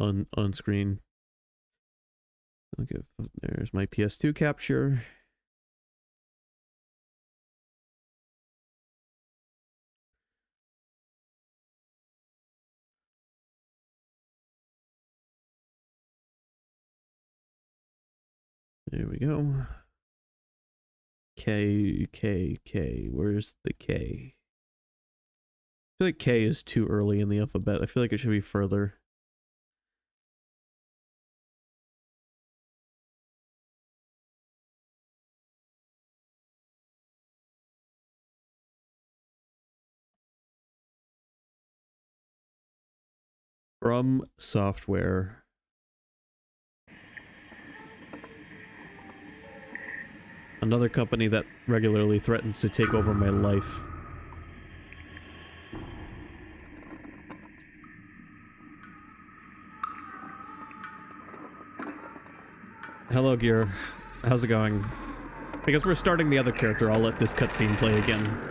on screen. Okay, there's my PS2 capture. There we go. K. Where's the K? I feel like K is too early in the alphabet. I feel like it should be further. From Software. Another company that regularly threatens to take over my life. Hello, Gear. How's it going? Because we're starting the other character, I'll let this cutscene play again.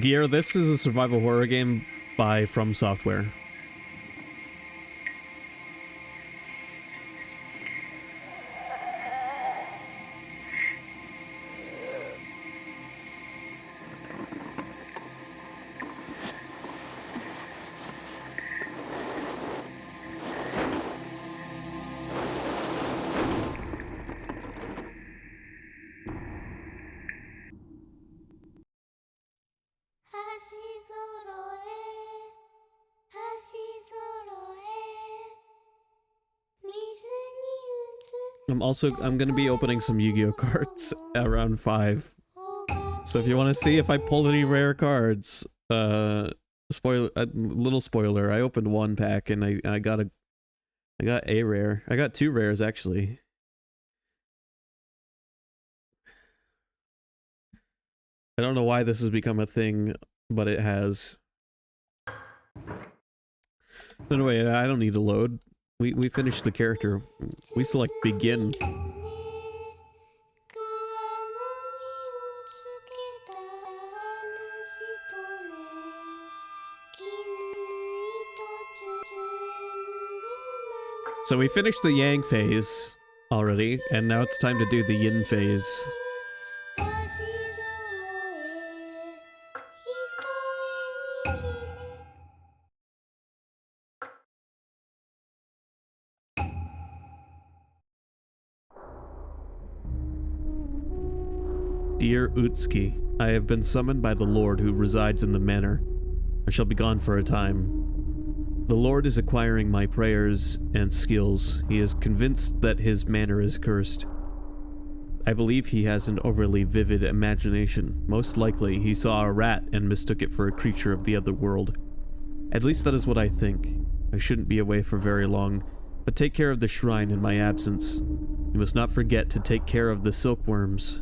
Gear, this is a survival horror game by From Software. I'm gonna be opening some Yu-Gi-Oh cards around 5. So if you want to see if I pulled any rare cards, little spoiler, I opened one pack and I got a rare. I got 2 rares actually. I don't know why this has become a thing, but it has. Anyway, I don't need to load. We finished the character. We select begin. So we finished the Yang phase already, and now it's time to do the Yin phase. Dear Utsuki, I have been summoned by the Lord who resides in the manor. I shall be gone for a time. The Lord is acquiring my prayers and skills. He is convinced that his manor is cursed. I believe he has an overly vivid imagination. Most likely, he saw a rat and mistook it for a creature of the other world. At least that is what I think. I shouldn't be away for very long, but take care of the shrine in my absence. You must not forget to take care of the silkworms.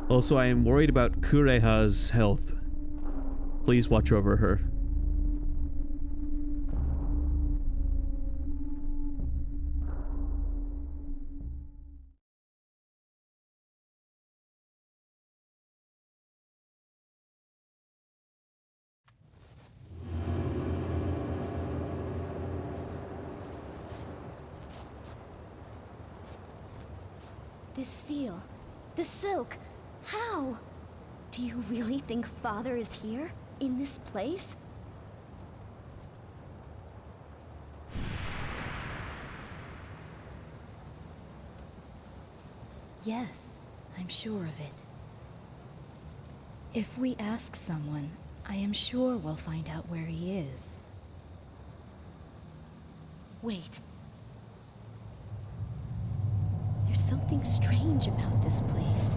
Also, I am worried about Kureha's health. Please watch over her. This seal, the silk, how? Do you really think Father is here, in this place? Yes, I'm sure of it. If we ask someone, I am sure we'll find out where he is. Wait. There's something strange about this place.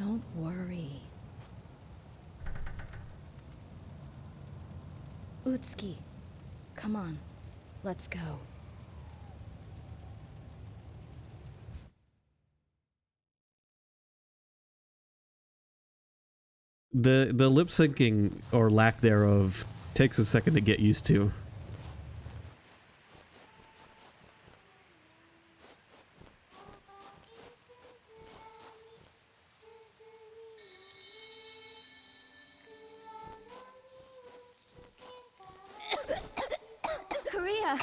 Don't worry. Utsuki, come on. Let's go. The lip syncing, or lack thereof, takes a second to get used to. Korea!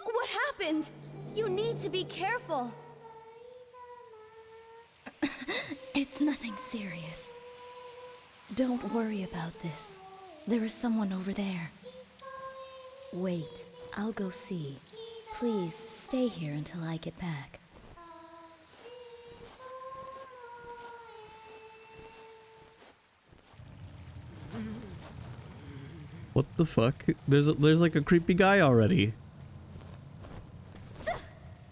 What happened? You need to be careful. It's nothing serious. Don't worry about this. There is someone over there. Wait, I'll go see. Please stay here until I get back. What the fuck? There's like a creepy guy already.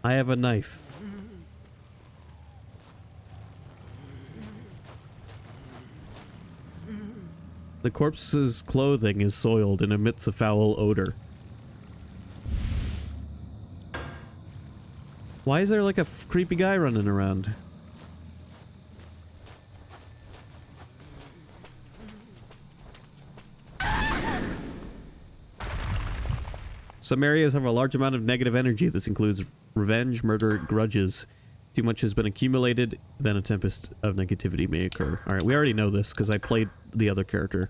I have a knife. The corpse's clothing is soiled and emits a foul odor. Why is there like a creepy guy running around? Some areas have a large amount of negative energy. This includes revenge, murder, grudges. Too much has been accumulated, then a tempest of negativity may occur. Alright, we already know this because I played the other character.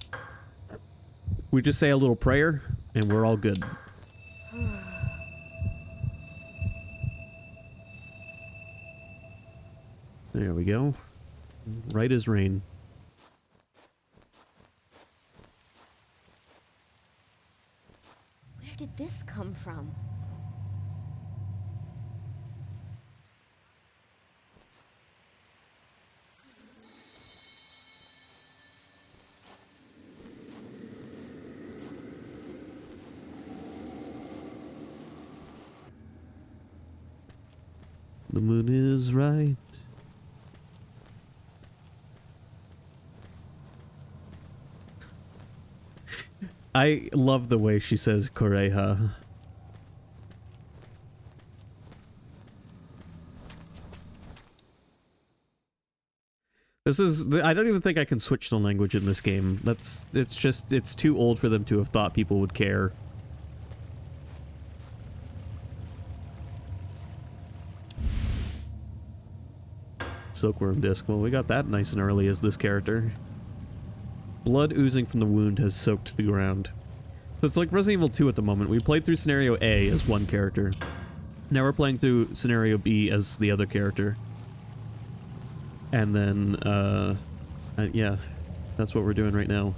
We just say a little prayer, and we're all good. There we go. Right as rain. Where did this come from? The moon is right. I love the way she says Koreha. This is... I don't even think I can switch the language in this game. It's too old for them to have thought people would care. Silkworm disc. Well, we got that nice and early as this character. Blood oozing from the wound has soaked the ground. So it's like Resident Evil 2 at the moment. We played through Scenario A as one character. Now we're playing through Scenario B as the other character. And then, yeah, that's what we're doing right now.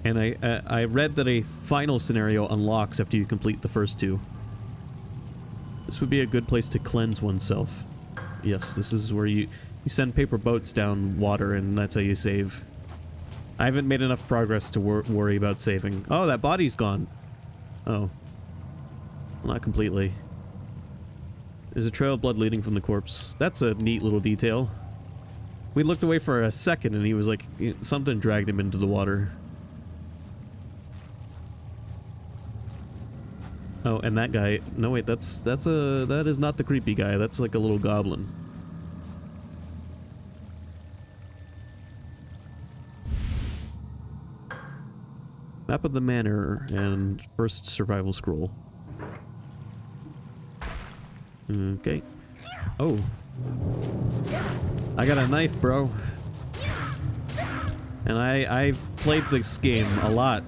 And I read that a final scenario unlocks after you complete the first two. This would be a good place to cleanse oneself. Yes, this is where you send paper boats down water, and that's how you save. I haven't made enough progress to worry about saving. Oh, that body's gone. Oh. Well, not completely. There's a trail of blood leading from the corpse. That's a neat little detail. We looked away for a second, and he was like... something dragged him into the water. Oh, and that guy... No, wait, that is not the creepy guy. That's like a little goblin. Map of the manor and first survival scroll. Okay. Oh. I got a knife, bro. And I've played this game a lot.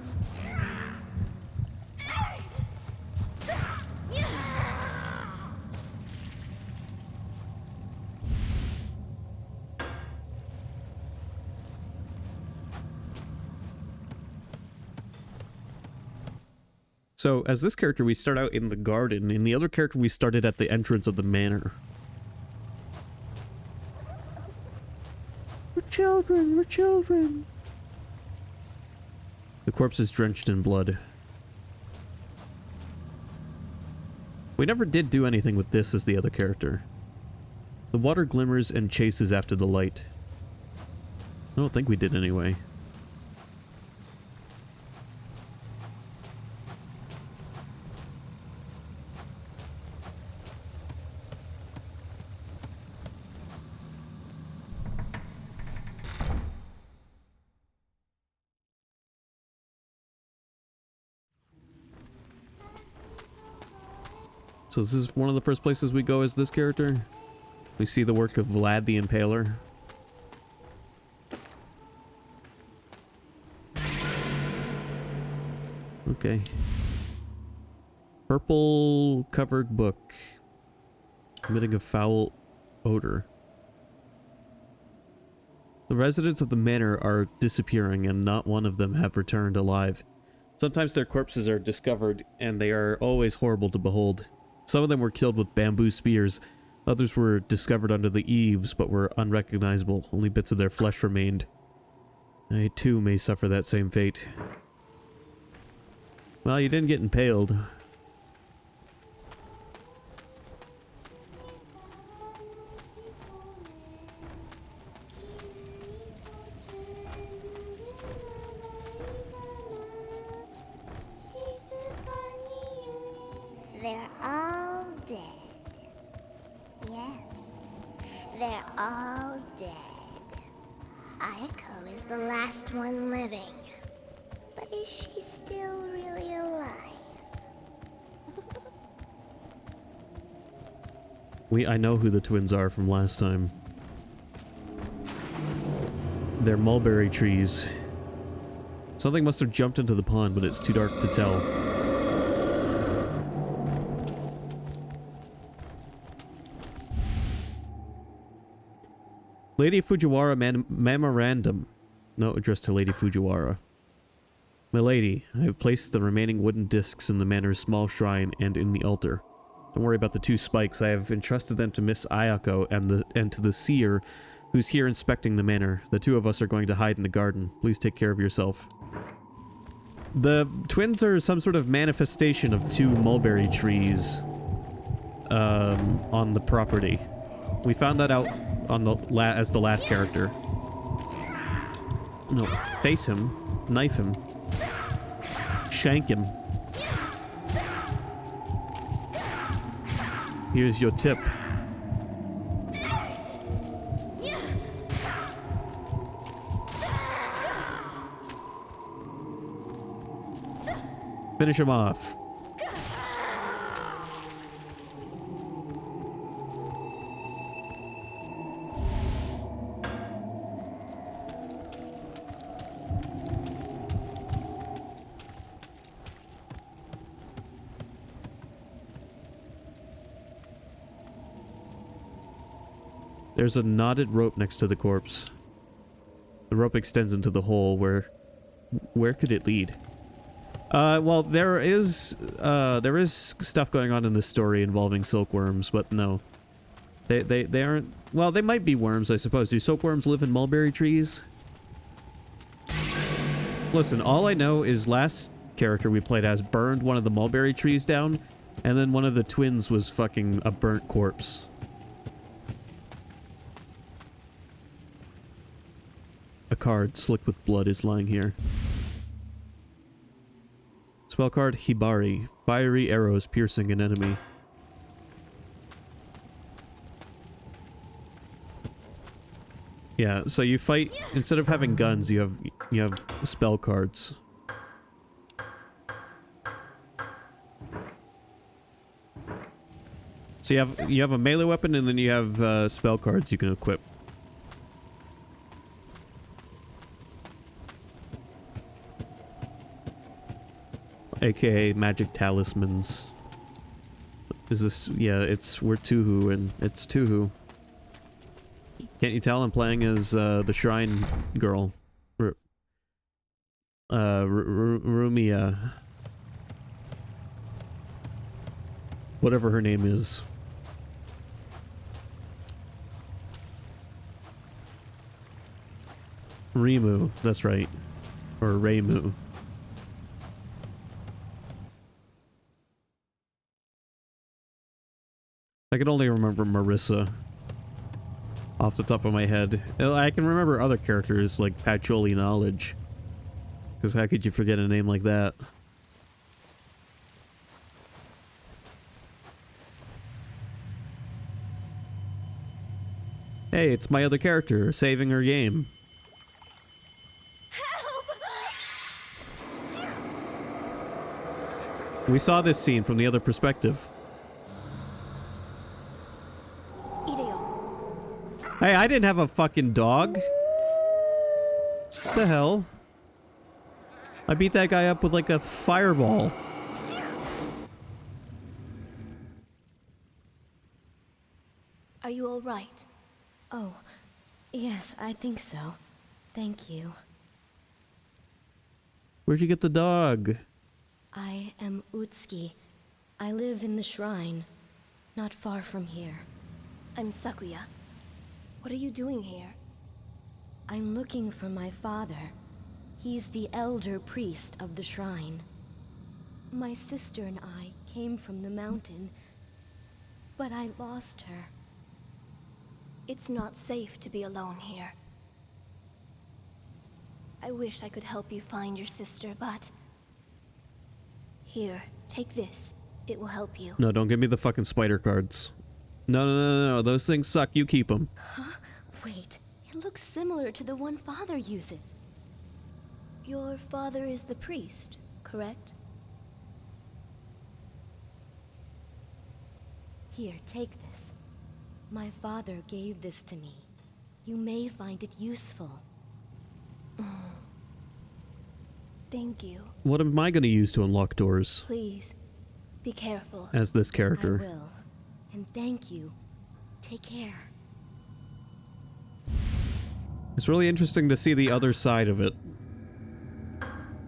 So, as this character, we start out in the garden. In the other character, we started at the entrance of the manor. We're children, we're children. The corpse is drenched in blood. We never did do anything with this as the other character. The water glimmers and chases after the light. I don't think we did anyway. So this is one of the first places we go as this character. We see the work of Vlad the Impaler. Okay. Purple covered book. Emitting a foul odor. The residents of the manor are disappearing and not one of them have returned alive. Sometimes their corpses are discovered and they are always horrible to behold. Some of them were killed with bamboo spears. Others were discovered under the eaves but were unrecognizable. Only bits of their flesh remained. I too may suffer that same fate. Well, you didn't get impaled. They're all dead. Yes, they're all dead. Ayako is the last one living. But is she still really alive? I know who the twins are from last time. They're mulberry trees. Something must have jumped into the pond, but it's too dark to tell. Lady Fujiwara memorandum. Note addressed to Lady Fujiwara. My lady, I have placed the remaining wooden discs in the manor's small shrine and in the altar. Don't worry about the two spikes. I have entrusted them to Miss Ayako and to the seer who's here inspecting the manor. The two of us are going to hide in the garden. Please take care of yourself. The twins are some sort of manifestation of two mulberry trees on the property. We found that out on the as the last character. No, face him, knife him, shank him. Here's your tip. Finish him off. There's a knotted rope next to the corpse. The rope extends into the hole where could it lead? Well, there is stuff going on in this story involving silkworms, but no. They aren't, well, they might be worms, I suppose. Do silkworms live in mulberry trees? Listen, all I know is last character we played as burned one of the mulberry trees down, and then one of the twins was fucking a burnt corpse. A card slick with blood is lying here. Spell card Hibari. Fiery arrows piercing an enemy. Yeah, so you fight, instead of having guns, you have spell cards. So you have a melee weapon and then you have spell cards you can equip. AKA magic talismans. Is this, yeah, we're Tuhu and it's Tuhu. Can't you tell I'm playing as the shrine girl? Rumia. Whatever her name is. Rimu, that's right. Or Reimu. I can only remember Marissa. off the top of my head. I can remember other characters like Patchouli Knowledge. Because how could you forget a name like that? Hey, it's my other character, saving her game. We saw this scene from the other perspective. Hey, I didn't have a fucking dog. What the hell? I beat that guy up with like a fireball. Are you all right? Oh, yes, I think so. Thank you. Where'd you get the dog? I am Utsuki. I live in the shrine, not far from here. I'm Sakuya. What are you doing here? I'm looking for my father. He's the elder priest of the shrine. My sister and I came from the mountain, but I lost her. It's not safe to be alone here. I wish I could help you find your sister, but... Here, take this. It will help you. No, don't give me the fucking spider cards. No. Those things suck. You keep them. Huh? Wait, it looks similar to the one Father uses. Your father is the priest, correct? Here, take this. My father gave this to me. You may find it useful. Thank you. What am I going to use to unlock doors? Please, be careful. As this character. I will. And thank you. Take care. It's really interesting to see the other side of it.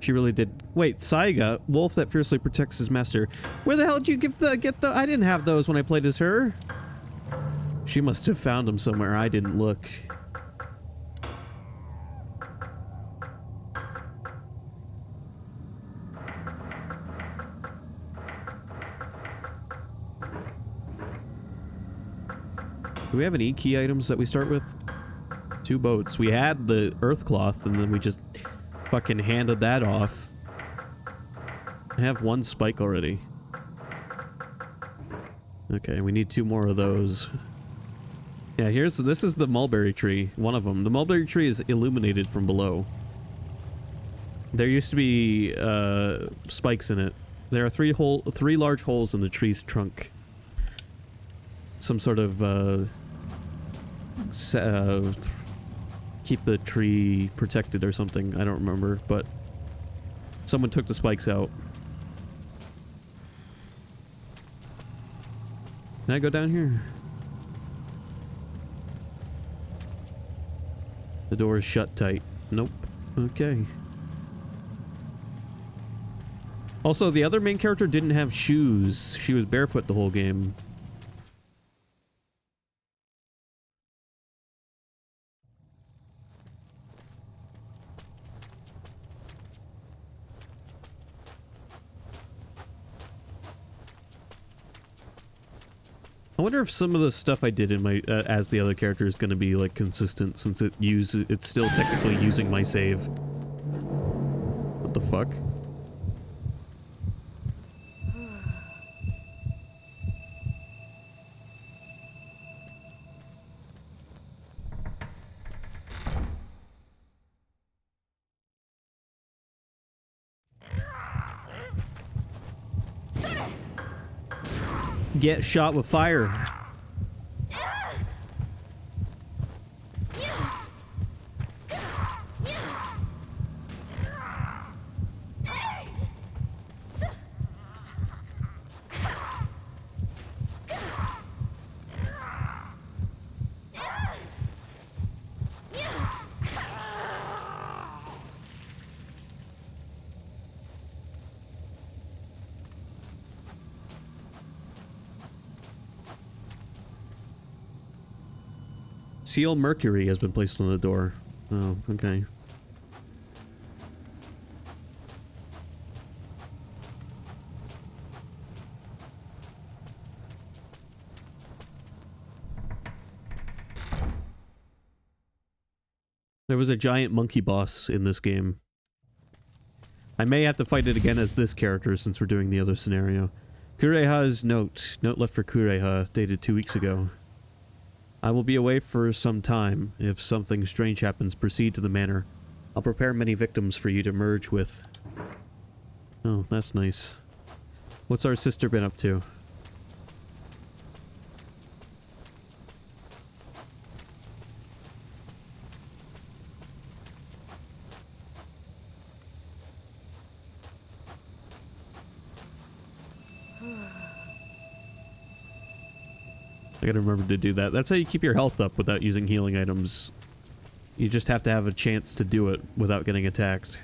She really did. Wait, Saiga, wolf that fiercely protects his master. Where the hell did you get the? I didn't have those when I played as her. She must have found them somewhere. I didn't look. Do we have any key items that we start with? 2 boats. We had the earth cloth, and then we just fucking handed that off. I have 1 spike already. Okay, we need 2 more of those. Yeah, this is the mulberry tree, one of them. The mulberry tree is illuminated from below. There used to be spikes in it. There are 3 large holes in the tree's trunk. Some sort of keep the tree protected or something. I don't remember, but someone took the spikes out. Can I go down here? The door is shut tight. Nope. Okay. Also, the other main character didn't have shoes. She was barefoot the whole game. I wonder if some of the stuff I did in my as the other character is going to be like consistent, since it's still technically using my save. What the fuck? Get shot with fire. Seal Mercury has been placed on the door. Oh, okay. There was a giant monkey boss in this game. I may have to fight it again as this character since we're doing the other scenario. Kureha's note. Note left for Kureha, dated 2 weeks ago. I will be away for some time. If something strange happens, proceed to the manor. I'll prepare many victims for you to merge with. Oh, that's nice. What's our sister been up to? I gotta remember to do that. That's how you keep your health up without using healing items. You just have to have a chance to do it without getting attacked.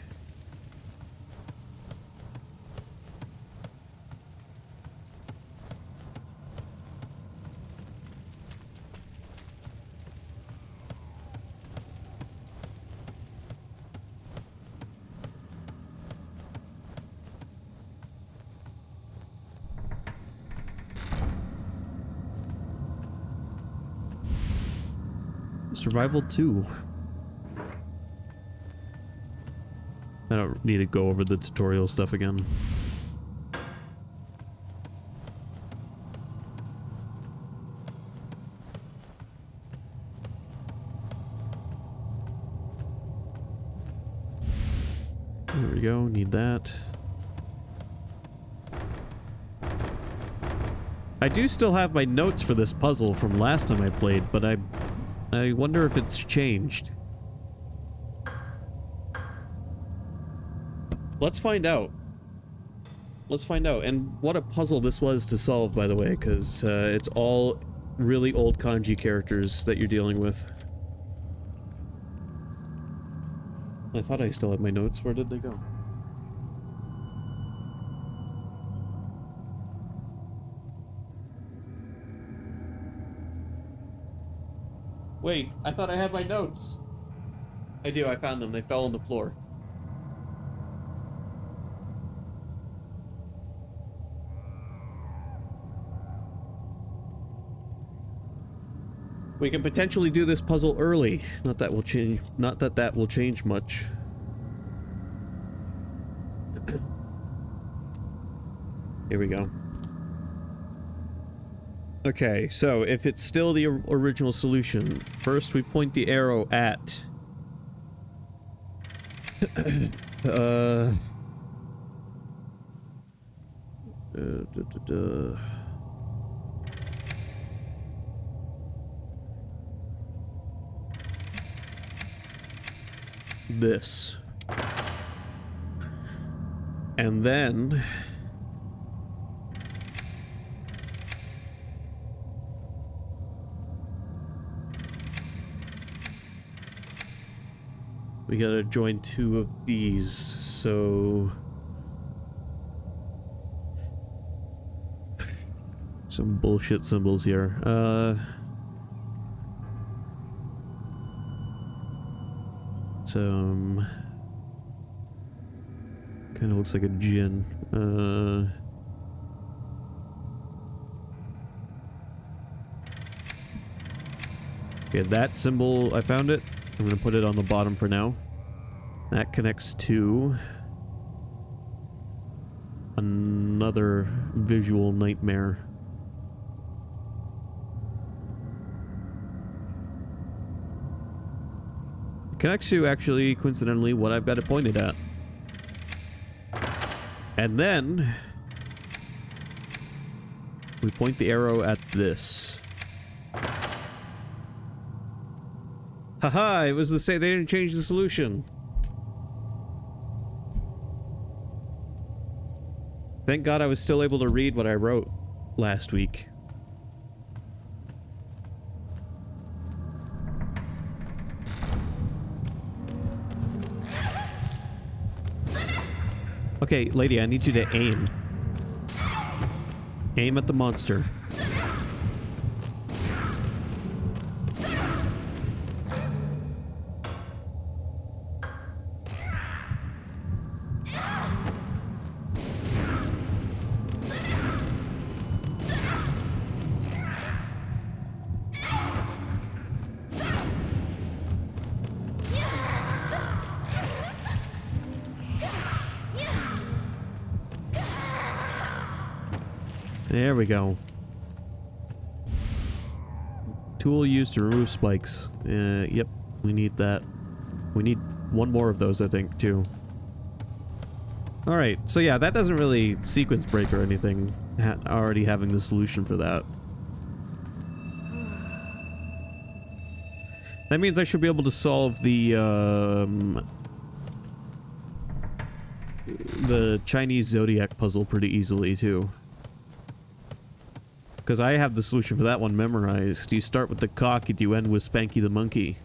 Survival 2. I don't need to go over the tutorial stuff again. There we go, need that. I do still have my notes for this puzzle from last time I played, but I wonder if it's changed. Let's find out. Let's find out. And what a puzzle this was to solve, by the way, because it's all really old kanji characters that you're dealing with. I thought I still had my notes. Where did they go? Wait, I thought I had my notes. I do, I found them. They fell on the floor. We can potentially do this puzzle early. Not that will change. Not that that will change much. Here we go. Okay, so if it's still the original solution, first we point the arrow at this. And then we gotta join two of these, so some bullshit symbols here. Some kind of looks like a djinn. Okay, that symbol, I found it. I'm gonna put it on the bottom for now. That connects to another visual nightmare. It connects to, actually, coincidentally, what I've got it pointed at. And then we point the arrow at this. Haha, it was the same. They didn't change the solution. Thank God I was still able to read what I wrote last week. Okay, lady, I need you to aim. Aim at the monster. There we go. Tool used to remove spikes. Yep, we need that. We need one more of those, I think, too. Alright, so yeah, that doesn't really sequence break or anything, already having the solution for that. That means I should be able to solve the Chinese zodiac puzzle pretty easily, too. Because I have the solution for that one memorized. You start with the cock and you end with Spanky the monkey.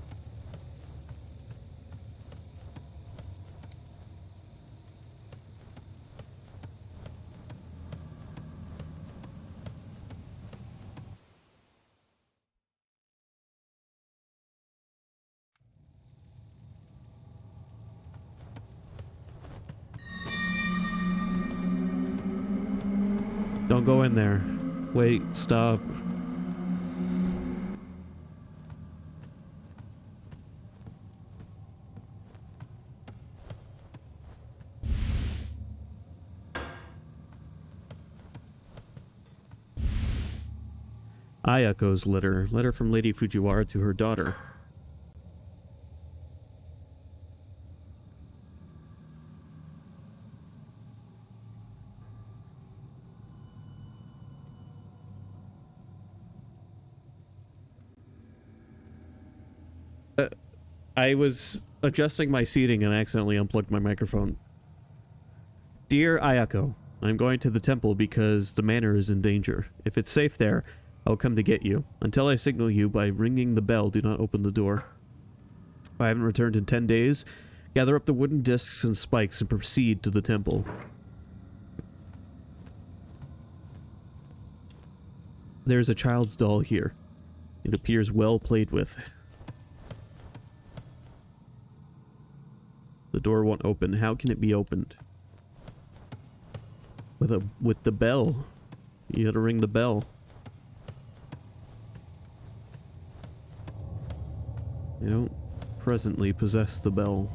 Don't go in there. Wait, stop. Ayako's letter. Letter from Lady Fujiwara to her daughter. I was adjusting my seating and accidentally unplugged my microphone. Dear Ayako, I'm going to the temple because the manor is in danger. If it's safe there, I'll come to get you. Until I signal you by ringing the bell, do not open the door. If I haven't returned in 10 days, gather up the wooden discs and spikes and proceed to the temple. There's a child's doll here. It appears well played with. The door won't open. How can it be opened? With the bell. You gotta ring the bell. I don't presently possess the bell.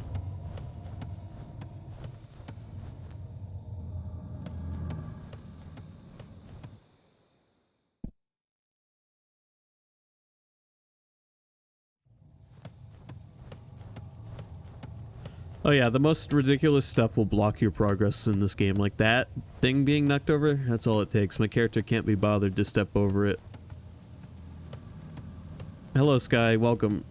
Oh yeah, the most ridiculous stuff will block your progress in this game. Like that thing being knocked over, that's all it takes. My character can't be bothered to step over it. Hello, Sky. Welcome.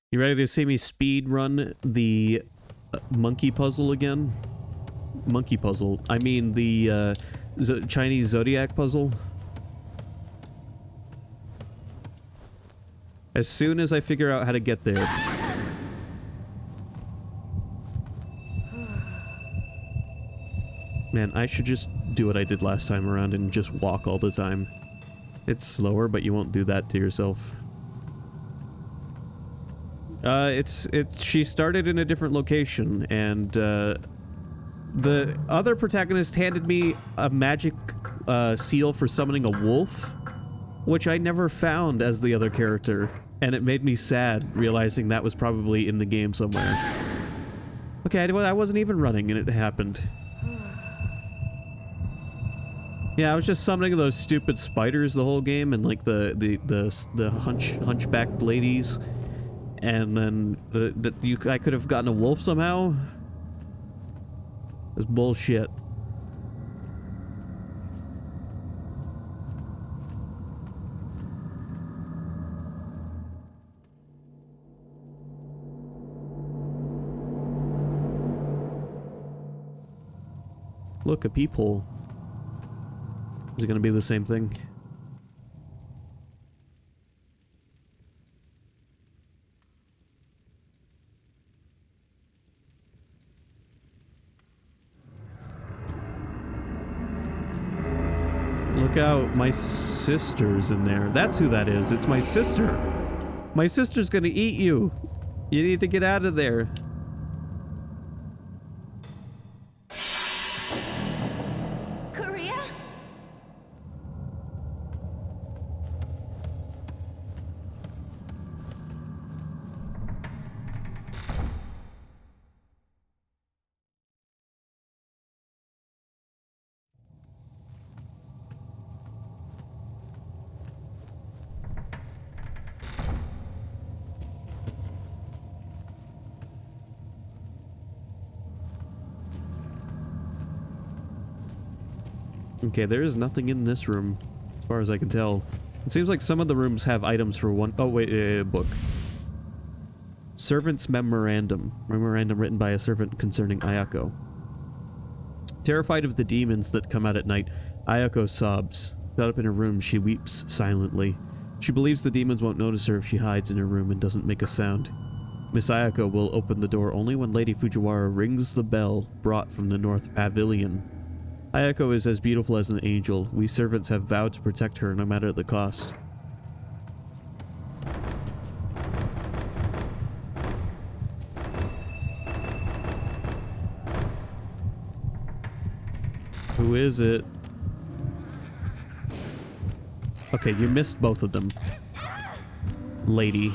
You ready to see me speed run the monkey puzzle again? Monkey puzzle. I mean the Chinese zodiac puzzle. As soon as I figure out how to get there. Man, I should just do what I did last time around and just walk all the time. It's slower, but you won't do that to yourself. She started in a different location, and, the other protagonist handed me a magic, seal for summoning a wolf, which I never found as the other character, and it made me sad, realizing that was probably in the game somewhere. Okay, I wasn't even running, and it happened. Yeah, I was just summoning those stupid spiders the whole game, and like the hunchbacked ladies. And then I could have gotten a wolf somehow. It's bullshit. Look, a peephole. Is it gonna be the same thing? Look out, my sister's in there. That's who that is. It's my sister. My sister's gonna eat you. You need to get out of there. Okay, there is nothing in this room, as far as I can tell. It seems like some of the rooms have items for one. Oh, wait, book. Servant's Memorandum. Memorandum written by a servant concerning Ayako. Terrified of the demons that come out at night, Ayako sobs. Shut up in her room, she weeps silently. She believes the demons won't notice her if she hides in her room and doesn't make a sound. Miss Ayako will open the door only when Lady Fujiwara rings the bell brought from the North Pavilion. Ayako is as beautiful as an angel. We servants have vowed to protect her no matter the cost. Who is it? Okay, you missed both of them. Lady.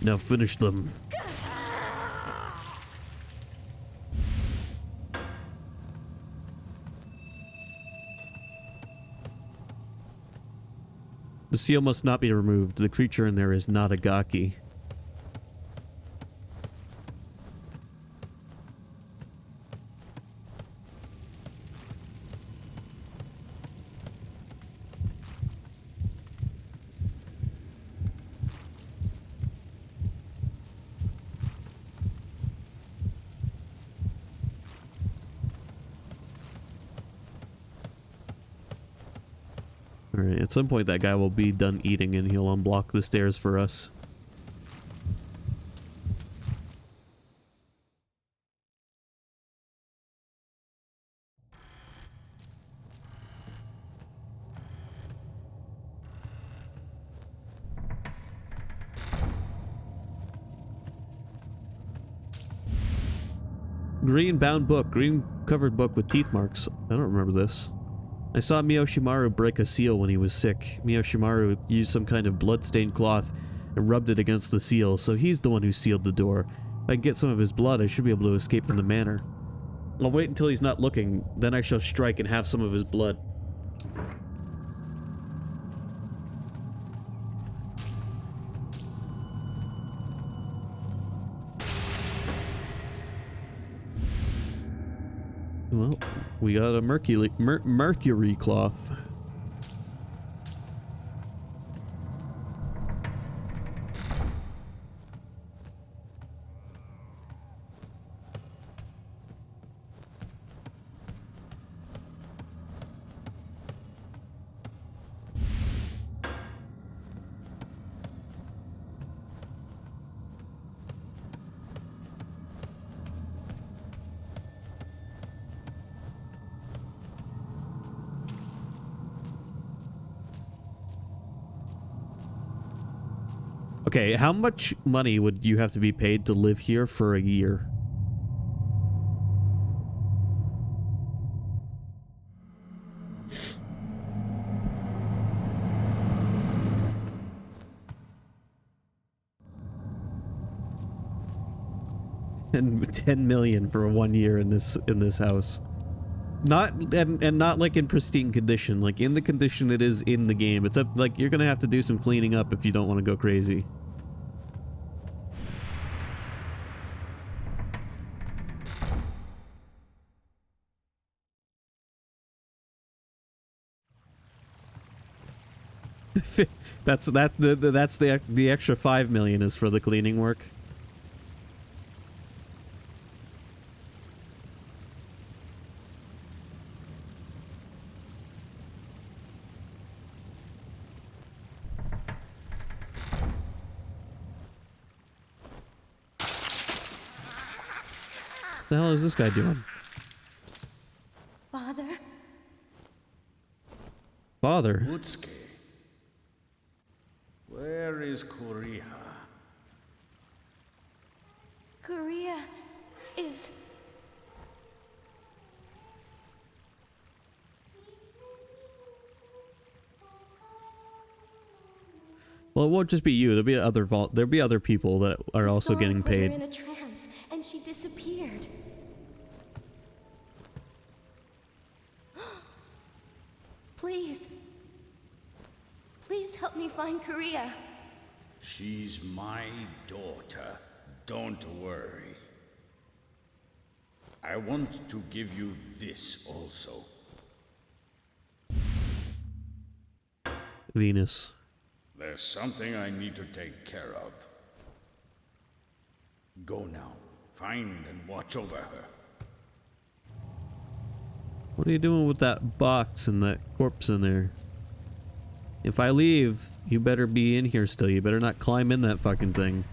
Now finish them. The seal must not be removed. The creature in there is not a Gaki. Alright, at some point that guy will be done eating and he'll unblock the stairs for us. Green bound book, green covered book with teeth marks. I don't remember this. I saw Miyoshimaru break a seal when he was sick. Miyoshimaru used some kind of blood-stained cloth and rubbed it against the seal, so he's the one who sealed the door. If I can get some of his blood, I should be able to escape from the manor. I'll wait until he's not looking, then I shall strike and have some of his blood. Well, we got a mercury cloth. Okay, how much money would you have to be paid to live here for a year? And 10 million for 1 year in this house. Not and not like in pristine condition, like in the condition it is in the game. It's up, like you're gonna have to do some cleaning up if you don't want to go crazy. that's the extra 5 million is for the cleaning work. What the hell is this guy doing? Father? Father? Utsuki, where is Korea? Korea is... Well, it won't just be you. There'll be other people that are also getting Put her paid. in a trance, and she disappeared. Please. Please help me find Korea. She's my daughter. Don't worry. I want to give you this also. Venus. There's something I need to take care of. Go now. Find and watch over her. What are you doing with that box and that corpse in there? If I leave, you better be in here still. You better not climb in that fucking thing.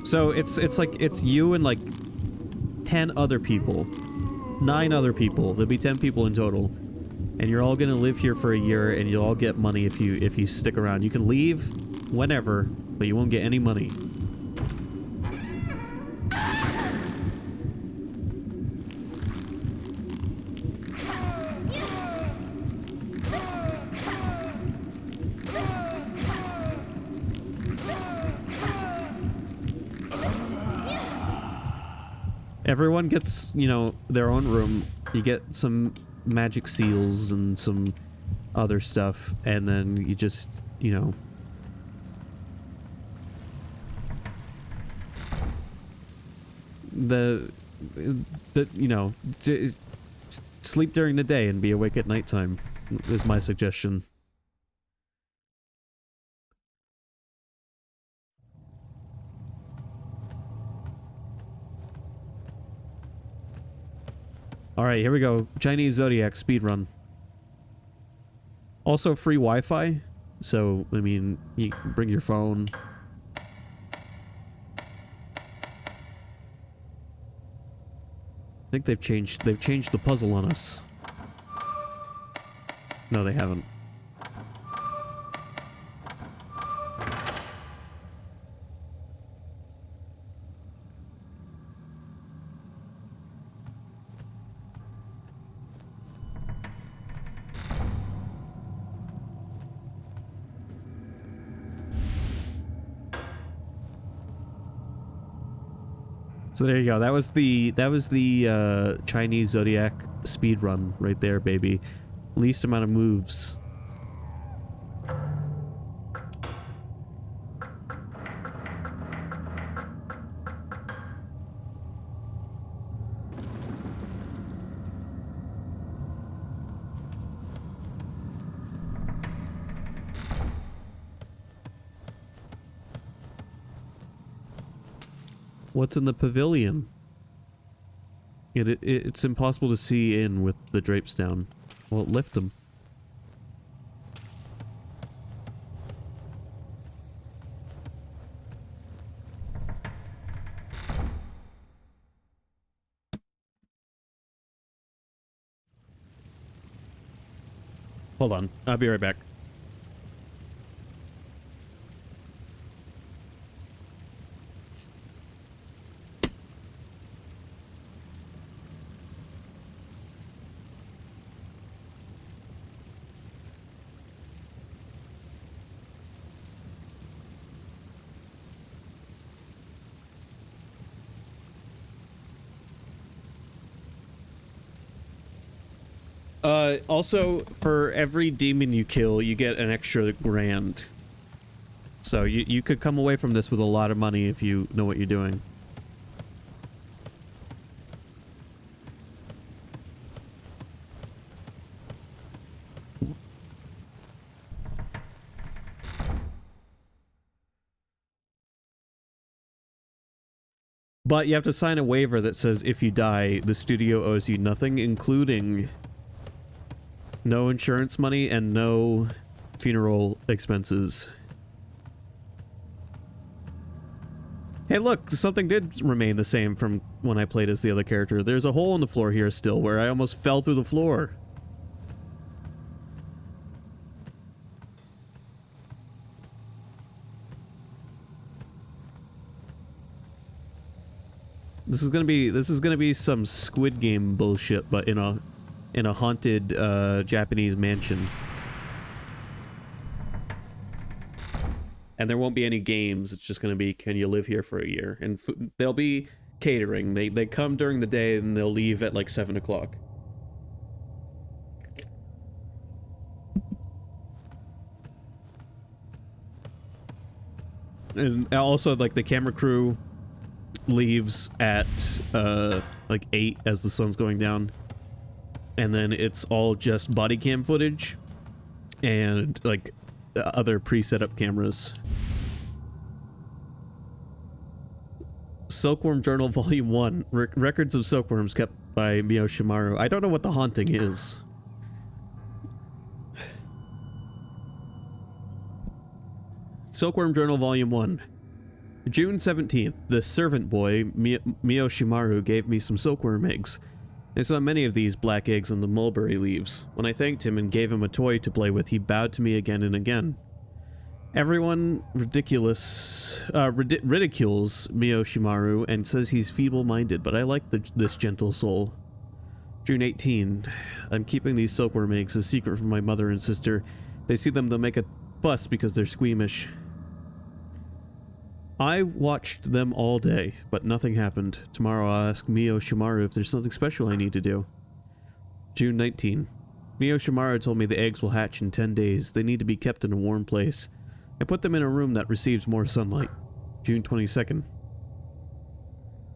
So it's like it's you and like 10 other people. 9 other people. There'll be 10 people in total. And you're all gonna live here for a year and you'll all get money if you stick around. You can leave whenever, but you won't get any money. Everyone gets, you know, their own room. You get some magic seals and some other stuff, and then you just, you know... you know, sleep during the day and be awake at nighttime is my suggestion. Alright, here we go. Chinese Zodiac speedrun. Also free Wi-Fi, so, I mean, you can bring your phone. I think they've changed the puzzle on us. No, they haven't. So there you go. That was the Chinese Zodiac speed run right there, baby. Least amount of moves. What's in the pavilion? It's impossible to see in with the drapes down. Well, lift them. Hold on. I'll be right back. Also, for every demon you kill, you get an extra grand. So you could come away from this with a lot of money if you know what you're doing. But you have to sign a waiver that says if you die, the studio owes you nothing, including no insurance money and no funeral expenses. Hey look, something did remain the same from when I played as the other character. There's a hole in the floor here still where I almost fell through the floor. This is gonna be some Squid Game bullshit, but in a haunted Japanese mansion. And there won't be any games. It's just gonna be, can you live here for a year? And there'll be catering. They come during the day and they'll leave at like 7 o'clock. And also, like, the camera crew leaves at like 8 as the sun's going down, and then it's all just body cam footage and like other pre-set up cameras. Silkworm Journal Volume 1, records of silkworms kept by Mio Shimaru. I don't know what the haunting is. Silkworm Journal Volume 1. June 17th, the servant boy, Mio Shimaru, gave me some silkworm eggs. I saw many of these black eggs on the mulberry leaves. When I thanked him and gave him a toy to play with, he bowed to me again and again. Everyone ridicules Mio Shimaru and says he's feeble-minded, but I like this gentle soul. June 18. I'm keeping these silkworm eggs a secret from my mother and sister. They see them, they'll make a fuss because they're squeamish. I watched them all day, but nothing happened. Tomorrow I'll ask Mio Shimaru if there's something special I need to do. June 19. Mio Shimaru told me the eggs will hatch in 10 days. They need to be kept in a warm place. I put them in a room that receives more sunlight. June 22nd.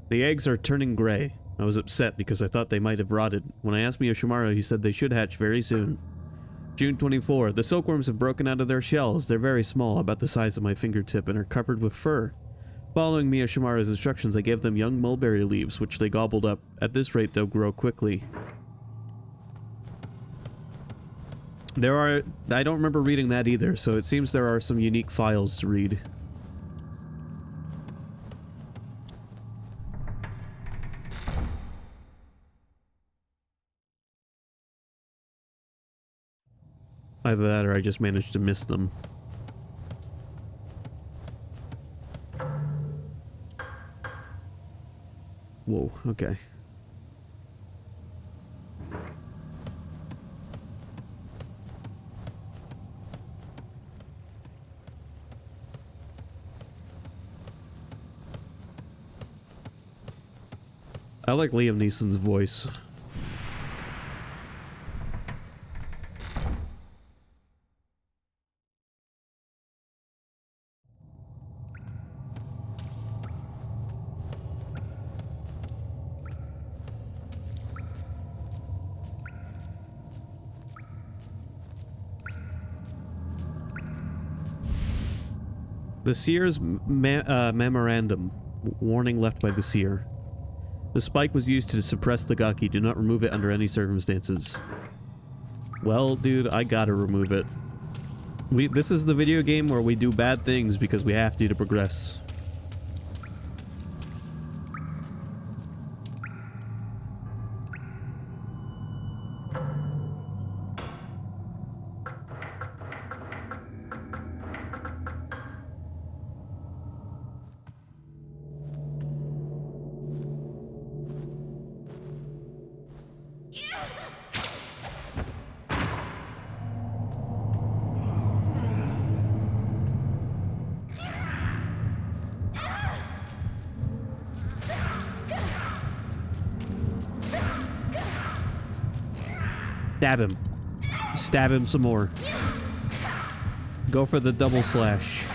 The eggs are turning gray. I was upset because I thought they might have rotted. When I asked Mio Shimaru, he said they should hatch very soon. June 24. The silkworms have broken out of their shells. They're very small, about the size of my fingertip, and are covered with fur. Following Mio Shimaru's instructions, I gave them young mulberry leaves, which they gobbled up. At this rate, they'll grow quickly. I don't remember reading that either, so it seems there are some unique files to read. Either that or I just managed to miss them. Whoa, okay. I like Liam Neeson's voice. The Seer's memorandum. Warning left by the Seer. The spike was used to suppress the Gaki. Do not remove it under any circumstances. Well, dude, I gotta remove it. This is the video game where we do bad things because we have to progress. Stab him. Stab him some more. Go for the double slash.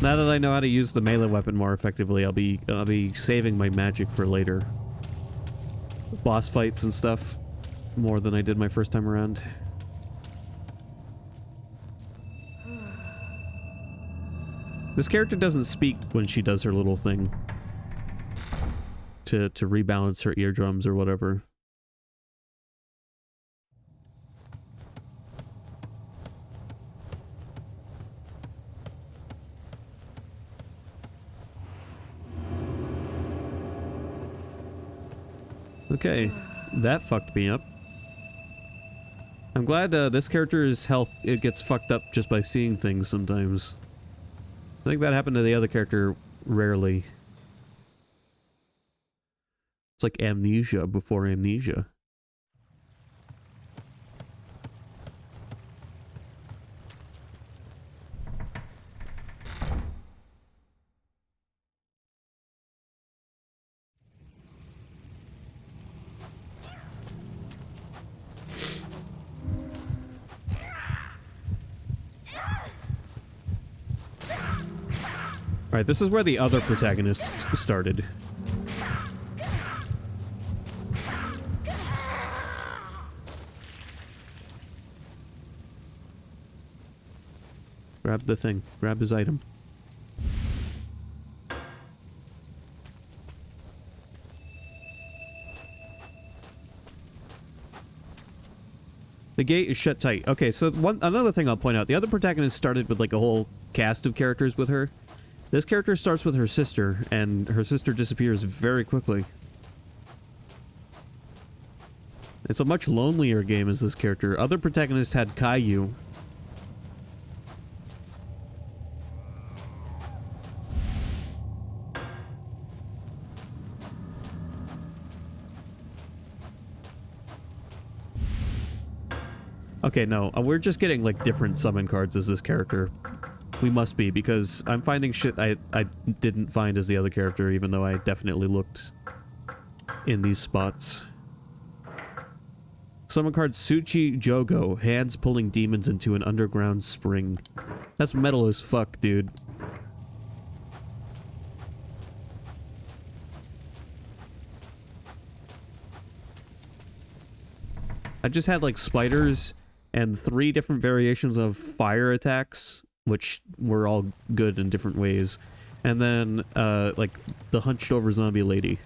Now that I know how to use the melee weapon more effectively, I'll be saving my magic for later. Boss fights and stuff more than I did my first time around. This character doesn't speak when she does her little thing to rebalance her eardrums or whatever. Okay, that fucked me up. I'm glad this character's health, it gets fucked up just by seeing things sometimes. I think that happened to the other character rarely. It's like amnesia before amnesia. Alright, this is where the other protagonist started. Grab the thing. Grab his item. The gate is shut tight. Okay, so another thing I'll point out. The other protagonist started with like a whole cast of characters with her. This character starts with her sister, and her sister disappears very quickly. It's a much lonelier game as this character. Other protagonists had Caillou. Okay, no, we're just getting like different summon cards as this character. We must be, because I'm finding shit I didn't find as the other character, even though I definitely looked in these spots. Summon card Suchi Jogo, hands pulling demons into an underground spring. That's metal as fuck, dude. I just had like spiders and 3 different variations of fire attacks, which were all good in different ways. And then, like, the hunched over zombie lady.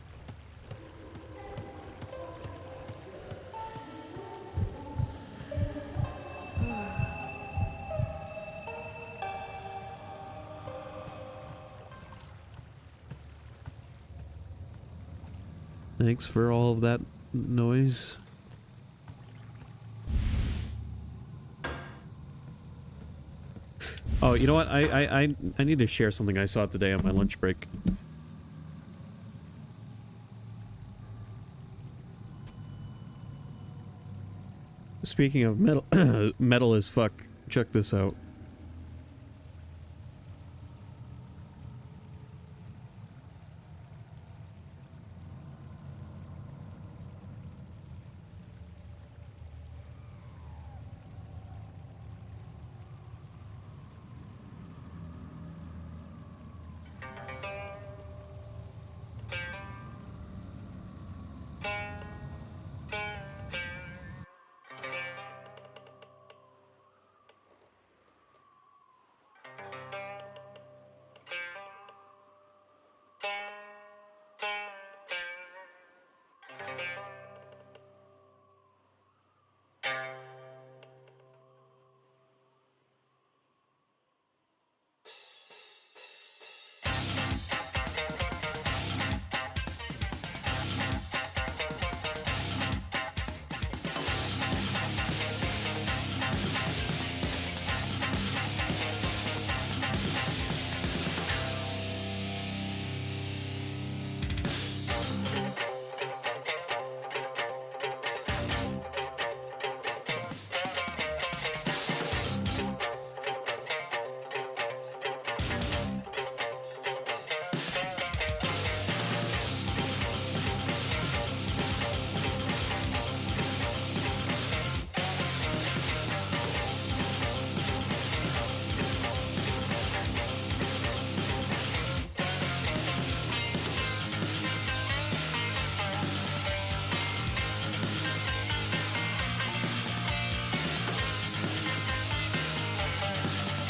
Thanks for all of that noise. Oh, you know what? I need to share something I saw today on my lunch break. Speaking of metal, metal as fuck, check this out.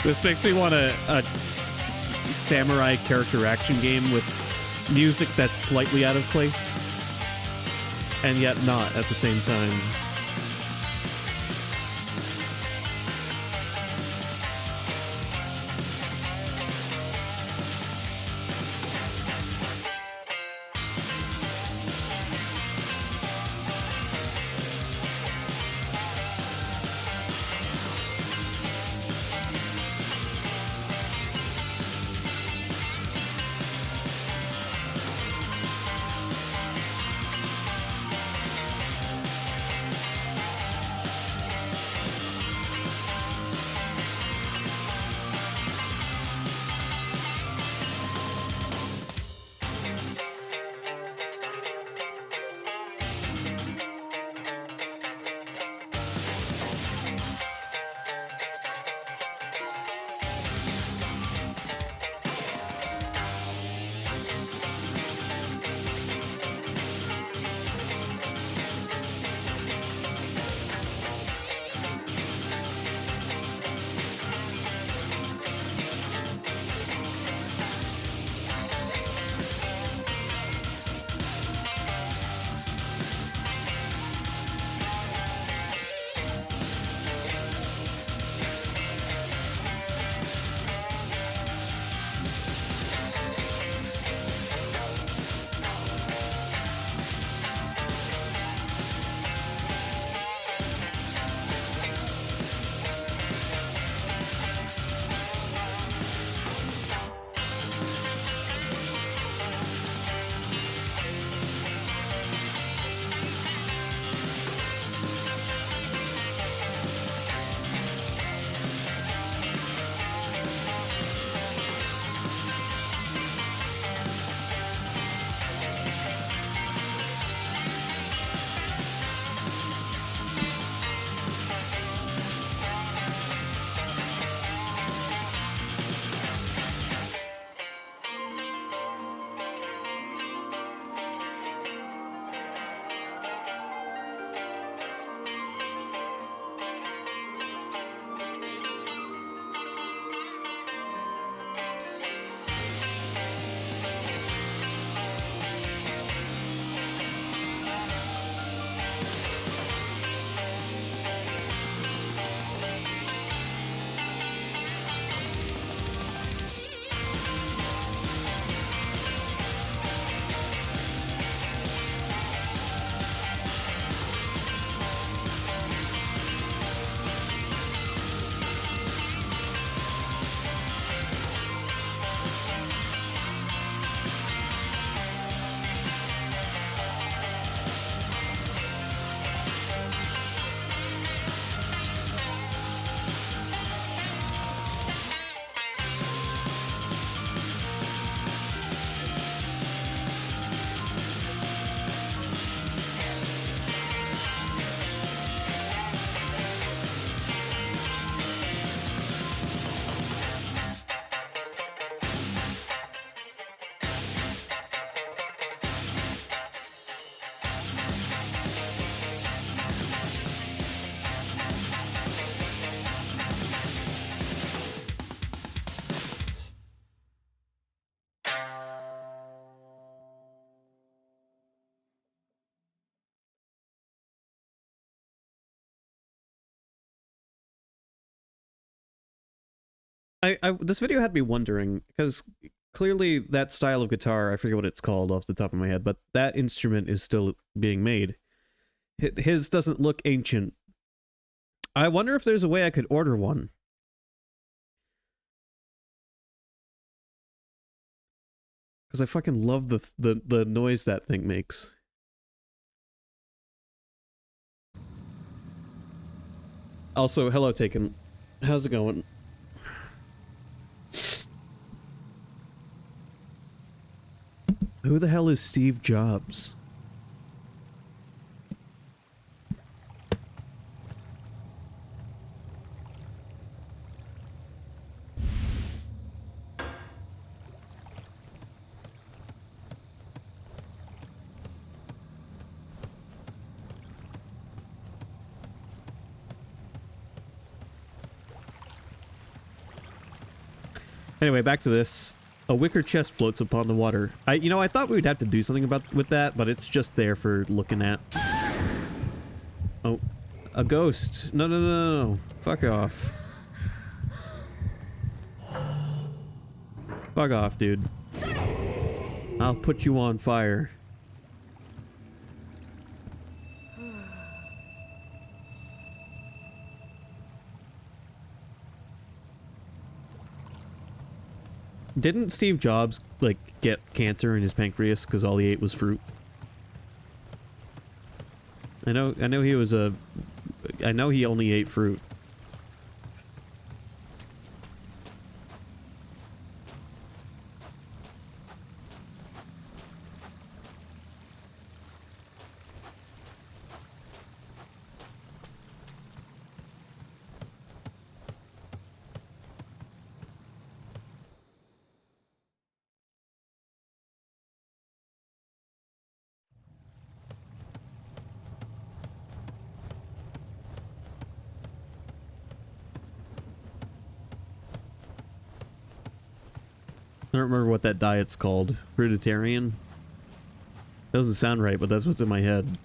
This makes me want a samurai character action game with music that's slightly out of place, and yet not at the same time. This video had me wondering, because clearly that style of guitar, I forget what it's called off the top of my head, but that instrument is still being made. His doesn't look ancient. I wonder if there's a way I could order one. Because I fucking love the noise that thing makes. Also, hello, Taken. How's it going? Who the hell is Steve Jobs? Anyway, back to this. A wicker chest floats upon the water. I thought we would have to do something with that, but it's just there for looking at. Oh, a ghost. No, no, no, no, no. Fuck off. Fuck off, dude. I'll put you on fire. Didn't Steve Jobs, like, get cancer in his pancreas because all he ate was fruit? I know he was I know he only ate fruit. I don't remember what that diet's called. Fruitarian? Doesn't sound right, but that's what's in my head.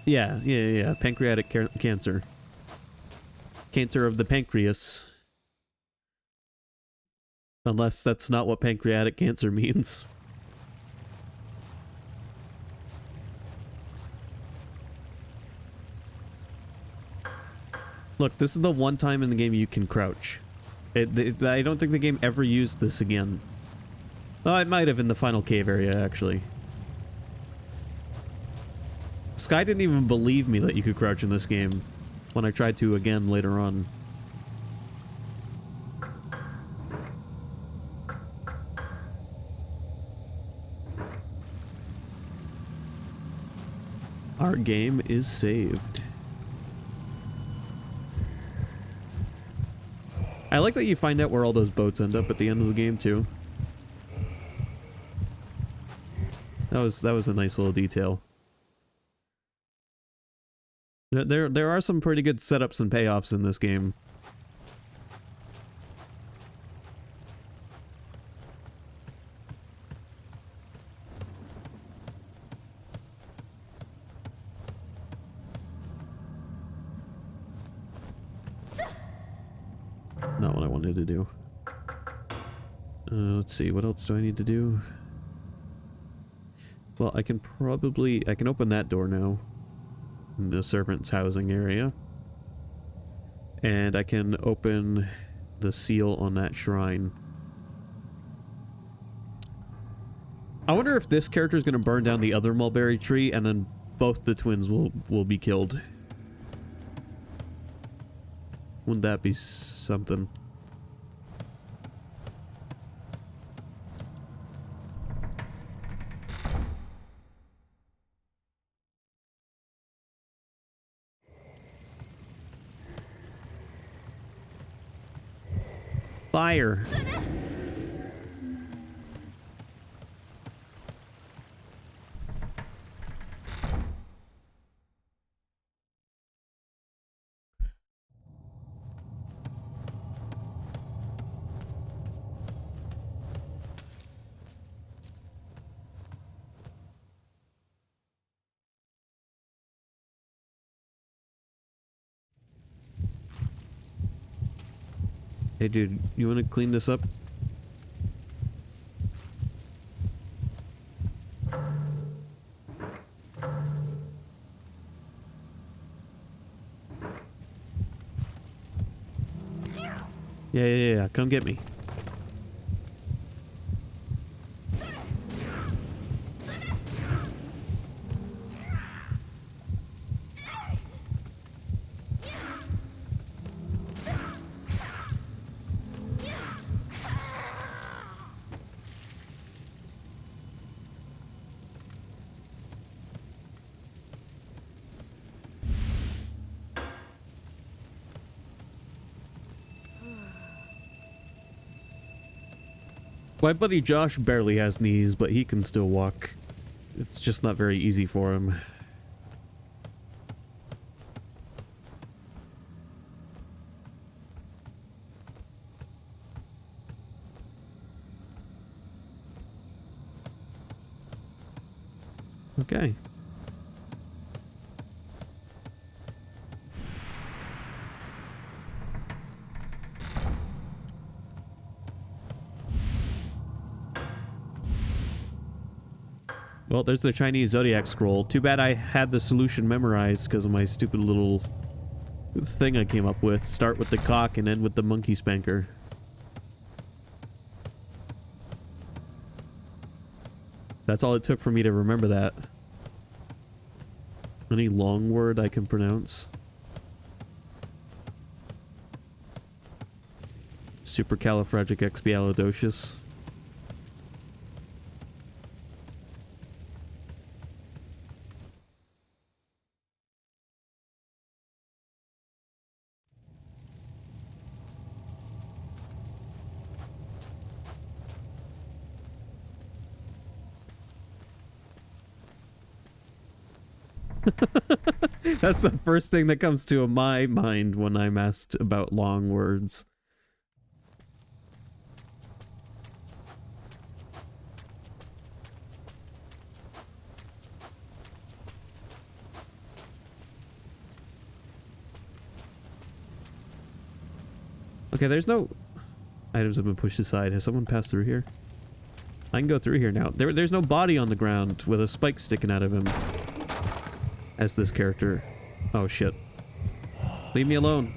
Yeah. Pancreatic cancer. Cancer of the pancreas. Unless that's not what pancreatic cancer means. Look, this is the one time in the game you can crouch. I don't think the game ever used this again. Oh, it might have in the final cave area, actually. Sky didn't even believe me that you could crouch in this game when I tried to again later on. Our game is saved. I like that you find out where all those boats end up at the end of the game too. That was a nice little detail. There are some pretty good setups and payoffs in this game. Not what I wanted to do. Let's see, what else do I need to do? Well, I can open that door now. In the servant's housing area. And I can open the seal on that shrine. I wonder if this character is going to burn down the other mulberry tree and then both the twins will be killed. Wouldn't that be something? Fire. Hey dude, you want to clean this up? Yeah. Come get me. My buddy Josh barely has knees, but he can still walk. It's just not very easy for him. Okay. Well, there's the Chinese Zodiac scroll. Too bad I had the solution memorized because of my stupid little thing I came up with. Start with the cock and end with the monkey spanker. That's all it took for me to remember that. Any long word I can pronounce? Supercalifragilisticexpialidocious. That's the first thing that comes to my mind when I'm asked about long words. Okay, there's no items have been pushed aside. Has someone passed through here? I can go through here now. There's no body on the ground with a spike sticking out of him. As this character. Oh shit. Leave me alone.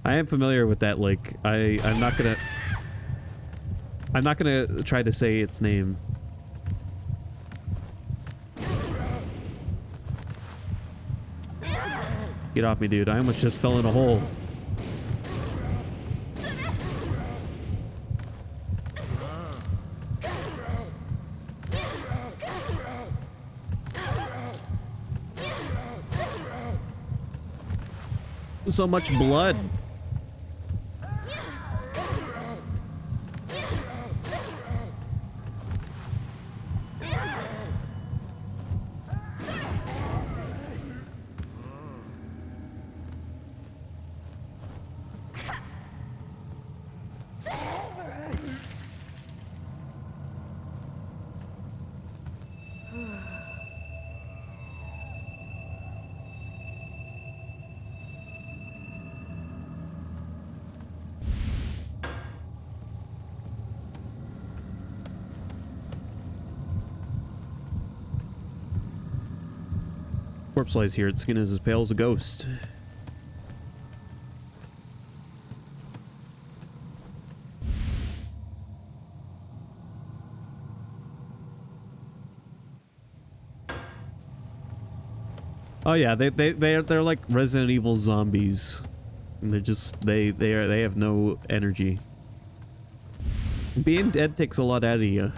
I am familiar with that lake. I'm not gonna try to say its name. Get off me, dude. I almost just fell in a hole. So much blood. Corpse lies here. Its skin is as pale as a ghost. Oh yeah, they're like Resident Evil zombies. And they're just they have no energy. Being dead takes a lot out of you.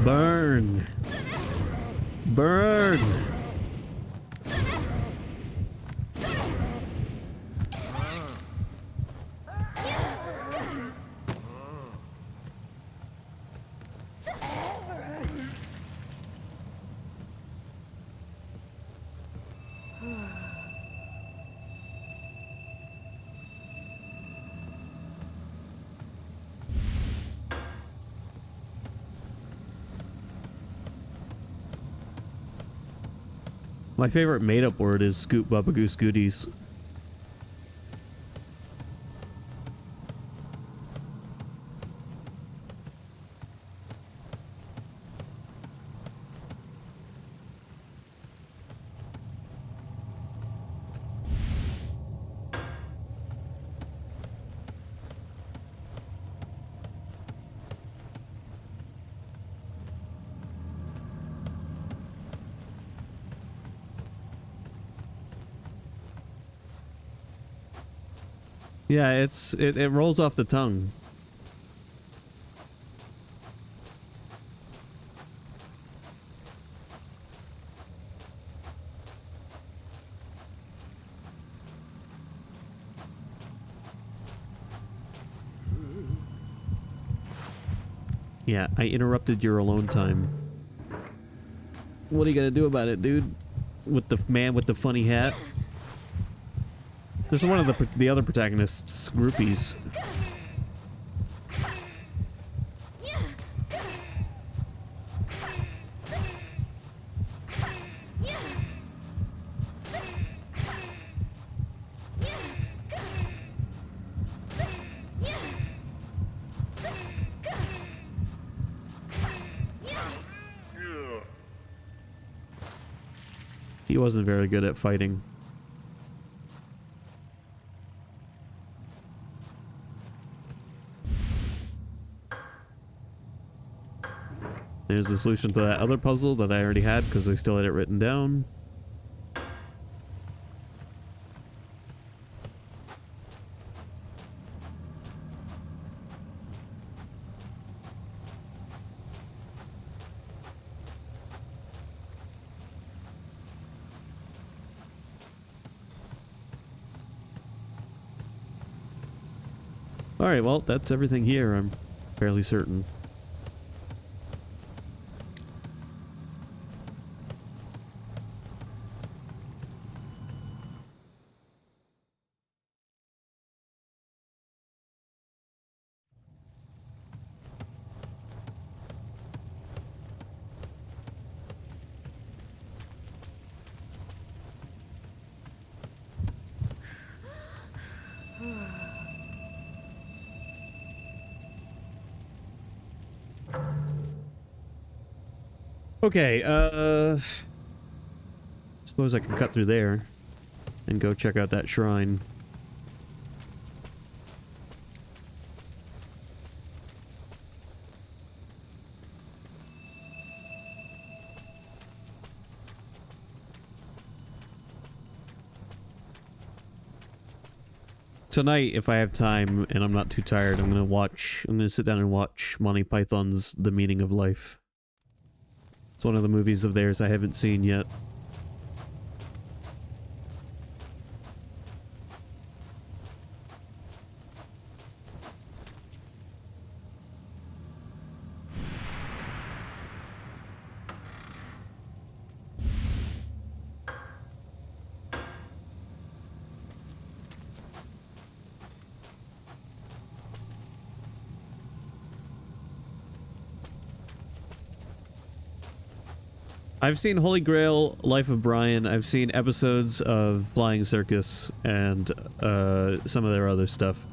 Burn! Burn! My favorite made-up word is Scoot Bubba Goose Goodies. Yeah, it rolls off the tongue. Yeah, I interrupted your alone time. What are you gonna do about it, dude? With the man with the funny hat? This is one of the other protagonists' groupies. He wasn't very good at fighting. There's the solution to that other puzzle that I already had because I still had it written down. Alright, well, that's everything here, I'm fairly certain. Okay, suppose I can cut through there and go check out that shrine. Tonight, if I have time and I'm not too tired, I'm gonna sit down and watch Monty Python's The Meaning of Life. It's one of the movies of theirs I haven't seen yet. I've seen Holy Grail, Life of Brian, I've seen episodes of Flying Circus, and some of their other stuff.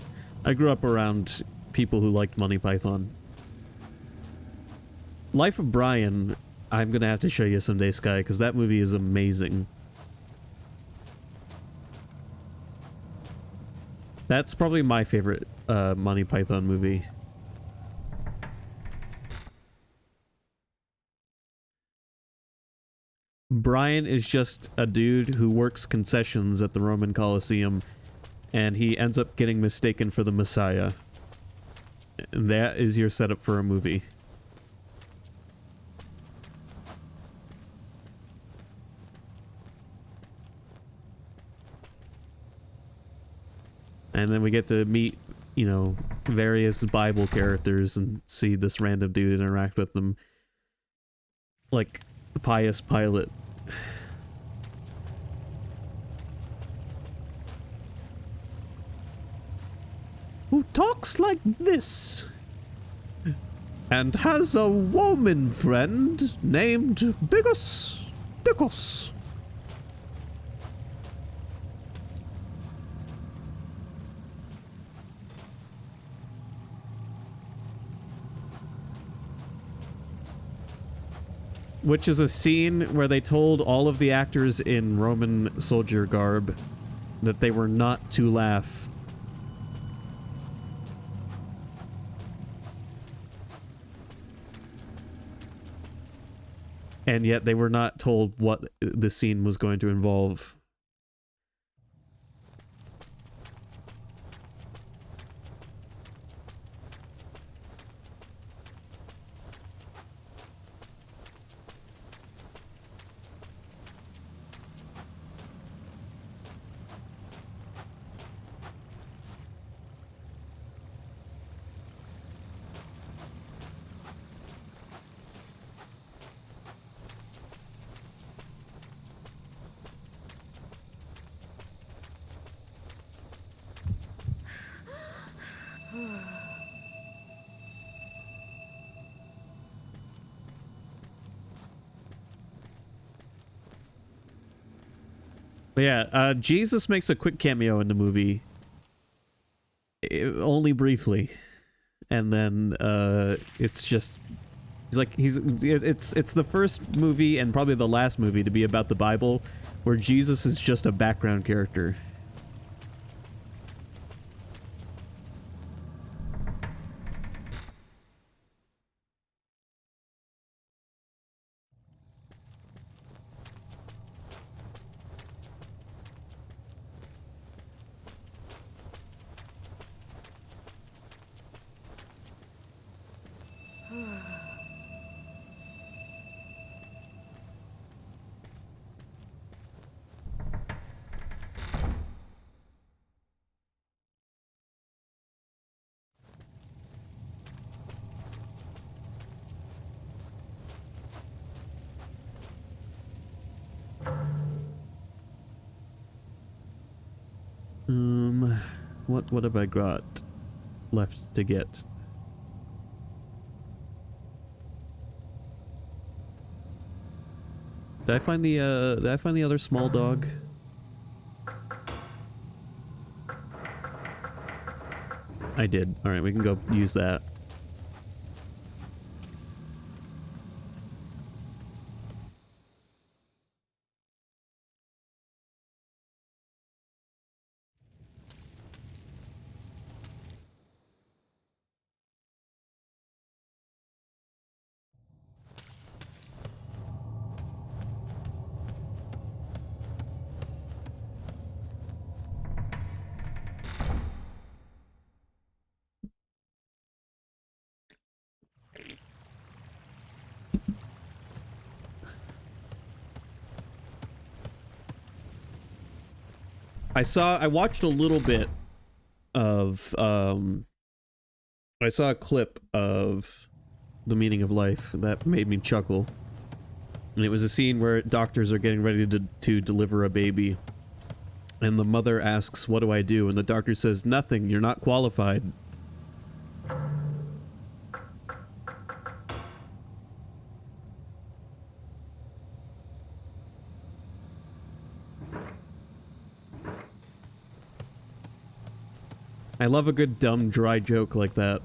I grew up around people who liked Monty Python. Life of Brian, I'm gonna have to show you someday, Sky, because that movie is amazing. That's probably my favorite Monty Python movie. Brian is just a dude who works concessions at the Roman Colosseum, and he ends up getting mistaken for the Messiah. And that is your setup for a movie. And then we get to meet, you know, various Bible characters and see this random dude interact with them. Like Pious Pilate. Who talks like this and has a woman friend named Bigus Dickus. which is a scene where they told all of the actors in Roman soldier garb that they were not to laugh. And yet they were not told what the scene was going to involve. But yeah, Jesus makes a quick cameo in the movie. Only briefly. And then, it's just... It's the first movie and probably the last movie to be about the Bible where Jesus is just a background character. What have I got left to get? Did I find the other small dog? I did. All right, we can go use that. I watched a little bit of, I saw a clip of The Meaning of Life that made me chuckle. And it was a scene where doctors are getting ready to deliver a baby. And the mother asks, "What do I do?" And the doctor says, "Nothing, you're not qualified." I love a good dumb dry joke like that.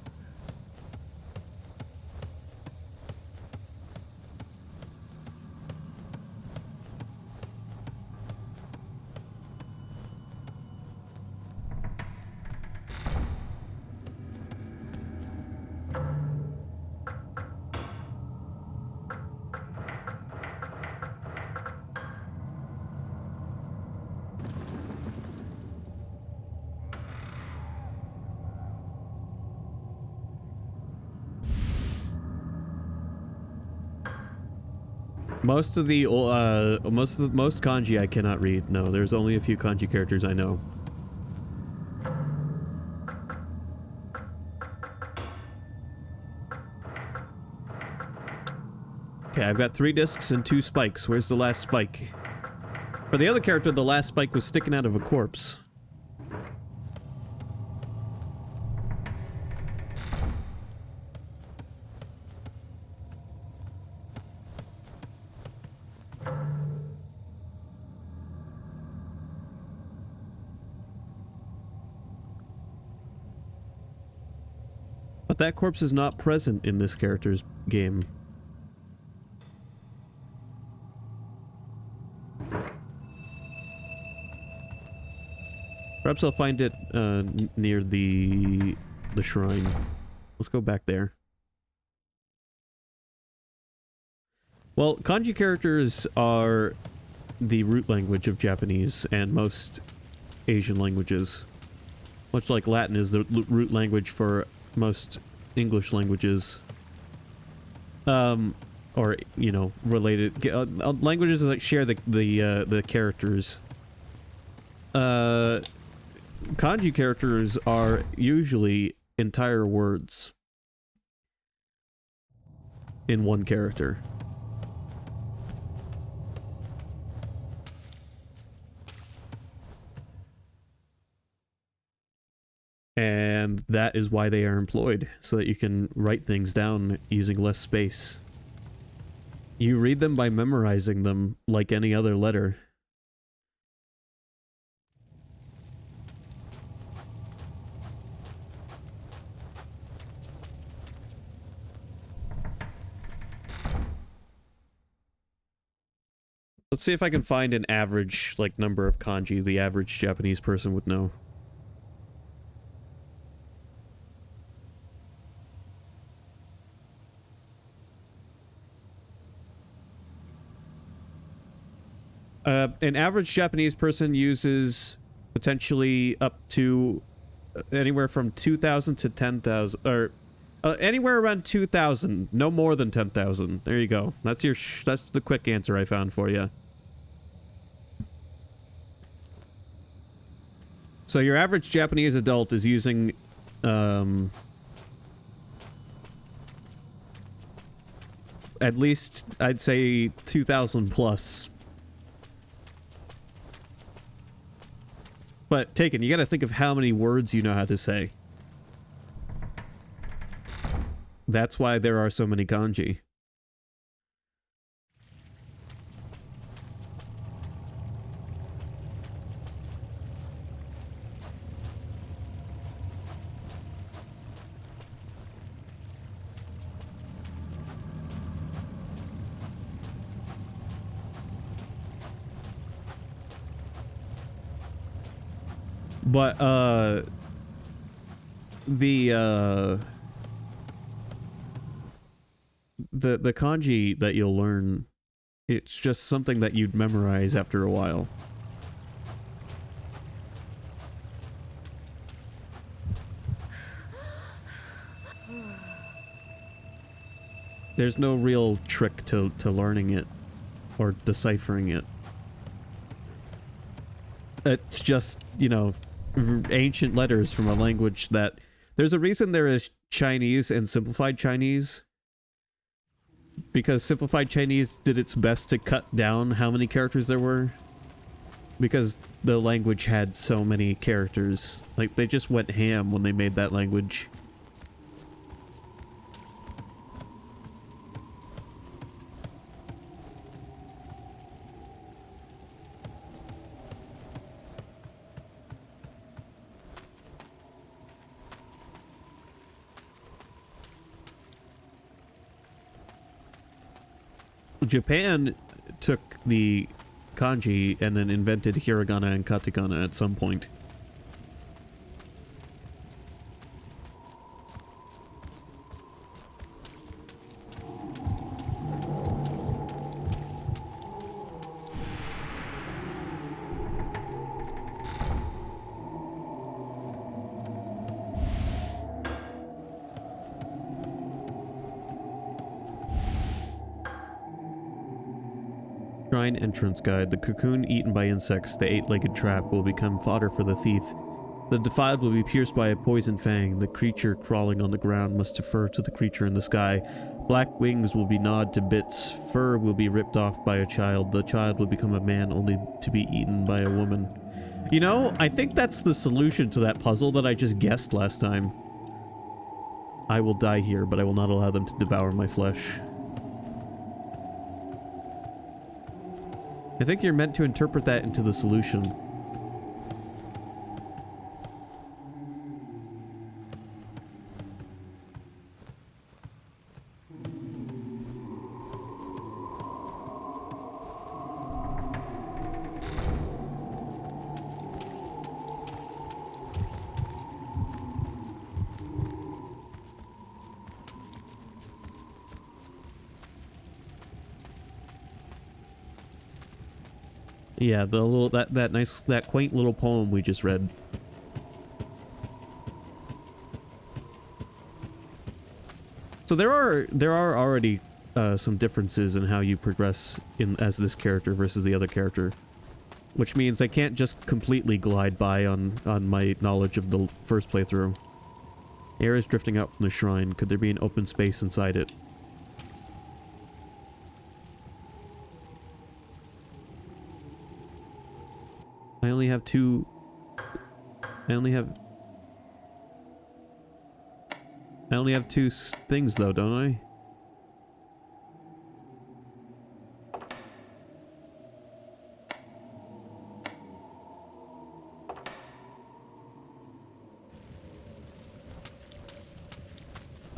Most kanji I cannot read. No, there's only a few kanji characters I know. Okay, I've got 3 discs and 2 spikes. Where's the last spike? For the other character, the last spike was sticking out of a corpse. But that corpse is not present in this character's game. Perhaps I'll find it near the shrine. Let's go back there. Well, kanji characters are the root language of Japanese and most Asian languages. Much like Latin is the root language for most English languages. Or, you know, related languages that share the characters. Kanji characters are usually entire words in one character. And that is why they are employed, so that you can write things down using less space. You read them by memorizing them like any other letter. Let's see if I can find an average, like, number of kanji the average Japanese person would know. An average Japanese person uses potentially up to anywhere from 2,000 to 10,000, or anywhere around 2,000, no more than 10,000. There you go. That's your that's the quick answer I found for you. So your average Japanese adult is using at least, I'd say, 2,000 plus. But, Taken, you gotta think of how many words you know how to say. That's why there are so many kanji. But, the kanji that you'll learn, it's just something that you'd memorize after a while. There's no real trick to learning it or deciphering it. It's just, you know, ancient letters from a language that... There's a reason there is Chinese and Simplified Chinese. Because Simplified Chinese did its best to cut down how many characters there were. Because the language had so many characters. Like, they just went ham when they made that language. Japan took the kanji and then invented hiragana and katakana at some point. Shrine entrance guide. The cocoon eaten by insects, the eight-legged trap, will become fodder for the thief. The defiled will be pierced by a poison fang. The creature crawling on the ground must defer to the creature in the sky. Black wings will be gnawed to bits. Fur will be ripped off by a child. The child will become a man only to be eaten by a woman. You know, I think that's the solution to that puzzle that I just guessed last time. I will die here, but I will not allow them to devour my flesh. I think you're meant to interpret that into the solution. Yeah, the little that nice that quaint little poem we just read. So there are already some differences in how you progress in as this character versus the other character, which means I can't just completely glide by on my knowledge of the first playthrough. Air is drifting out from the shrine. Could there be an open space inside it? I only have two. I only have two things though, don't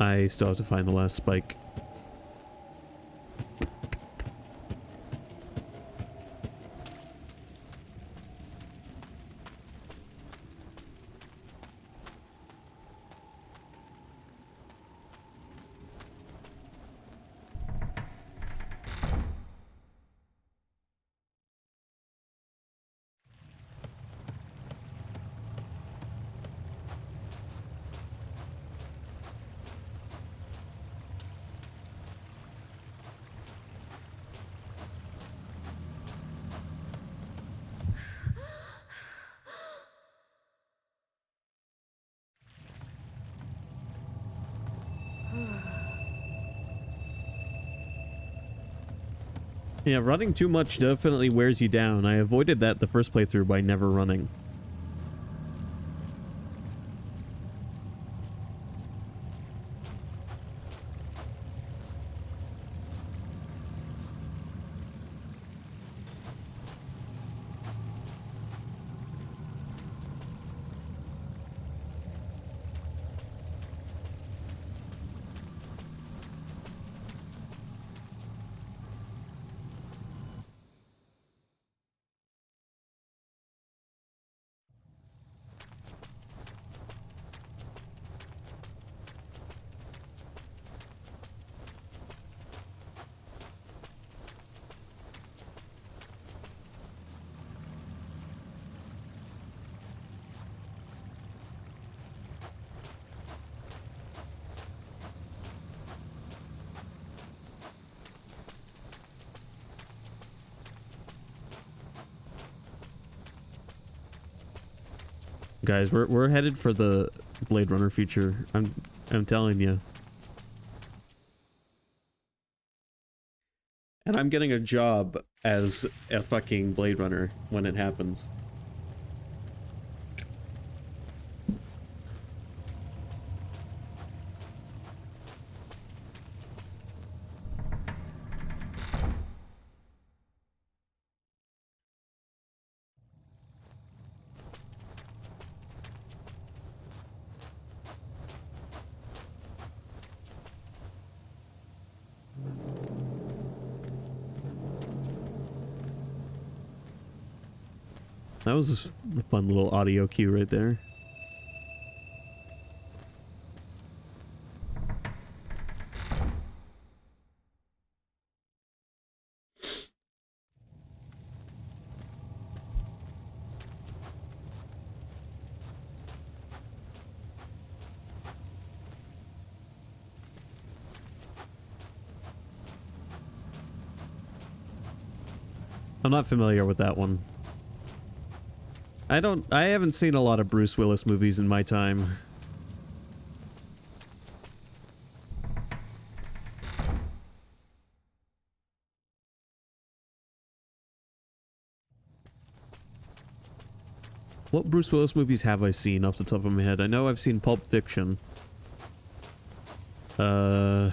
I? I still have to find the last spike. Yeah, running too much definitely wears you down. I avoided that the first playthrough by never running. Guys, we're headed for the Blade Runner future. I'm telling you. And I'm getting a job as a fucking Blade Runner when it happens. That was a fun little audio cue right there. I'm not familiar with that one. I haven't seen a lot of Bruce Willis movies in my time. What Bruce Willis movies have I seen off the top of my head? I know I've seen Pulp Fiction. I've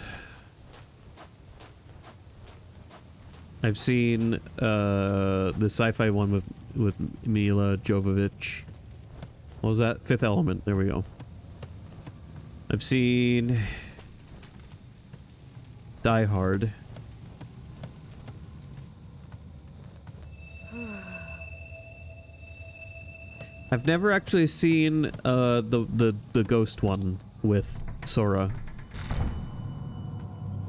seen the sci-fi one with Mila Jovovich. What was that? Fifth Element. There we go. I've seen Die Hard. I've never actually seen the ghost one with Sora.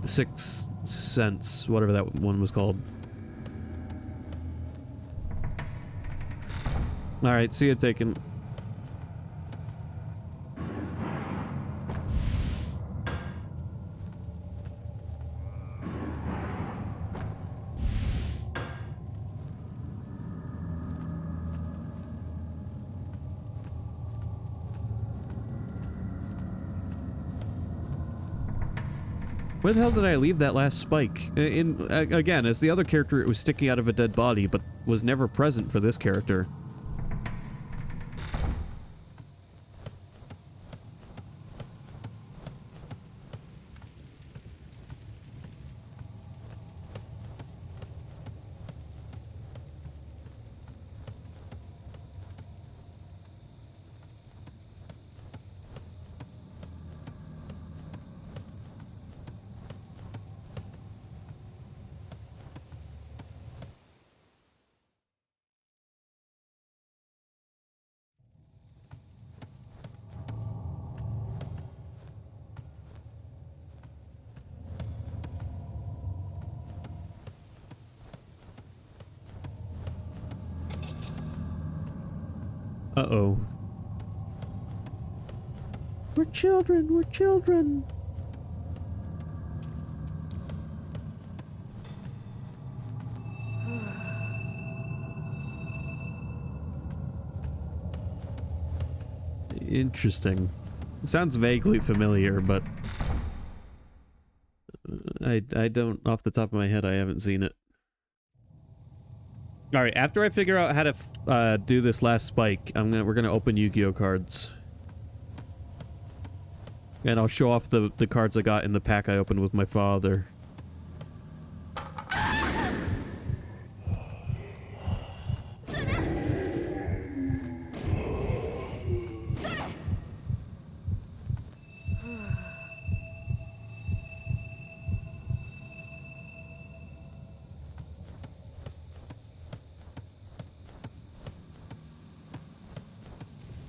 Sixth Sense, whatever that one was called. Alright, see you taken. Where the hell did I leave that last spike? Again, as the other character, it was sticking out of a dead body, but was never present for this character. Uh-oh. We're children, we're children. Interesting. Sounds vaguely familiar, but I don't, off the top of my head, I haven't seen it. Alright, after I figure out how to do this last spike, we're gonna open Yu-Gi-Oh cards. And I'll show off the cards I got in the pack I opened with my father.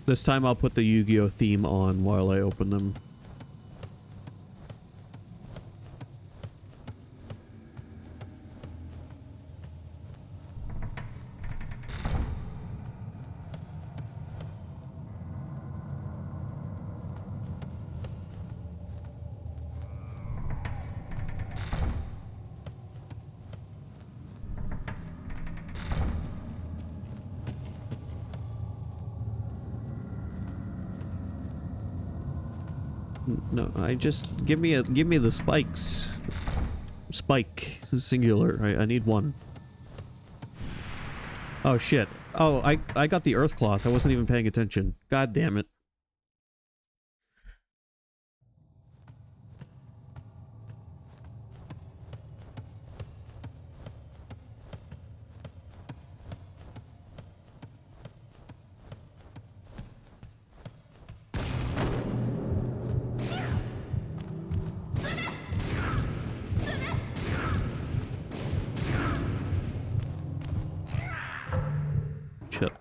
This time I'll put the Yu-Gi-Oh theme on while I open them. No, I just give me the spikes. Spike singular. I need one. Oh shit. Oh, I got the earth cloth. I wasn't even paying attention. God damn it. Shit.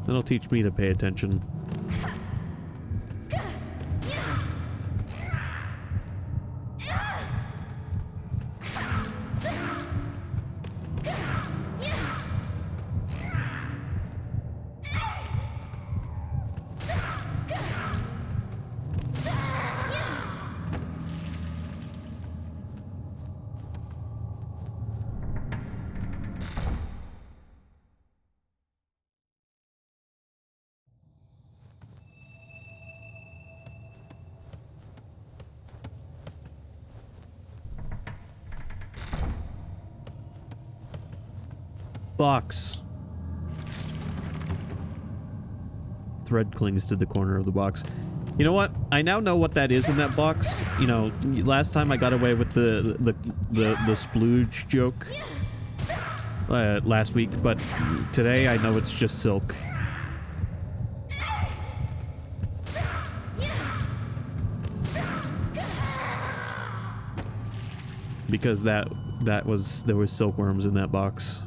That'll teach me to pay attention. Box. Thread clings to the corner of the box. You know what? I now know what that is in that box. You know, last time I got away with the splooge joke last week, but today I know it's just silk. Because there was silkworms in that box.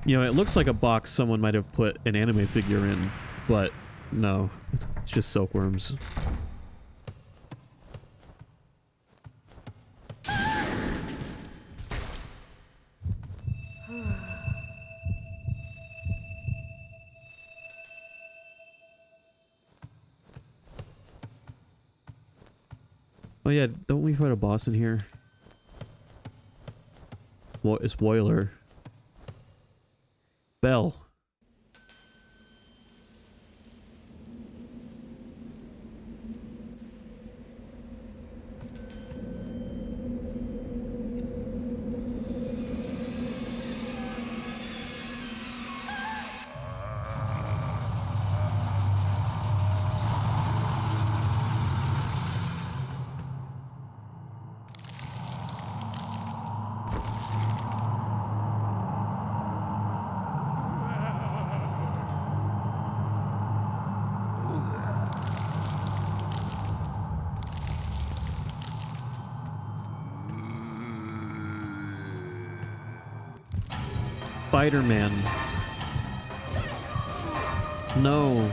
You know, it looks like a box someone might have put an anime figure in, but no, it's just silkworms. Oh yeah, don't we fight a boss in here? What is Boiler? Bell. Spider-Man. No.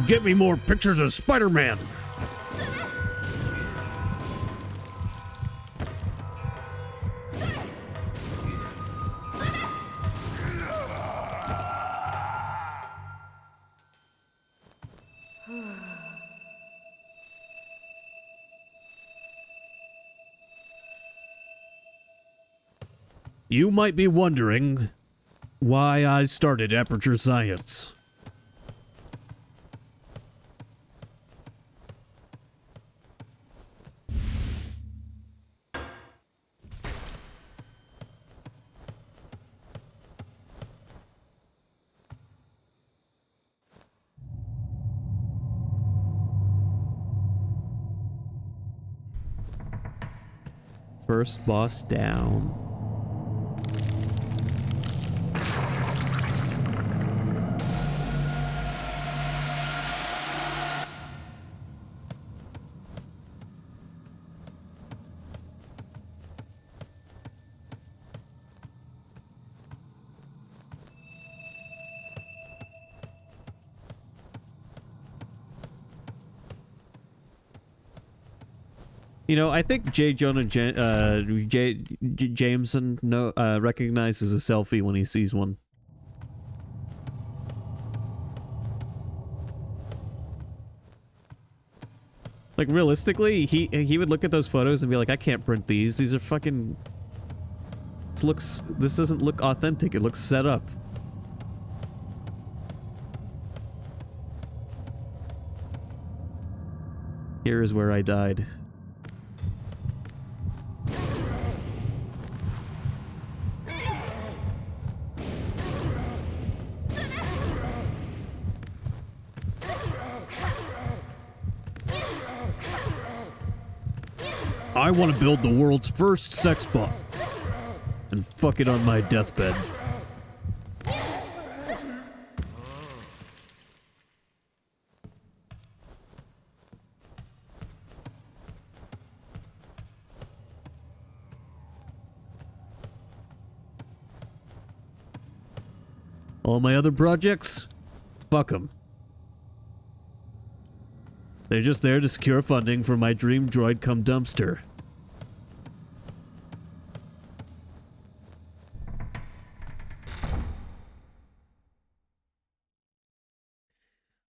Get me more pictures of Spider-Man! You might be wondering why I started Aperture Science. First boss down. You know, I think J. Jonah Jameson recognizes a selfie when he sees one. Like, realistically, he would look at those photos and be like, I can't print these. These are fucking... This doesn't look authentic. It looks set up. Here is where I died. I want to build the world's first sex bomb and fuck it on my deathbed. All my other projects? Fuck them. They're just there to secure funding for my dream droid come dumpster.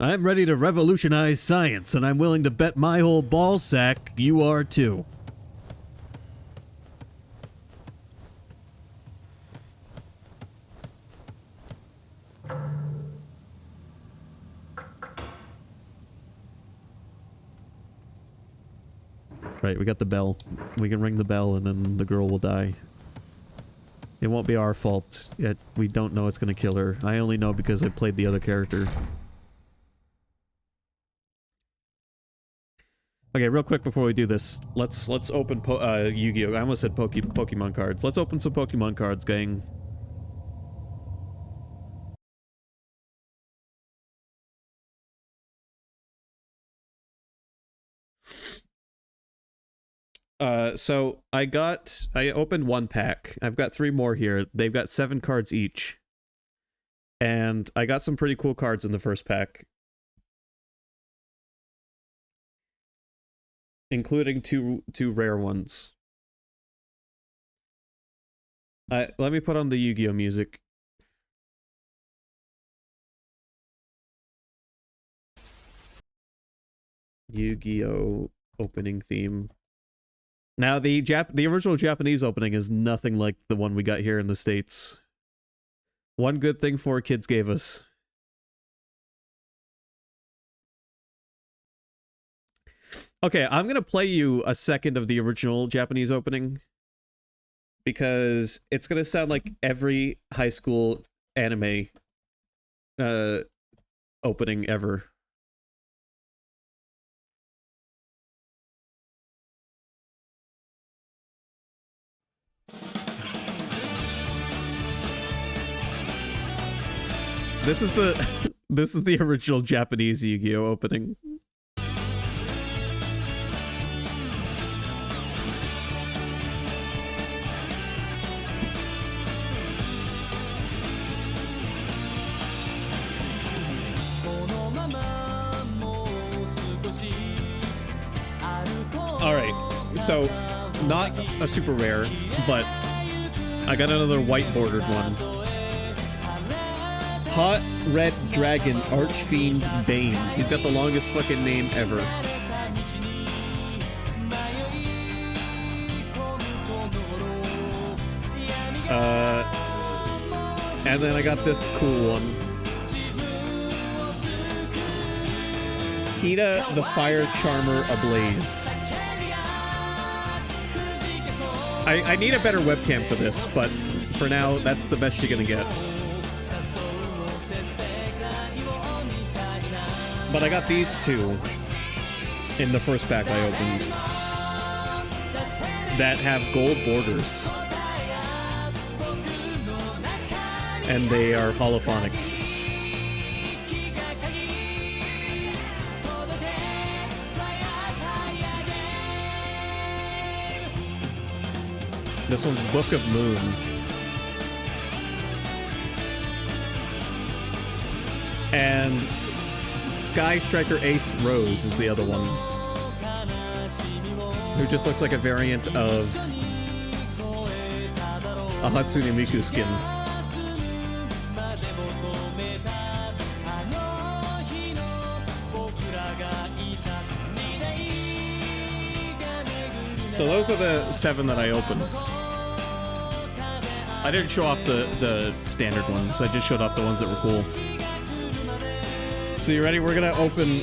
I'm ready to revolutionize science, and I'm willing to bet my whole ball sack you are too. Right, we got the bell. We can ring the bell and then the girl will die. It won't be our fault, yet we don't know it's gonna kill her. I only know because I played the other character. Okay, real quick before we do this, let's open Yu-Gi-Oh! I almost said Pokemon cards. Let's open some Pokemon cards, gang. So I opened one pack. I've got 3 more here. They've got 7 cards each. And I got some pretty cool cards in the first pack. Including two rare ones. Let me put on the Yu-Gi-Oh! Music. Yu-Gi-Oh! Opening theme. Now, the original Japanese opening is nothing like the one we got here in the States. One good thing 4Kids gave us. Okay, I'm gonna play you a second of the original Japanese opening. Because it's gonna sound like every high school anime opening ever. This is the original Japanese Yu-Gi-Oh! Opening. Alright, so not a super rare, but I got another white bordered one. Hot Red Dragon Archfiend Bane. He's got the longest fucking name ever. And then I got this cool one. Hina the Fire Charmer Ablaze. I need a better webcam for this, but for now, that's the best you're gonna get. But I got these 2 in the first pack I opened that have gold borders. And they are holophonic. This one's Book of Moon. And Sky Striker Ace Rose is the other one. Who just looks like a variant of a Hatsune Miku skin. So those are the 7 that I opened. I didn't show off the standard ones. I just showed off the ones that were cool. So you ready? We're gonna open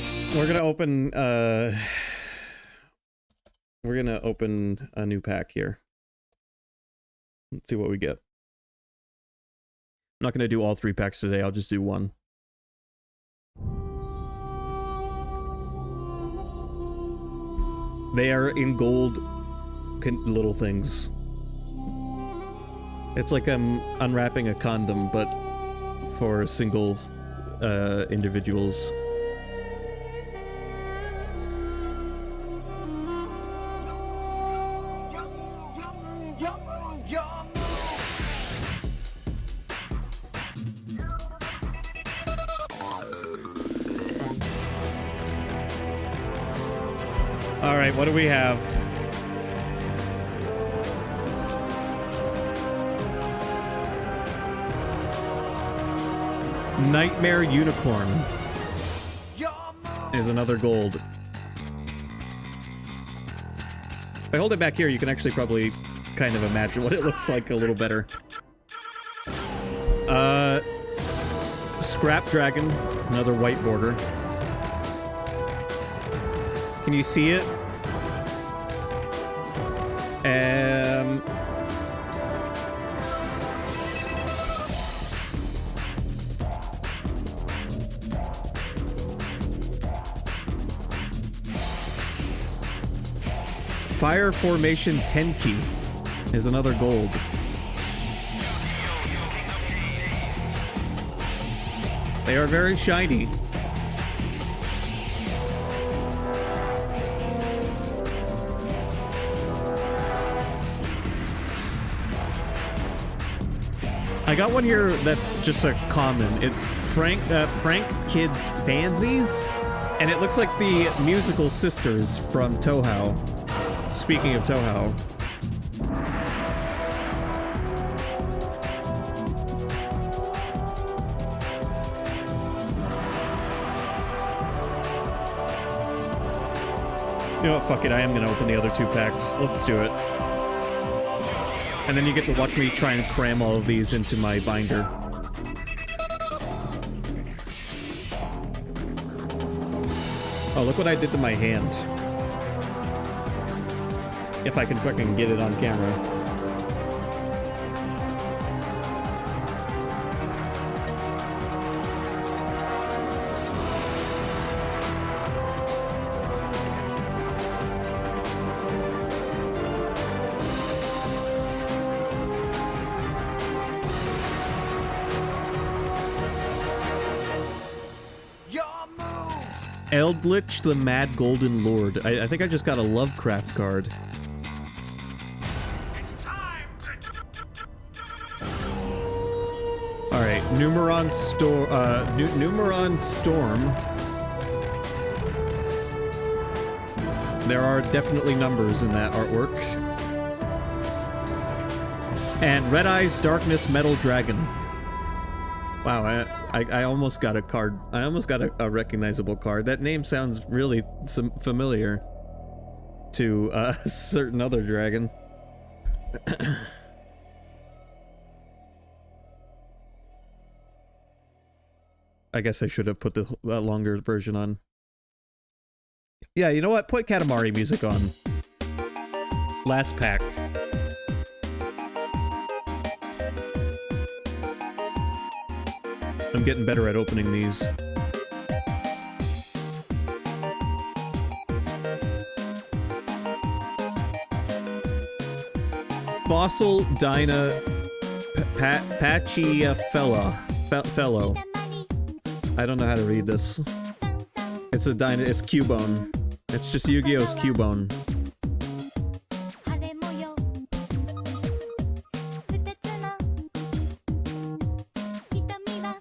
a new pack here. Let's see what we get. I'm not gonna do all 3 packs today. I'll just do one. They are in gold little things. It's like I'm unwrapping a condom, but for single individuals. All right, what do we have? Nightmare Unicorn is another gold. If I hold it back here, you can actually probably kind of imagine what it looks like a little better. Scrap Dragon, another white border. Can you see it? Um... Fire Formation Tenki is another gold. They are very shiny. I got one here that's just a common. It's Frank Kid's Pansies, and it looks like the musical sisters from Touhou. Speaking of Touhou. You know what, fuck it, I am gonna open the other 2 packs. Let's do it. And then you get to watch me try and cram all of these into my binder. Oh, look what I did to my hand. If I can fucking get it on camera. Eldritch the Mad Golden Lord. I think I just got a Lovecraft card. Alright, Numeron Storm. There are definitely numbers in that artwork. And Red Eyes Darkness Metal Dragon. Wow, I almost got a card. I almost got a recognizable card. That name sounds really familiar to a certain other dragon. I guess I should have put the longer version on. Yeah, you know what? Put Katamari music on. Last pack. I'm getting better at opening these. Fossil Dyna Fellow. I don't know how to read this. It's a Dyna. It's Cubone. It's just Yu-Gi-Oh's Cubone.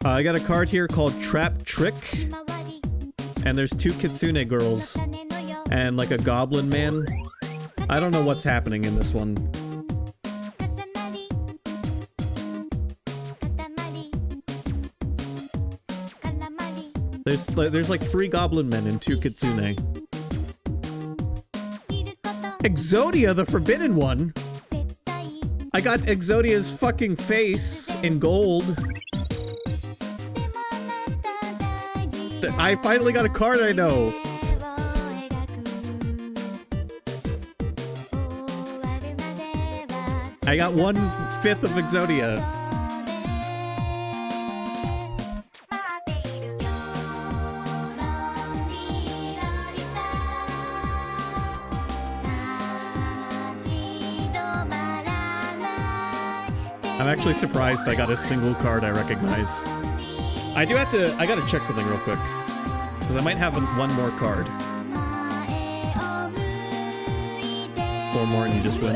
I got a card here called Trap Trick, and there's 2 Kitsune girls, and like a goblin man. I don't know what's happening in this one. There's like 3 goblin men and 2 Kitsune. Exodia, the Forbidden One! I got Exodia's fucking face in gold. I finally got a card I know. I got 1/5 of Exodia. I'm actually surprised I got a single card I recognize. I gotta check something real quick. Because I might have one more card. 4 more and you just win.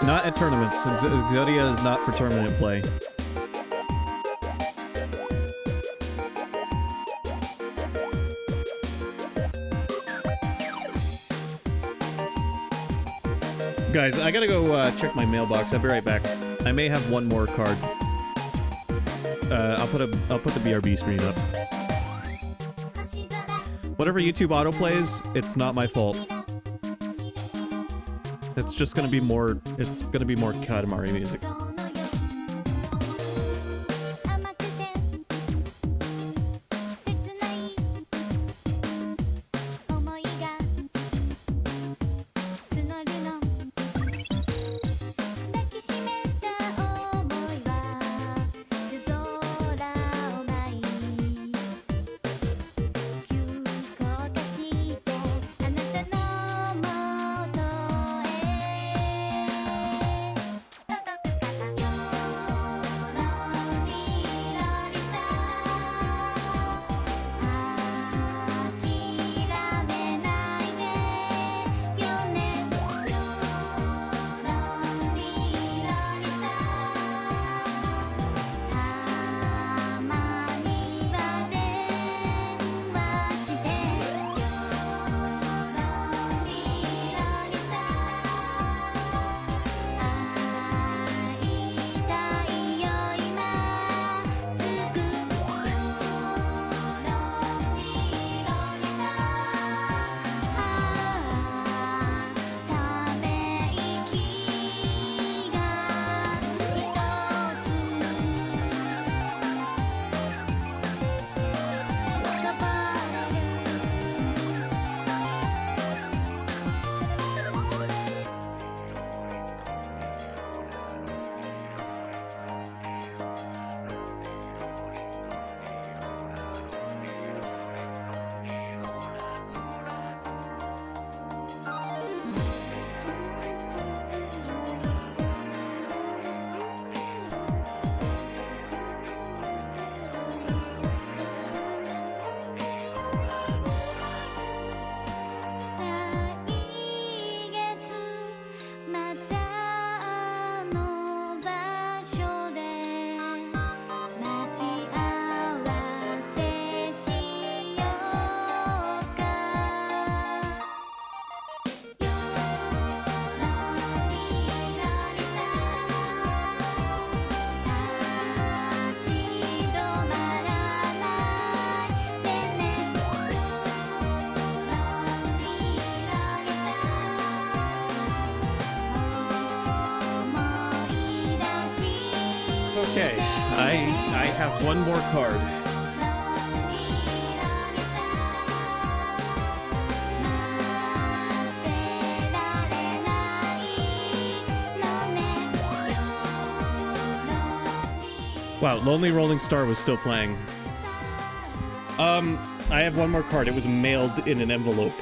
Not at tournaments. Exodia is not for tournament play. Guys, I gotta go check my mailbox. I'll be right back. I may have one more card. I'll put the BRB screen up. Whatever YouTube autoplays, it's not my fault. It's just gonna be more. It's gonna be more Katamari music. Okay, I have one more card. Wow, Lonely Rolling Star was still playing. I have one more card. It was mailed in an envelope.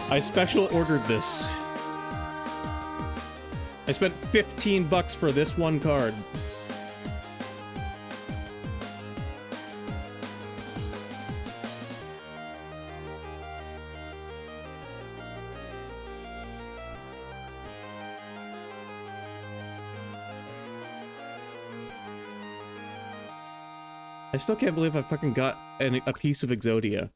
I special ordered this. I spent $15 for this one card. I still can't believe I fucking got a piece of Exodia.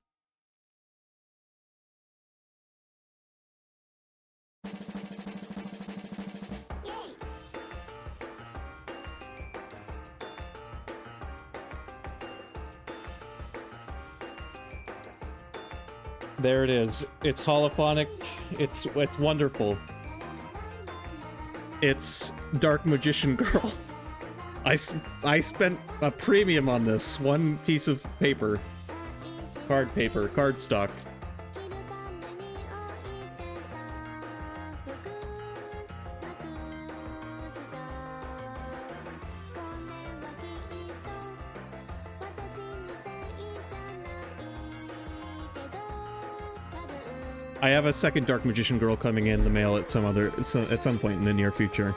There it is. It's holophonic. It's wonderful. It's Dark Magician Girl. I spent a premium on this. One piece of paper. Cardstock. I have a second Dark Magician Girl coming in the mail at some point in the near future.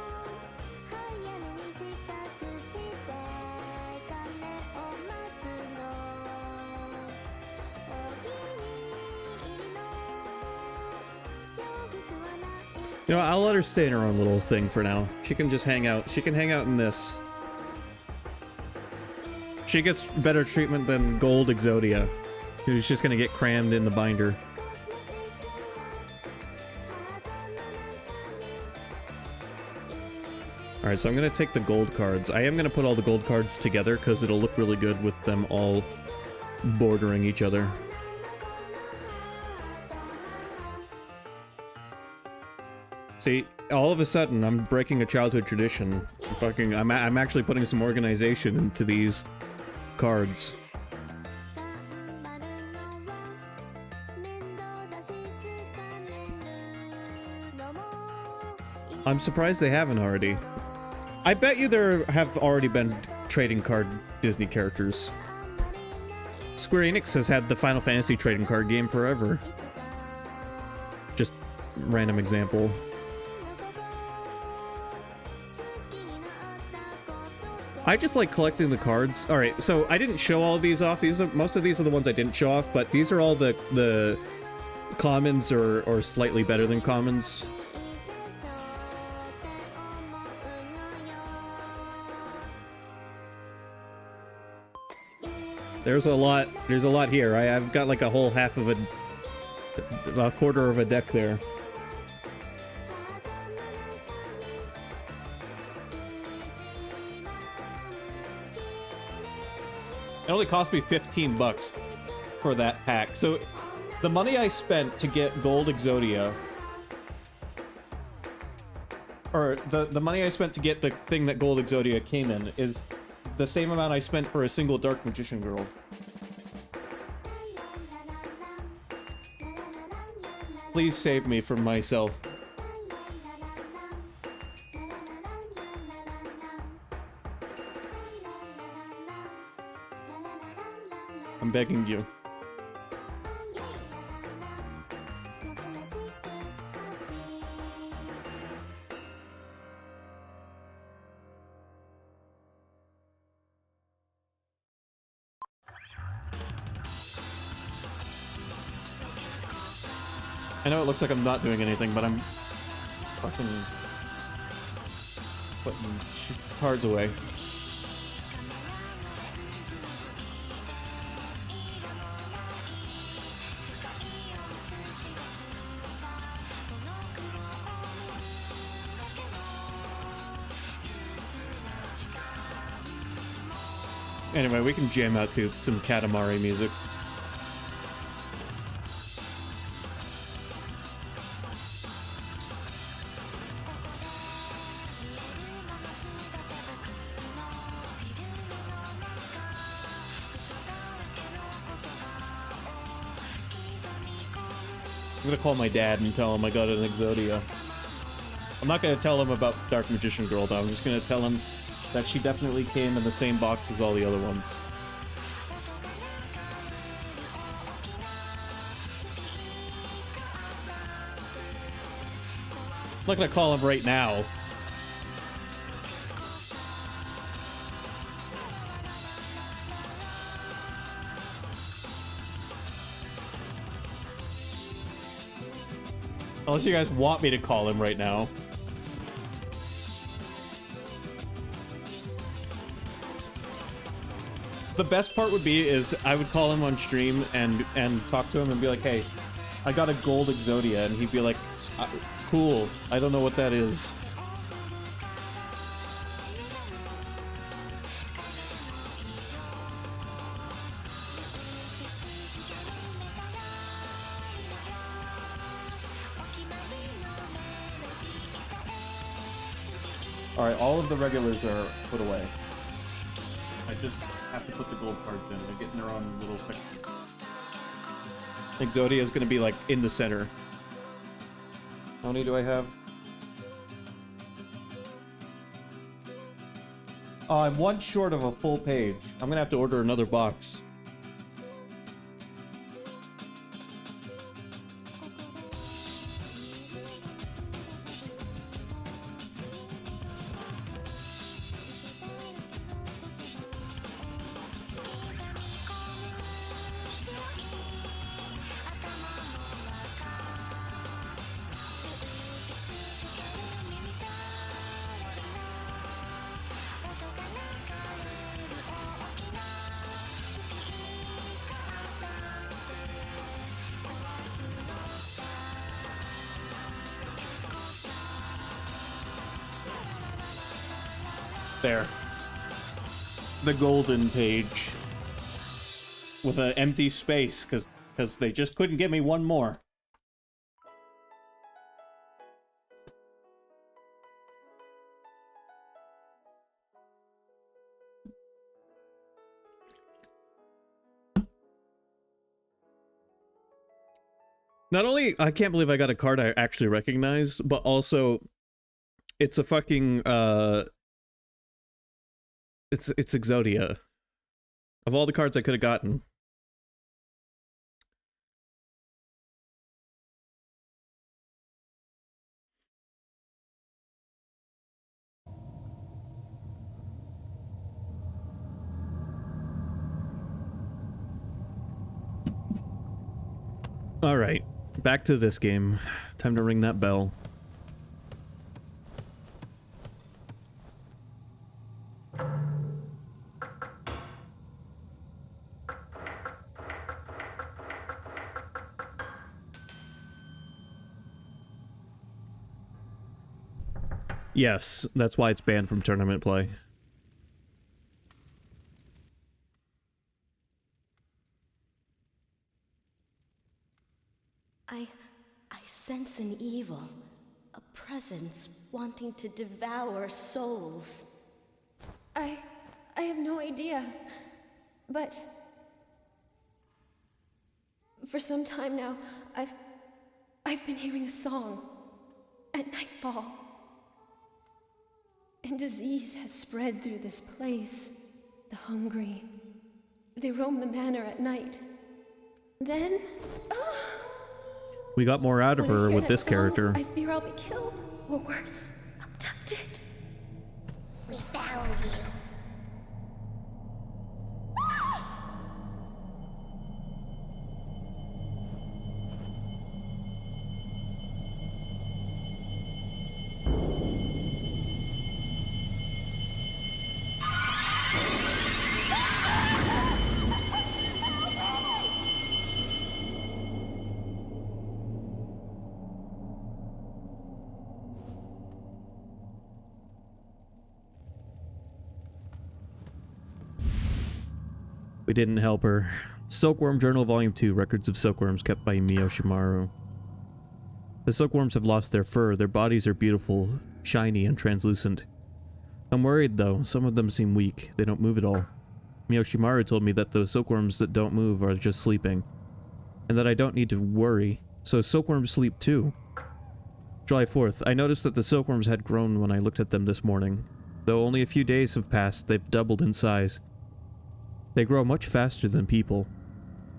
You know, I'll let her stay in her own little thing for now. She can just hang out. She can hang out in this. She gets better treatment than Gold Exodia, who's just gonna get crammed in the binder. Alright, so I'm gonna take the gold cards. I am gonna put all the gold cards together because it'll look really good with them all bordering each other. See, all of a sudden, I'm breaking a childhood tradition. I'm actually putting some organization into these cards. I'm surprised they haven't already. I bet you there have already been trading card Disney characters. Square Enix has had the Final Fantasy trading card game forever. Just random example. I just like collecting the cards. Alright, so I didn't show all of these off. Most of these are the ones I didn't show off, but these are all the commons or slightly better than commons. There's a lot here. I've got like a whole half of a quarter of a deck there. It only cost me $15 for that pack. So the money I spent to get Gold Exodia, or the money I spent to get the thing that Gold Exodia came in, is the same amount I spent for a single Dark Magician Girl. Please save me from myself. I'm begging you. I know it looks like I'm not doing anything, but I'm fucking putting cards away. Anyway, we can jam out to some Katamari music. I'm gonna call my dad and tell him I got an Exodia. I'm not gonna tell him about Dark Magician Girl, though. I'm just gonna tell him that she definitely came in the same box as all the other ones. I'm not gonna call him right now. Unless you guys want me to call him right now. The best part would be is I would call him on stream and talk to him and be like, hey, I got a gold Exodia, and he'd be like, cool, I don't know what that is. Alright, all of the regulars are put away. I just have to put the gold cards in. They're getting their own little section. Exodia is going to be, like, in the center. How many do I have? I'm one short of a full page. I'm going to have to order another box. There. The golden page. With an empty space, because they just couldn't give me one more. Not only, I can't believe I got a card I actually recognize, but also, it's a fucking, It's Exodia. Of all the cards I could have gotten. Alright, back to this game. Time to ring that bell. Yes, that's why it's banned from tournament play. I sense an evil, a presence wanting to devour souls. I have no idea, but for some time now, I've been hearing a song at nightfall. And disease has spread through this place. The hungry, they roam the manor at night. Then, we got more out of when I her hear with that this song, character. I fear I'll be killed, or worse, abducted. We found you. We didn't help her. Silkworm Journal Volume 2, Records of Silkworms kept by Miyoshimaru. The silkworms have lost their fur. Their bodies are beautiful, shiny, and translucent. I'm worried, though. Some of them seem weak. They don't move at all. Miyoshimaru told me that the silkworms that don't move are just sleeping, and that I don't need to worry. So silkworms sleep too. July 4th. I noticed that the silkworms had grown when I looked at them this morning. Though only a few days have passed, they've doubled in size. They grow much faster than people.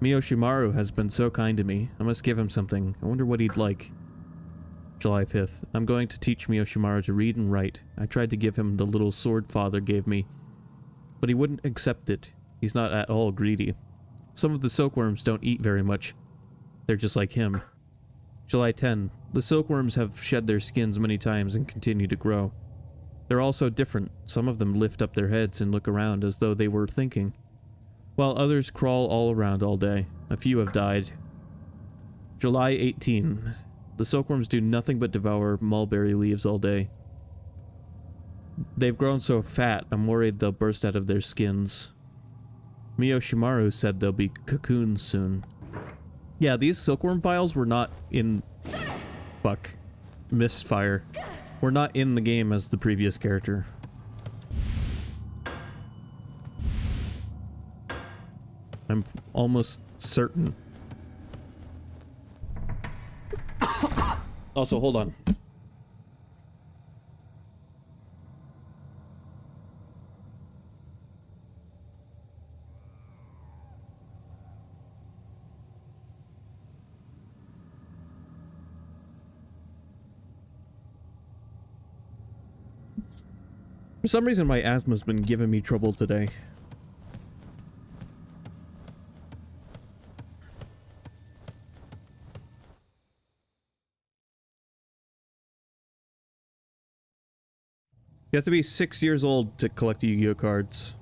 Miyoshimaru has been so kind to me. I must give him something. I wonder what he'd like. July 5th. I'm going to teach Miyoshimaru to read and write. I tried to give him the little sword father gave me, but he wouldn't accept it. He's not at all greedy. Some of the silkworms don't eat very much. They're just like him. July 10. The silkworms have shed their skins many times and continue to grow. They're all so different. Some of them lift up their heads and look around as though they were thinking, while others crawl all around all day. A few have died. July 18. The silkworms do nothing but devour mulberry leaves all day. They've grown so fat, I'm worried they'll burst out of their skins. Miyoshimaru said they'll be cocoons soon. Yeah, these silkworm files were not in... Fuck. Misfire. Were not in the game as the previous character. I'm almost certain. Also, hold on. For some reason, my asthma's been giving me trouble today. You have to be 6 years old to collect Yu-Gi-Oh cards.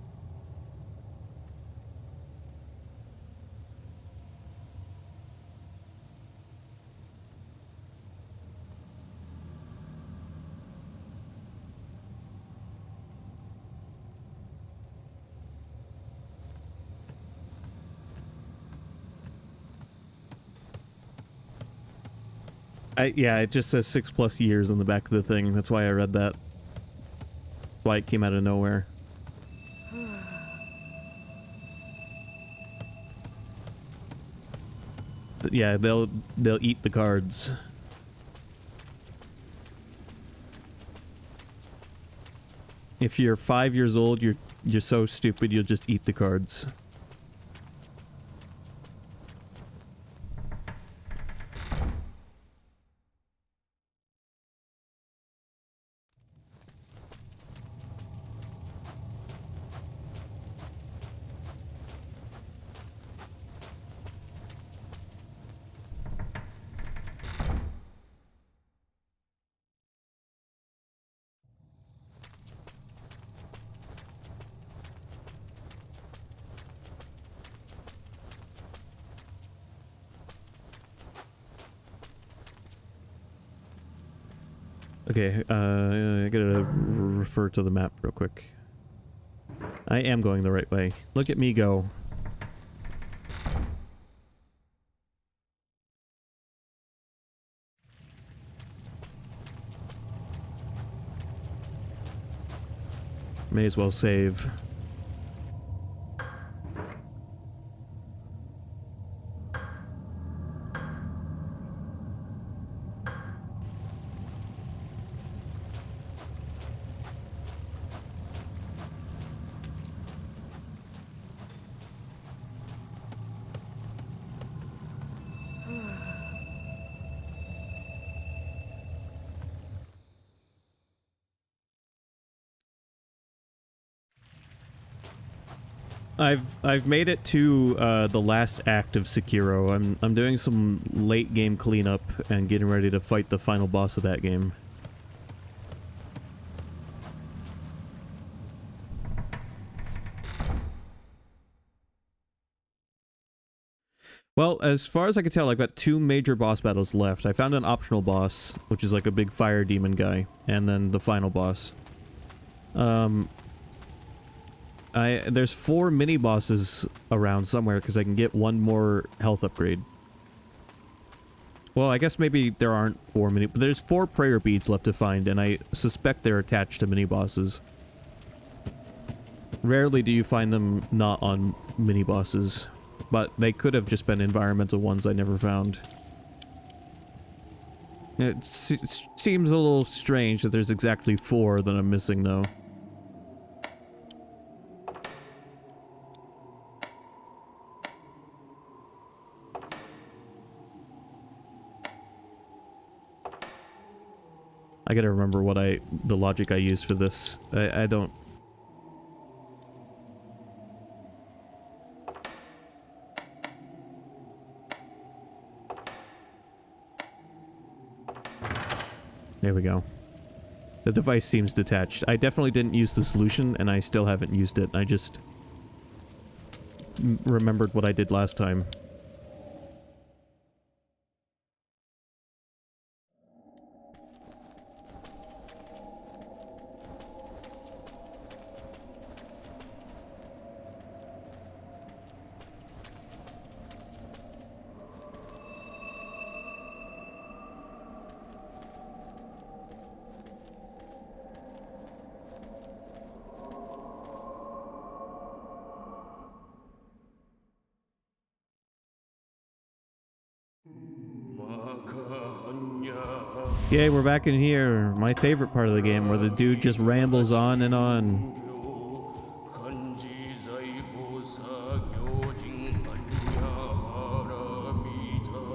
Yeah, it just says 6+ years on the back of the thing. That's why I read that. That's why it came out of nowhere. But yeah, they'll eat the cards. If you're 5 years old, you're so stupid you'll just eat the cards. Okay, I gotta refer to the map real quick. I am going the right way. Look at me go. May as well save. I've made it to the last act of Sekiro. I'm doing some late game cleanup and getting ready to fight the final boss of that game. Well, as far as I can tell, I've got 2 major boss battles left. I found an optional boss, which is like a big fire demon guy, and then the final boss. There's 4 mini bosses around somewhere because I can get 1 more health upgrade. Well, I guess maybe there aren't 4 mini, but there's 4 prayer beads left to find, and I suspect they're attached to mini bosses. Rarely do you find them not on mini bosses, but they could have just been environmental ones I never found. It seems a little strange that there's exactly 4 that I'm missing, though. I gotta remember what the logic I used for this. I don't... There we go. The device seems detached. I definitely didn't use the solution, and I still haven't used it. I just remembered what I did last time. Yay, we're back in here. My favorite part of the game, where the dude just rambles on and on.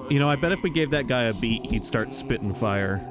You know, I bet if we gave that guy a beat, he'd start spitting fire.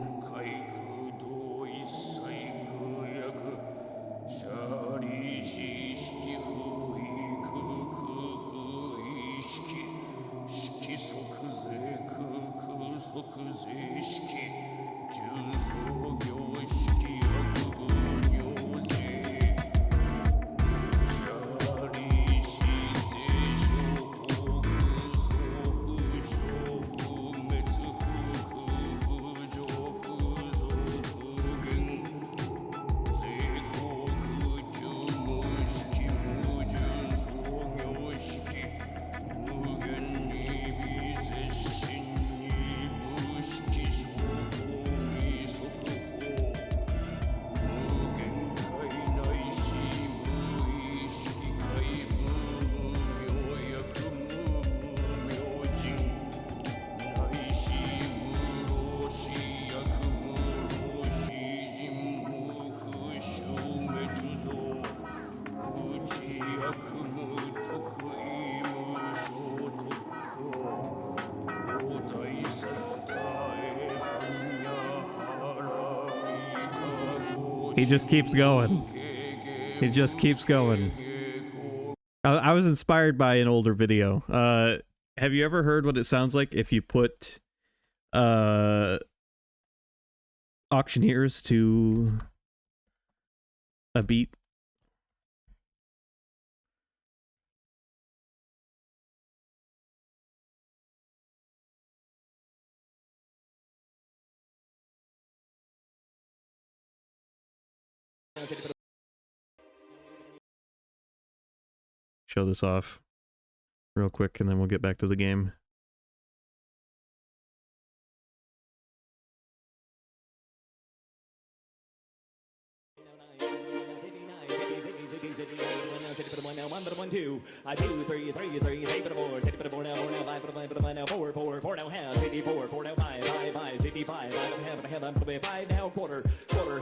He just keeps going. He just keeps going. I was inspired by an older video. Have you ever heard what it sounds like if you put auctioneers to a beat? Show this off real quick and then we'll get back to the game. I 2 3 3 3 8 but more 6 but more now 5 but now 4 4 4 now half 84 4 now 5 5 5 65 5 now quarter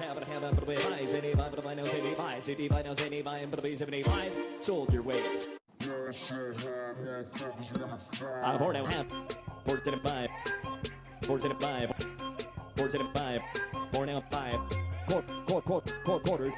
half and half but 5 75 but now 75 65 now 75 but 75 sold your ways. 4 now half 4 75 4 75 4 75 4 now 5 quarter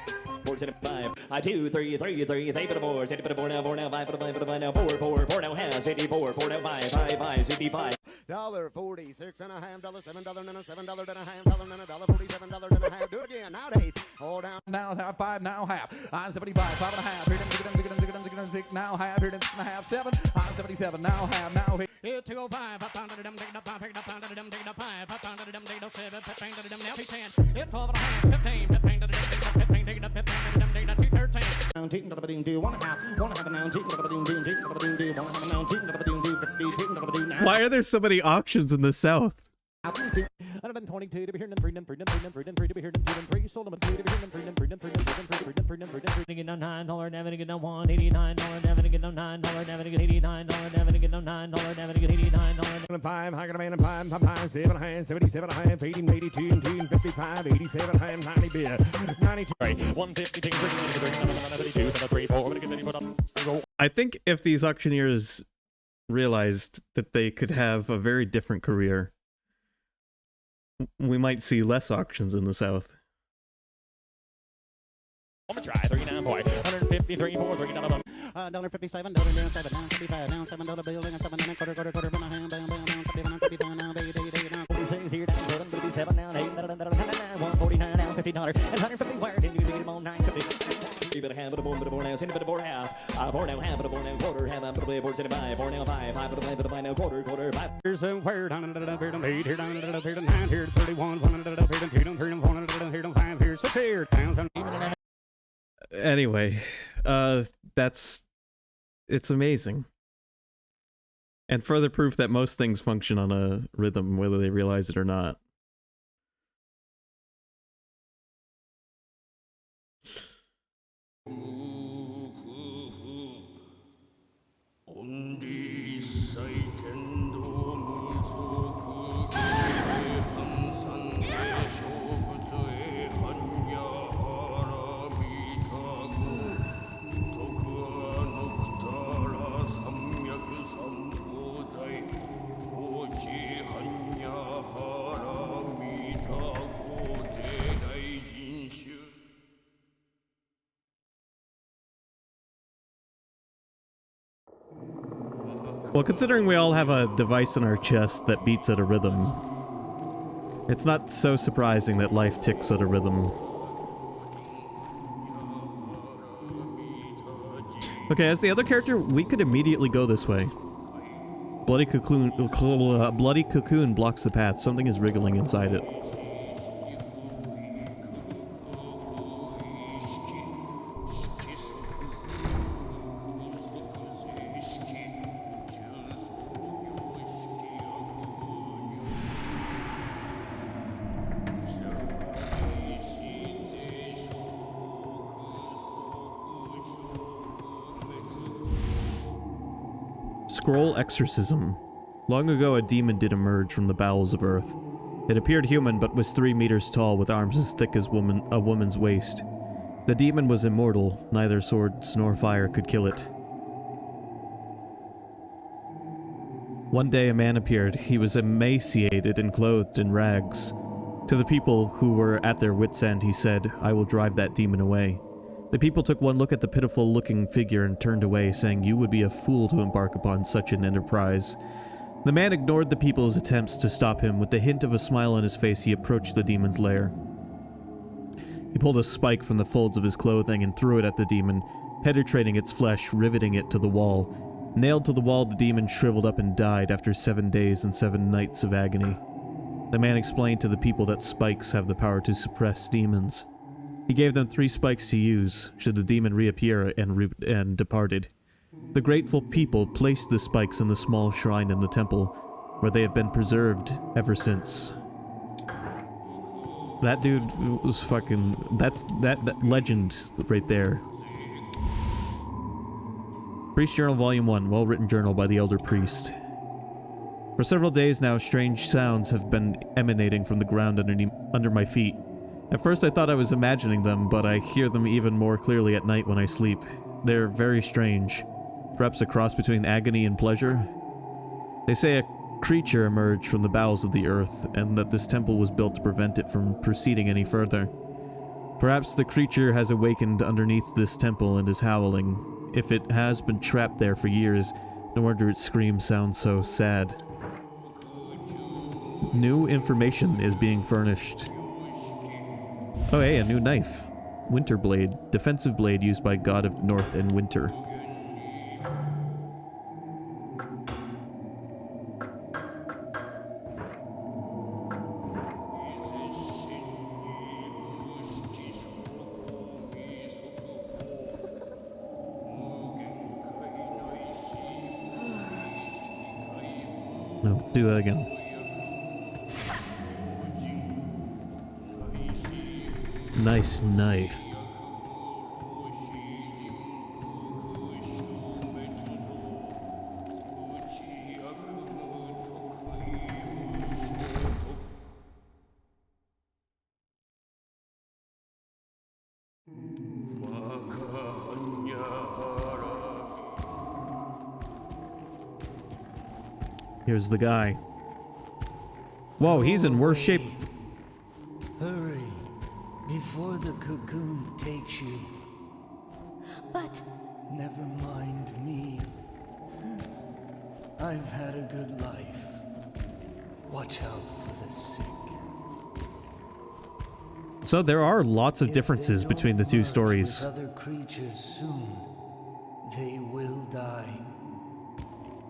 4 75 I 2 3 3 3 8 but more 6 but more now 5 but now 4 4 now half 84 4 now 5 5 65 $46 and a half, $7 and a $7 and a half, $1 and a $47 and a half. Do it again. Now at 8. All down. Now half, 5 now half. I'm 75, 5 and a half. Here them, 6 now half. Here them, 6 and a half, 7. I'm 77 now half. Now hit 205. I found them, take up 5, pick up 5, take up 5. I found them, take up 7, 15 to them now 10. Hit 12 and a half, 15, 15 to them, 15, take up 15 to them, take up 213. Now take up a do 1 and a half, 1 and a half now take up a do 1 and a half now take up a do 50 now. Why are there so many auctions in the South? 122 to be here, and 3 to be here, and 3 sold them 2 to be here, and 3 get $9, never get no $189, never get no $9, never get $89, never get no $9, never get $89. 5, I got a man in 5, 5, 7 and a half, 77 and a half, 80, 82, and 2, 55, 87 and a half, 90 bit, 92. Right, 150, 3, 4, I think if these auctioneers realized that they could have a very different career, we might see less auctions in the South. I'm gonna try 39 boy, 153, 4, 3, $1.57, $7, down 75, down $7 bill, and 7 and a quarter, quarter, and a ham, down, 75, now, 46 here, down 77, now, 8, 149, down $50, and 150 wire, then you can get them on 950. Bit of half, bit of 1, bit of 4 now, send a bit of 4 half, 4 now, half, bit of 1 now, quarter, half, bit of 475, 4 now, 5, 5, bit of 5 now, quarter, 5. Here's a wire, down, here, down, 8, here, down, here, 9, here, 31, 1, here, down, 2, down, 3, 4, here, down, 5, here, 6, here, down, 7, Anyway, it's amazing. And further proof that most things function on a rhythm, whether they realize it or not. Well, considering we all have a device in our chest that beats at a rhythm, it's not so surprising that life ticks at a rhythm. Okay, as the other character, we could immediately go this way. Bloody cocoon blocks the path. Something is wriggling inside it. Scroll exorcism. Long ago, a demon did emerge from the bowels of Earth. It appeared human, but was 3 meters tall with arms as thick as a woman's waist. The demon was immortal. Neither swords nor fire could kill it. One day a man appeared. He was emaciated and clothed in rags. To the people who were at their wits' end, he said, "I will drive that demon away." The people took one look at the pitiful-looking figure and turned away, saying, "You would be a fool to embark upon such an enterprise." The man ignored the people's attempts to stop him. With the hint of a smile on his face, he approached the demon's lair. He pulled a spike from the folds of his clothing and threw it at the demon, penetrating its flesh, riveting it to the wall. Nailed to the wall, the demon shriveled up and died after 7 days and 7 nights of agony. The man explained to the people that spikes have the power to suppress demons. He gave them 3 spikes to use, should the demon reappear, and departed. The grateful people placed the spikes in the small shrine in the temple, where they have been preserved ever since. That dude was fucking... that legend right there. Priest Journal Volume 1, well-written journal by the Elder Priest. For several days now, strange sounds have been emanating from the ground under my feet. At first I thought I was imagining them, but I hear them even more clearly at night when I sleep. They're very strange. Perhaps a cross between agony and pleasure? They say a creature emerged from the bowels of the earth, and that this temple was built to prevent it from proceeding any further. Perhaps the creature has awakened underneath this temple and is howling. If it has been trapped there for years, no wonder its screams sound so sad. New information is being furnished. Oh hey, a new knife. Winter blade. Defensive blade used by God of North and Winter. No, do that again. Nice knife. Here's the guy. Whoa, he's in worse shape. Hurry, before the cocoon takes you. But Never mind me. I've had a good life. Watch out for the sick. So there are lots of differences between the two stories. With other creatures soon, they will die.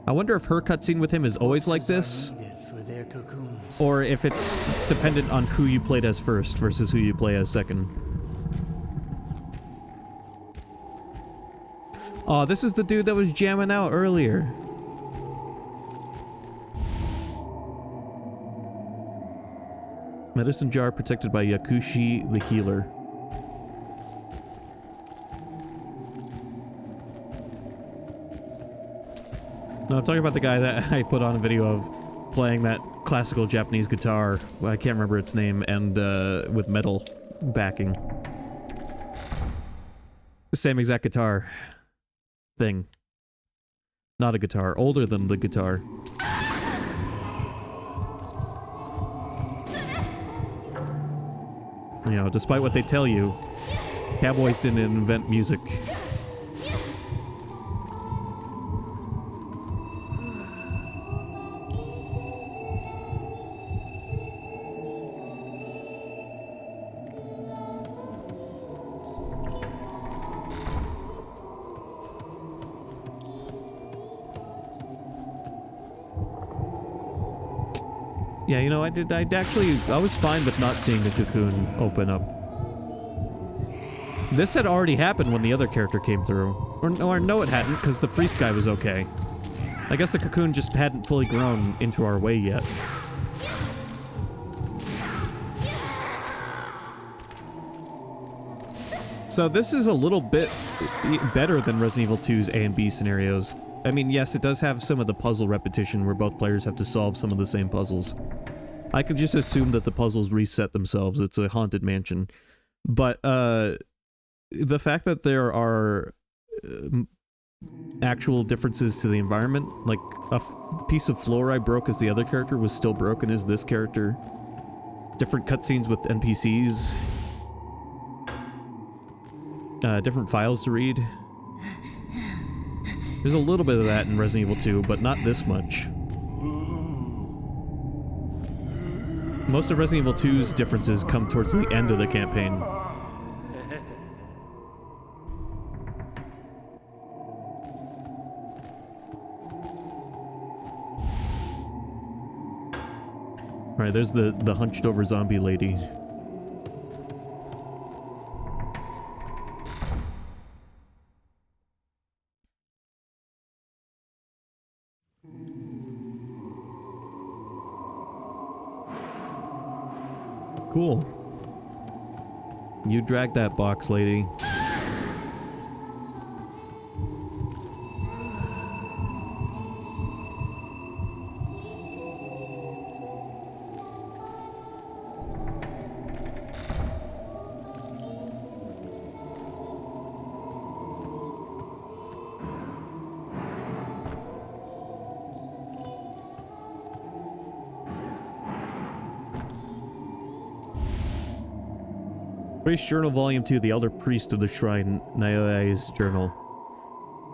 I wonder if her cutscene with him is always like this, Are needed for their cocoons. or if it's dependent on who you played as first versus who you play as second. Oh, this is the dude that was jamming out earlier. Medicine jar protected by Yakushi the healer. No, I'm talking about the guy that I put on a video of playing that classical Japanese guitar. Well, I can't remember its name, and with metal backing. The same exact guitar thing. Not a guitar, older than the guitar. You know, despite what they tell you, cowboys didn't invent music. Yeah, you know, I was fine with not seeing the cocoon open up. This had already happened when the other character came through. Or no, it hadn't, because the priest guy was okay. I guess the cocoon just hadn't fully grown into our way yet. So this is a little bit better than Resident Evil 2's A and B scenarios. I mean, yes, it does have some of the puzzle repetition where both players have to solve some of the same puzzles. I could just assume that the puzzles reset themselves. It's a haunted mansion. But, the fact that there are actual differences to the environment, like a piece of floor I broke as the other character was still broken as this character. Different cutscenes with NPCs. Different files to read. There's a little bit of that in Resident Evil 2, but not this much. Most of Resident Evil 2's differences come towards the end of the campaign. Alright, there's the hunched over zombie lady. Cool. You drag that box, lady. Priest Journal Volume 2, The Elder Priest of the Shrine, Naoya's Journal.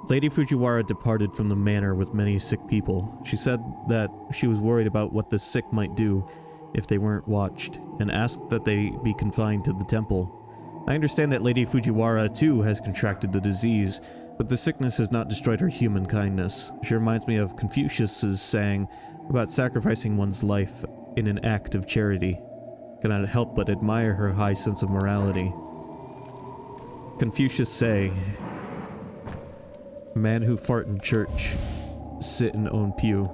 Lady Fujiwara departed from the manor with many sick people. She said that she was worried about what the sick might do if they weren't watched, and asked that they be confined to the temple. I understand that Lady Fujiwara, too, has contracted the disease, but the sickness has not destroyed her human kindness. She reminds me of Confucius's saying about sacrificing one's life in an act of charity. Cannot help but admire her high sense of morality. Confucius say, "Man who fart in church, sit in own pew."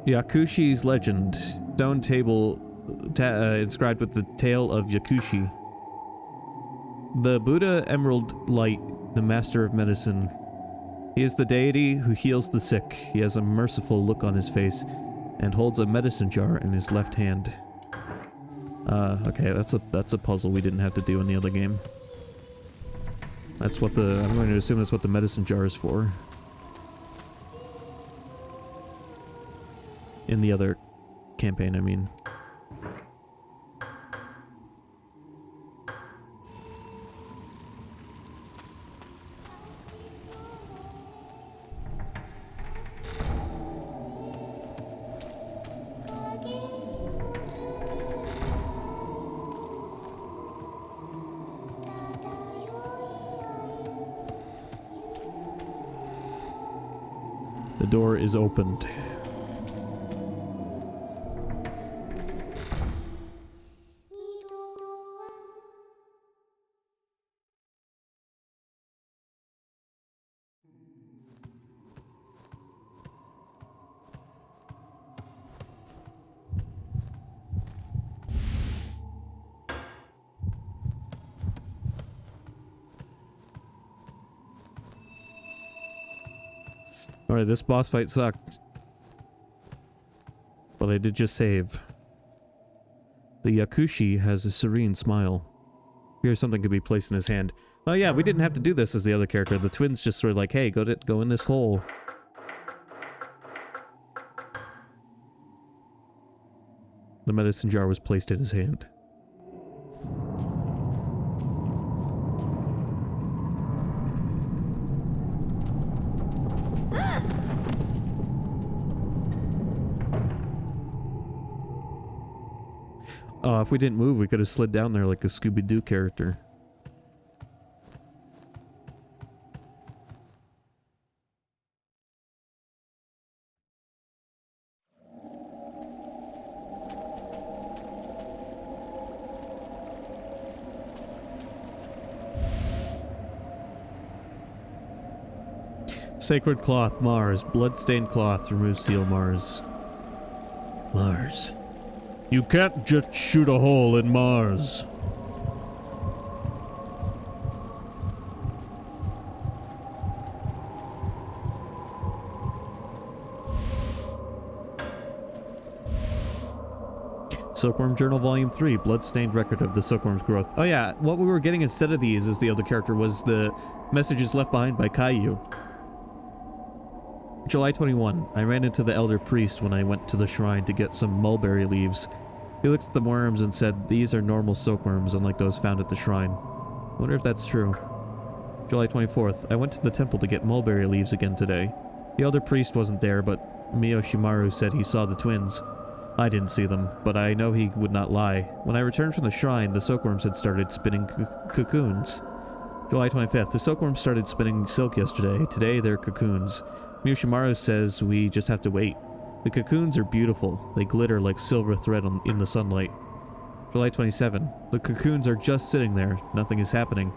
Yakushi's legend. Stone table inscribed with the tale of Yakushi. The Buddha Emerald Light, the master of medicine. He is the deity who heals the sick. He has a merciful look on his face and holds a medicine jar in his left hand. Okay, that's a puzzle we didn't have to do in the other game. That's what I'm going to assume that's what the medicine jar is for. In the other campaign, I mean. The door is opened. Alright, this boss fight sucked. But I did just save. The Yakushi has a serene smile. Here's something could be placed in his hand. Oh yeah, we didn't have to do this as the other character. The twins just sort of like, hey, go in this hole. The medicine jar was placed in his hand. Oh, if we didn't move, we could have slid down there like a Scooby-Doo character. Sacred cloth, Mars. Bloodstained cloth, remove seal, Mars. Mars. You can't just shoot a hole in Mars. Silkworm Journal Volume 3, Bloodstained Record of the Silkworm's Growth. Oh yeah, what we were getting instead of these as the other character was the messages left behind by Caillou. July 21. I ran into the elder priest when I went to the shrine to get some mulberry leaves. He looked at the worms and said, these are normal silkworms, unlike those found at the shrine. I wonder if that's true. July 24th. I went to the temple to get mulberry leaves again today. The elder priest wasn't there, but Miyoshimaru said he saw the twins. I didn't see them, but I know he would not lie. When I returned from the shrine, the silkworms had started spinning cocoons. July 25th. The silkworms started spinning silk yesterday. Today, they're cocoons. Miyoshimaru says we just have to wait. The cocoons are beautiful. They glitter like silver thread in the sunlight. July 27. The cocoons are just sitting there. Nothing is happening.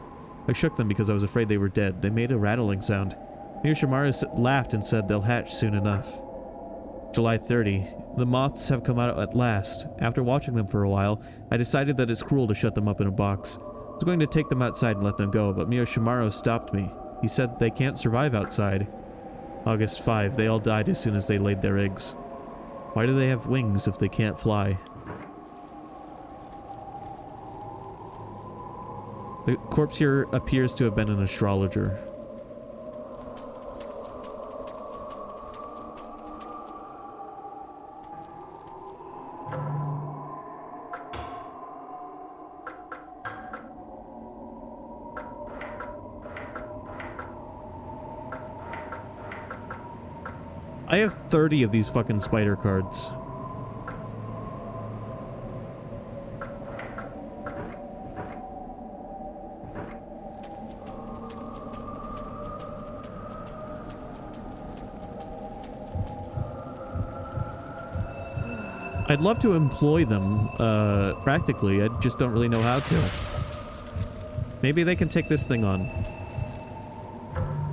I shook them because I was afraid they were dead. They made a rattling sound. Miyoshimaru laughed and said they'll hatch soon enough. July 30. The moths have come out at last. After watching them for a while, I decided that it's cruel to shut them up in a box. I was going to take them outside and let them go, but Miyoshimaru stopped me. He said they can't survive outside. August 5. They all died as soon as they laid their eggs. Why do they have wings if they can't fly? The corpse here appears to have been an astrologer. I have 30 of these fucking spider cards. I'd love to employ them, practically. I just don't really know how to. Maybe they can take this thing on.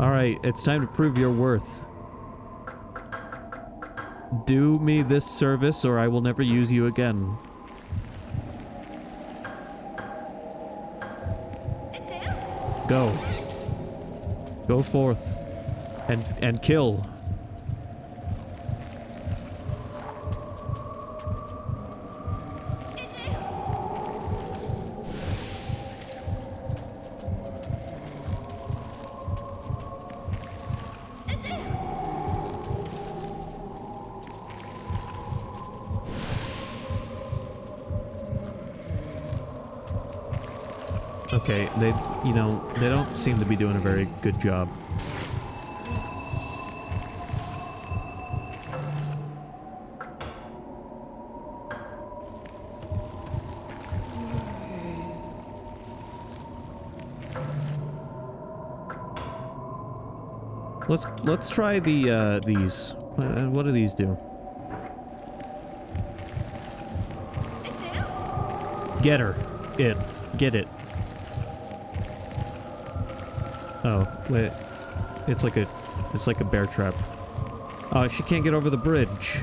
Alright, it's time to prove your worth. Do me this service or I will never use you again. Go. Go forth. And kill. Okay, they, you know, they don't seem to be doing a very good job. Let's try the these. What do these do? Get her. Get it. Oh, wait. It's like a bear trap. Oh, she can't get over the bridge.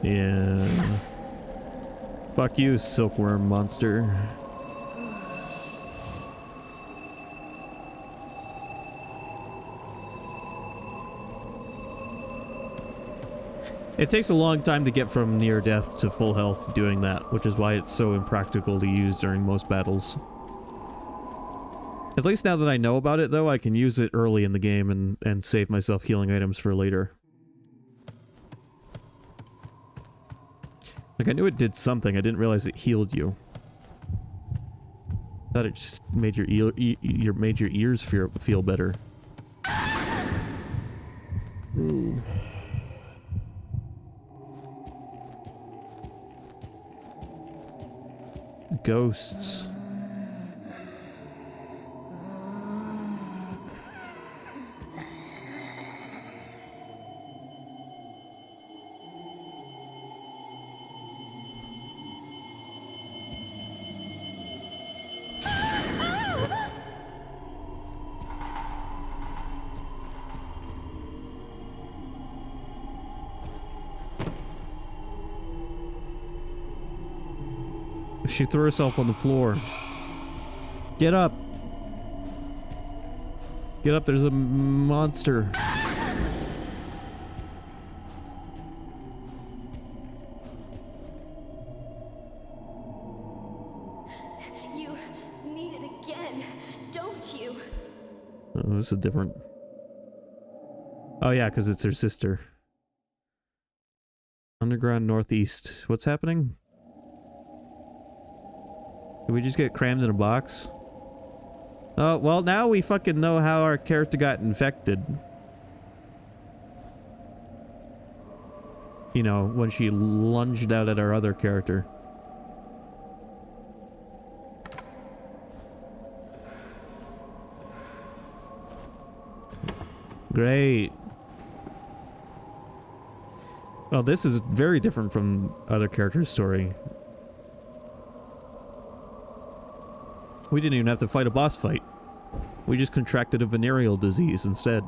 Yeah. Fuck you, silkworm monster. It takes a long time to get from near death to full health doing that, which is why it's so impractical to use during most battles. At least now that I know about it, though, I can use it early in the game and save myself healing items for later. Like, I knew it did something, I didn't realize it healed you. Thought it just made your ears feel better. Ooh. Ghosts. She threw herself on the floor. Get up! Get up, there's a monster. You need it again, don't you? Oh, this is different. Oh yeah, because it's her sister. Underground Northeast. What's happening? Did we just get crammed in a box? Oh, well, now we fucking know how our character got infected. You know, when she lunged out at our other character. Great. Well, this is very different from other characters' story. We didn't even have to fight a boss fight. We just contracted a venereal disease instead.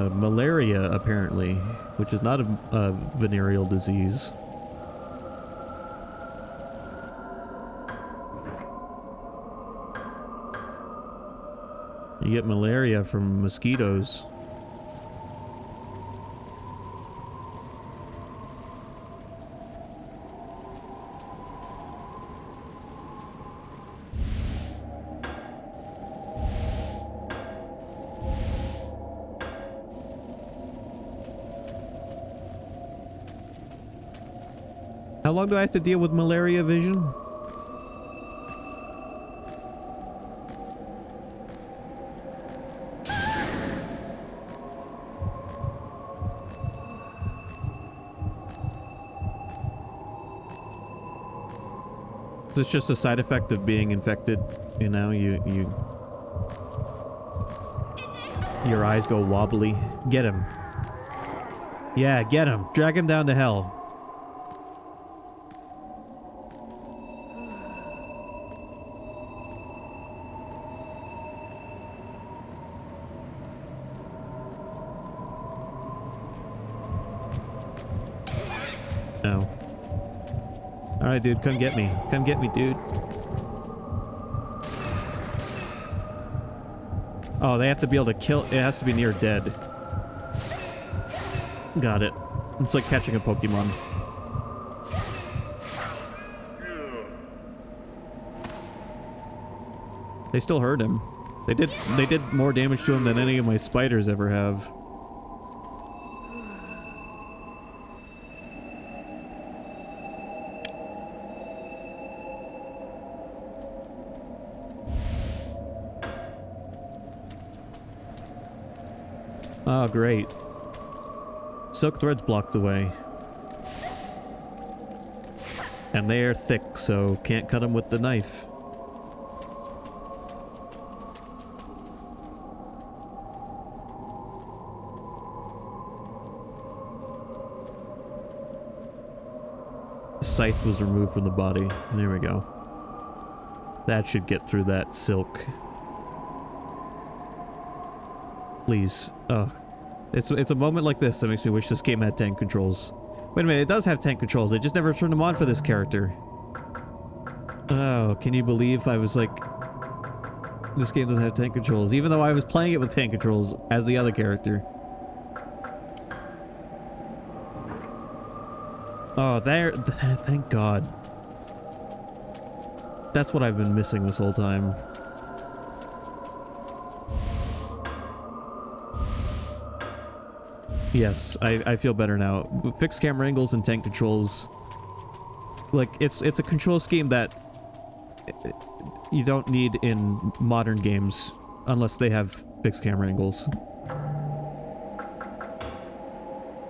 Malaria, apparently, which is not a venereal disease. You get malaria from mosquitoes. How long do I have to deal with malaria vision? It's just a side effect of being infected, you know, your eyes go wobbly. Get him. Yeah, get him. Drag him down to hell. No. Alright, dude, come get me. Come get me, dude. Oh, they have to be able to kill... It has to be near dead. Got it. It's like catching a Pokemon. They still hurt him. They did more damage to him than any of my spiders ever have. Oh, great. Silk threads blocked the way. And they are thick, so can't cut them with the knife. The scythe was removed from the body. There we go. That should get through that silk. Please. Oh. It's a moment like this that makes me wish this game had tank controls. Wait a minute, it does have tank controls. They just never turned them on for this character. Oh, can you believe I was like... This game doesn't have tank controls, even though I was playing it with tank controls as the other character. Oh, there... Thank God. That's what I've been missing this whole time. Yes, I feel better now. Fixed camera angles and tank controls. Like, it's a control scheme that you don't need in modern games unless they have fixed camera angles.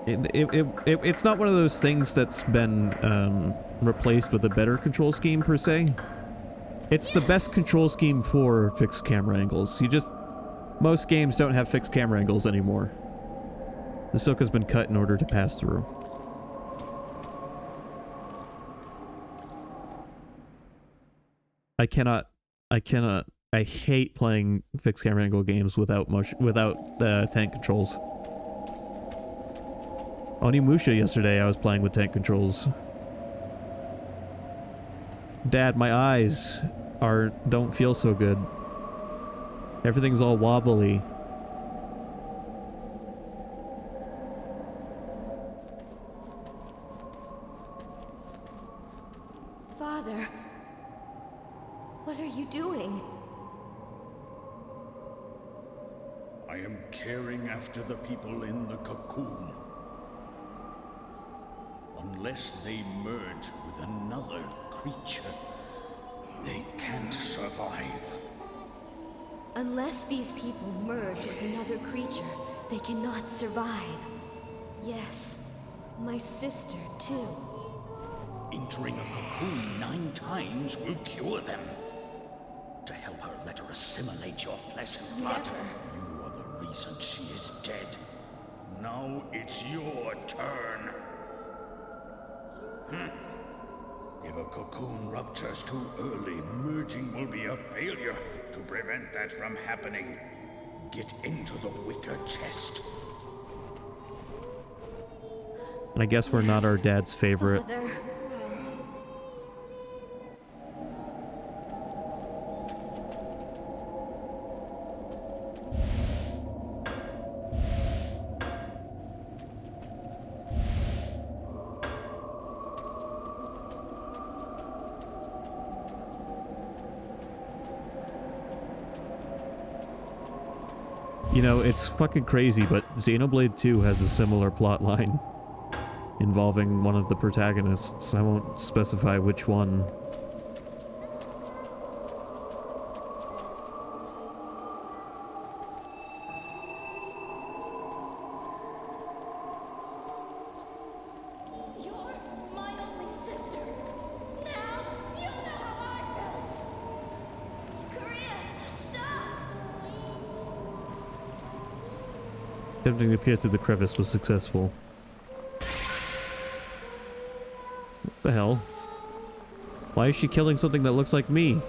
It's not one of those things that's been replaced with a better control scheme per se. It's the best control scheme for fixed camera angles. Most games don't have fixed camera angles anymore. The silk has been cut in order to pass through. I hate playing fixed camera angle games without tank controls. Onimusha yesterday I was playing with tank controls. Dad, my eyes don't feel so good. Everything's all wobbly. Father, what are you doing? I am caring after the people in the cocoon. Unless they merge with another creature, they can't survive. Unless these people merge with another creature, they cannot survive. Yes, my sister too. Entering a cocoon 9 times will cure them. To help her, let her assimilate your flesh and blood. Never. You are the reason she is dead. Now it's your turn. If a cocoon ruptures too early, merging will be a failure. To prevent that from happening, get into the wicker chest. I guess we're not our dad's favorite. Father. You know, it's fucking crazy, but Xenoblade 2 has a similar plot line involving one of the protagonists. I won't specify which one. You're my only sister. Now you know how I felt. Korea, stop! Attempting to peer through the crevice was successful. What the hell? Why is she killing something that looks like me?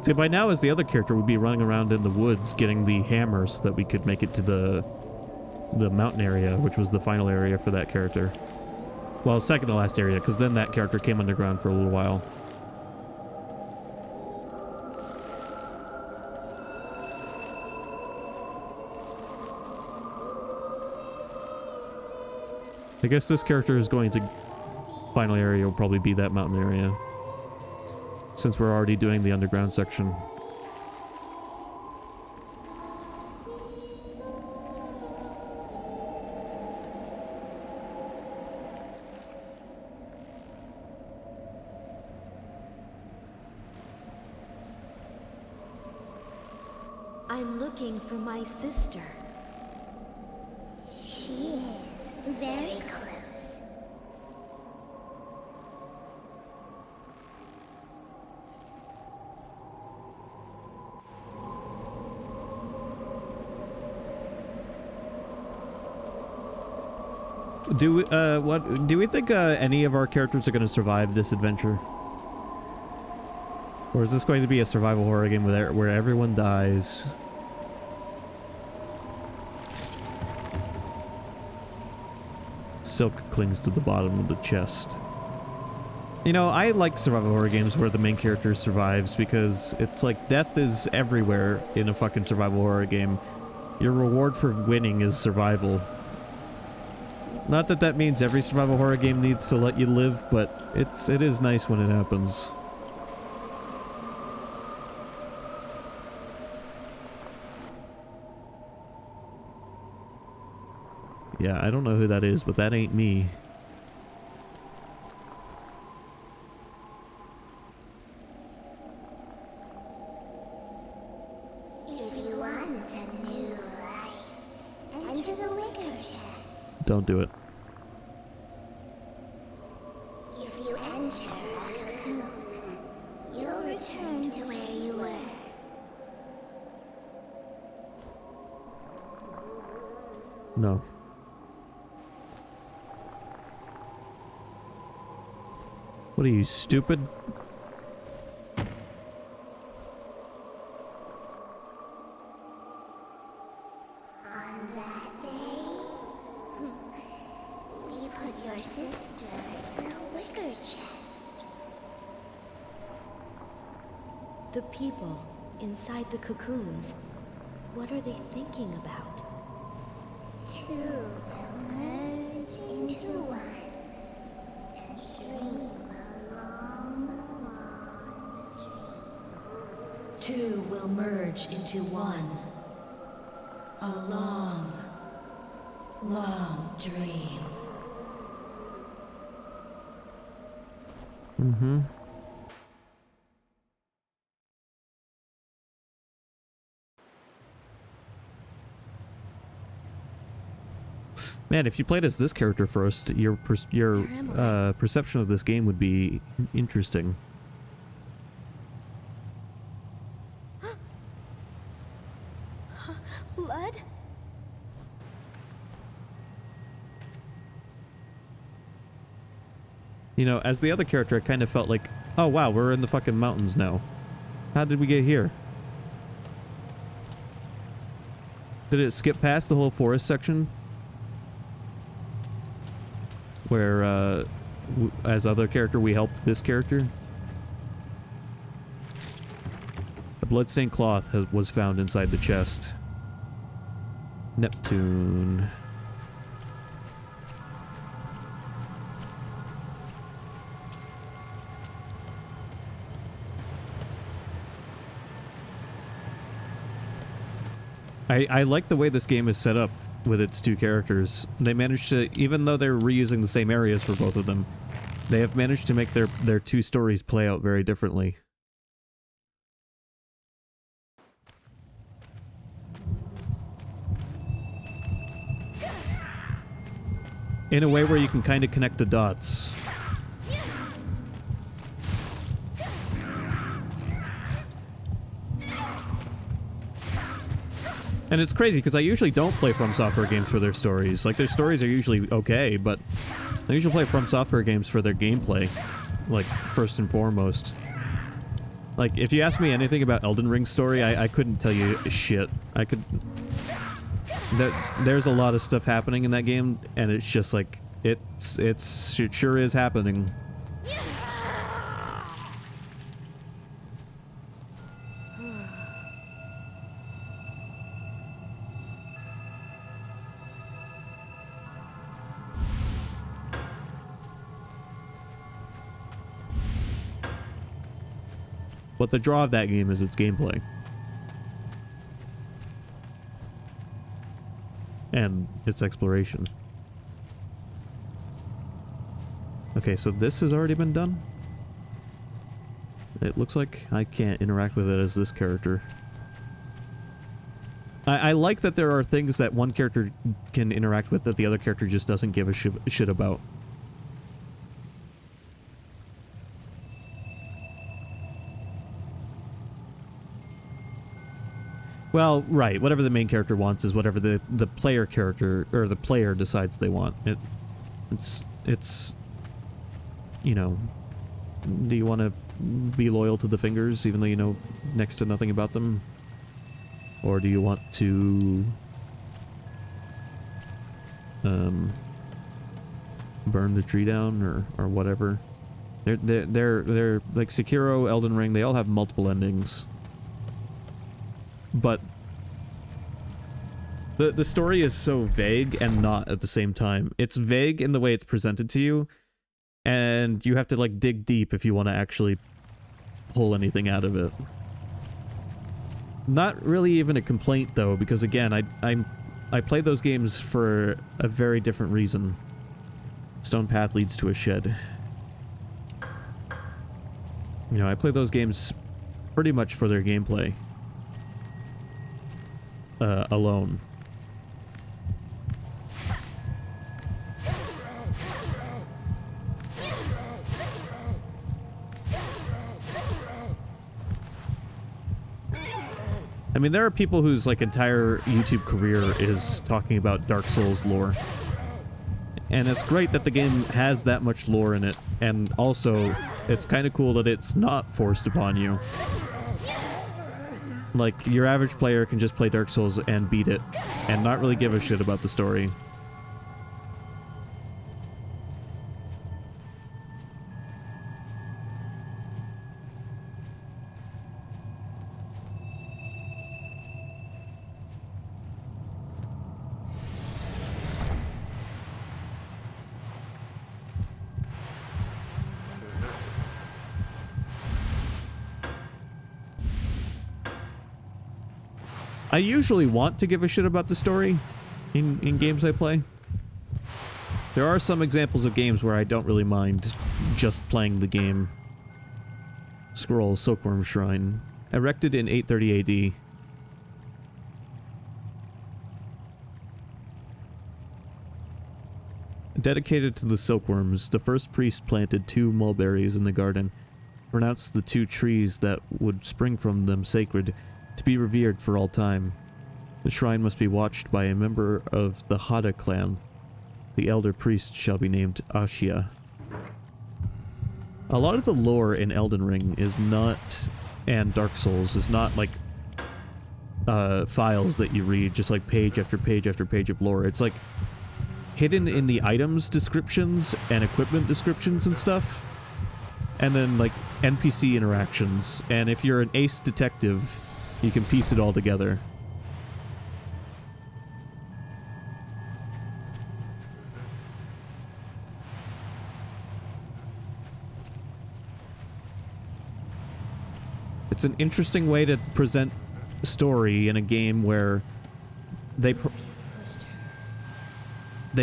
See, by now, as the other character, we'd be running around in the woods getting the hammer so that we could make it to the mountain area, which was the final area for that character. Well, second to last area, because then that character came underground for a little while. I guess this character is going to... Final area will probably be that mountain area, since we're already doing the underground section. I'm looking for my sister. She is very close. Do we think any of our characters are going to survive this adventure? Or is this going to be a survival horror game where everyone dies? Silk clings to the bottom of the chest. You know, I like survival horror games where the main character survives because it's like death is everywhere in a fucking survival horror game. Your reward for winning is survival. Not that that means every survival horror game needs to let you live, but it is nice when it happens. Yeah, I don't know who that is, but that ain't me. If you want a new life, enter the wicker chest. Don't do it. If you enter a cocoon, you'll return to where you were. No. What are you, stupid? On that day, we put your sister in a wicker chest. The people inside the cocoons, what are they thinking about? Two will merge into one and dream along the dream. Two will merge into one. A long, long dream. Mm-hmm. Man, if you played as this character first, your perception of this game would be interesting. Blood? You know, as the other character, I kind of felt like, oh wow, we're in the fucking mountains now. How did we get here? Did it skip past the whole forest section? Where, as other character, we helped this character? A bloodstained cloth was found inside the chest. Neptune. I like the way this game is set up with its two characters. They managed to, even though they're reusing the same areas for both of them, they have managed to make their two stories play out very differently. In a way where you can kind of connect the dots. And it's crazy, because I usually don't play From Software games for their stories. Like, their stories are usually okay, but I usually play From Software games for their gameplay. Like, first and foremost. Like, if you ask me anything about Elden Ring's story, I couldn't tell you shit. I could... There's a lot of stuff happening in that game, and it's just like, it sure is happening. But the draw of that game is its gameplay. And its exploration. Okay, so this has already been done? It looks like I can't interact with it as this character. I like that there are things that one character can interact with that the other character just doesn't give a shit about. Well, right. Whatever the main character wants is whatever the player character or the player decides they want. It's you know, do you want to be loyal to the fingers even though you know next to nothing about them, or do you want to burn the tree down or whatever? They're like Sekiro, Elden Ring. They all have multiple endings. But the story is so vague and not at the same time. It's vague in the way it's presented to you, and you have to like dig deep if you want to actually pull anything out of it. Not really even a complaint though, because again, I play those games for a very different reason. Stone path leads to a shed. You know, I play those games pretty much for their gameplay. Alone. I mean, there are people whose like entire YouTube career is talking about Dark Souls lore. And it's great that the game has that much lore in it, and also it's kind of cool that it's not forced upon you. Like, your average player can just play Dark Souls and beat it, and not really give a shit about the story. I usually want to give a shit about the story in games I play. There are some examples of games where I don't really mind just playing the game. Scroll, Silkworm Shrine. Erected in 830 AD. Dedicated to the silkworms, the first priest planted 2 mulberries in the garden, pronounced the 2 trees that would spring from them sacred, to be revered for all time. The shrine must be watched by a member of the Hada clan. The elder priest shall be named Ashia. A lot of the lore in Elden Ring is not, and Dark Souls, is not like files that you read, just like page after page after page of lore. It's like hidden in the items descriptions and equipment descriptions and stuff. And then like NPC interactions. And if you're an ace detective, you can piece it all together. It's an interesting way to present story in a game where they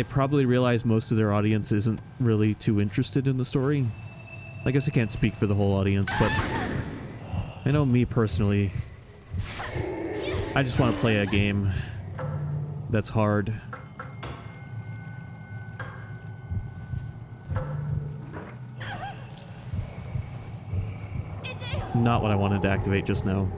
probably realize most of their audience isn't really too interested in the story. I guess I can't speak for the whole audience, but I know me personally, I just want to play a game that's hard. Not what I wanted to activate just now.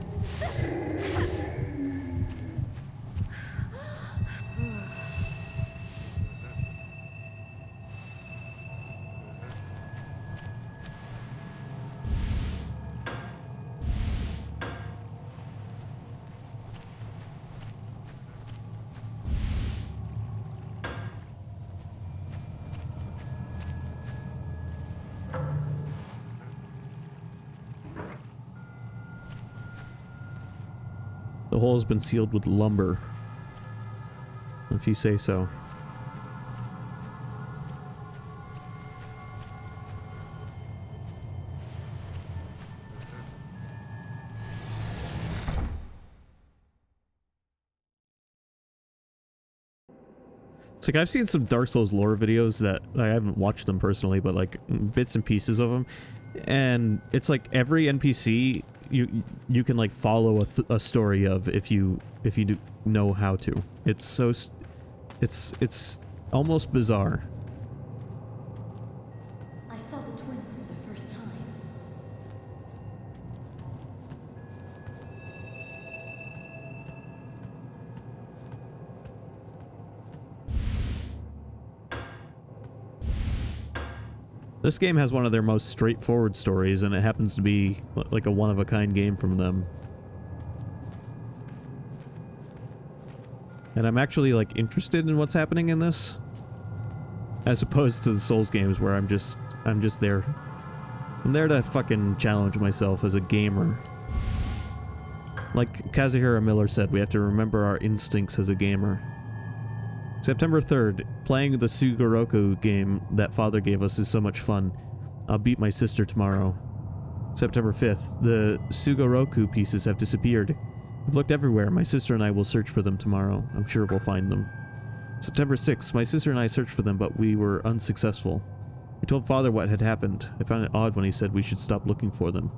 The hole has been sealed with lumber. If you say so. It's like I've seen some Dark Souls lore videos that I haven't watched them personally, but like bits and pieces of them, and it's like every NPC you can like follow a story of if you do know how to. It's so it's almost bizarre. I saw the twins for the first time. This game has one of their most straightforward stories, and it happens to be like a one-of-a-kind game from them. And I'm actually like interested in what's happening in this, as opposed to the Souls games where I'm just there. I'm there to fucking challenge myself as a gamer. Like Kazuhira Miller said, we have to remember our instincts as a gamer. September 3rd, playing the Sugoroku game that father gave us is so much fun. I'll beat my sister tomorrow. September 5th, the Sugoroku pieces have disappeared. I've looked everywhere. My sister and I will search for them tomorrow. I'm sure we'll find them. September 6th, my sister and I searched for them, but we were unsuccessful. I told father what had happened. I found it odd when he said we should stop looking for them.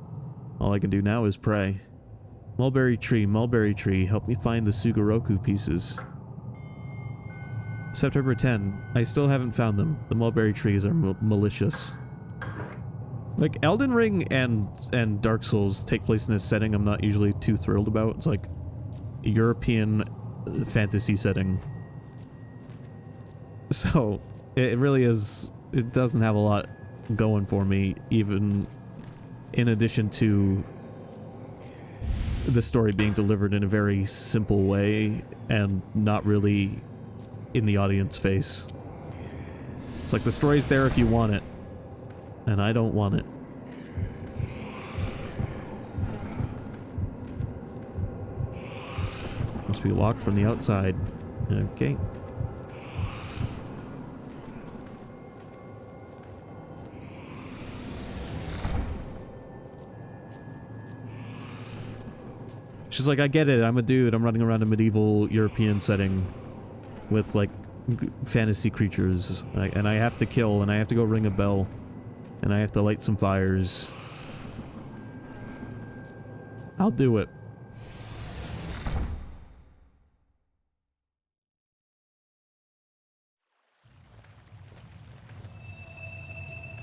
All I can do now is pray. Mulberry tree, help me find the Sugoroku pieces. September 10. I still haven't found them. The mulberry trees are malicious. Like, Elden Ring and Dark Souls take place in a setting I'm not usually too thrilled about. It's like a European fantasy setting. So, it really is... It doesn't have a lot going for me, even in addition to the story being delivered in a very simple way and not really in the audience face. It's like the story's there if you want it, and I don't want it. Must be locked from the outside. Okay. She's like, I get it, I'm a dude, I'm running around a medieval European setting with, like, fantasy creatures, and I have to kill, and I have to go ring a bell, and I have to light some fires. I'll do it.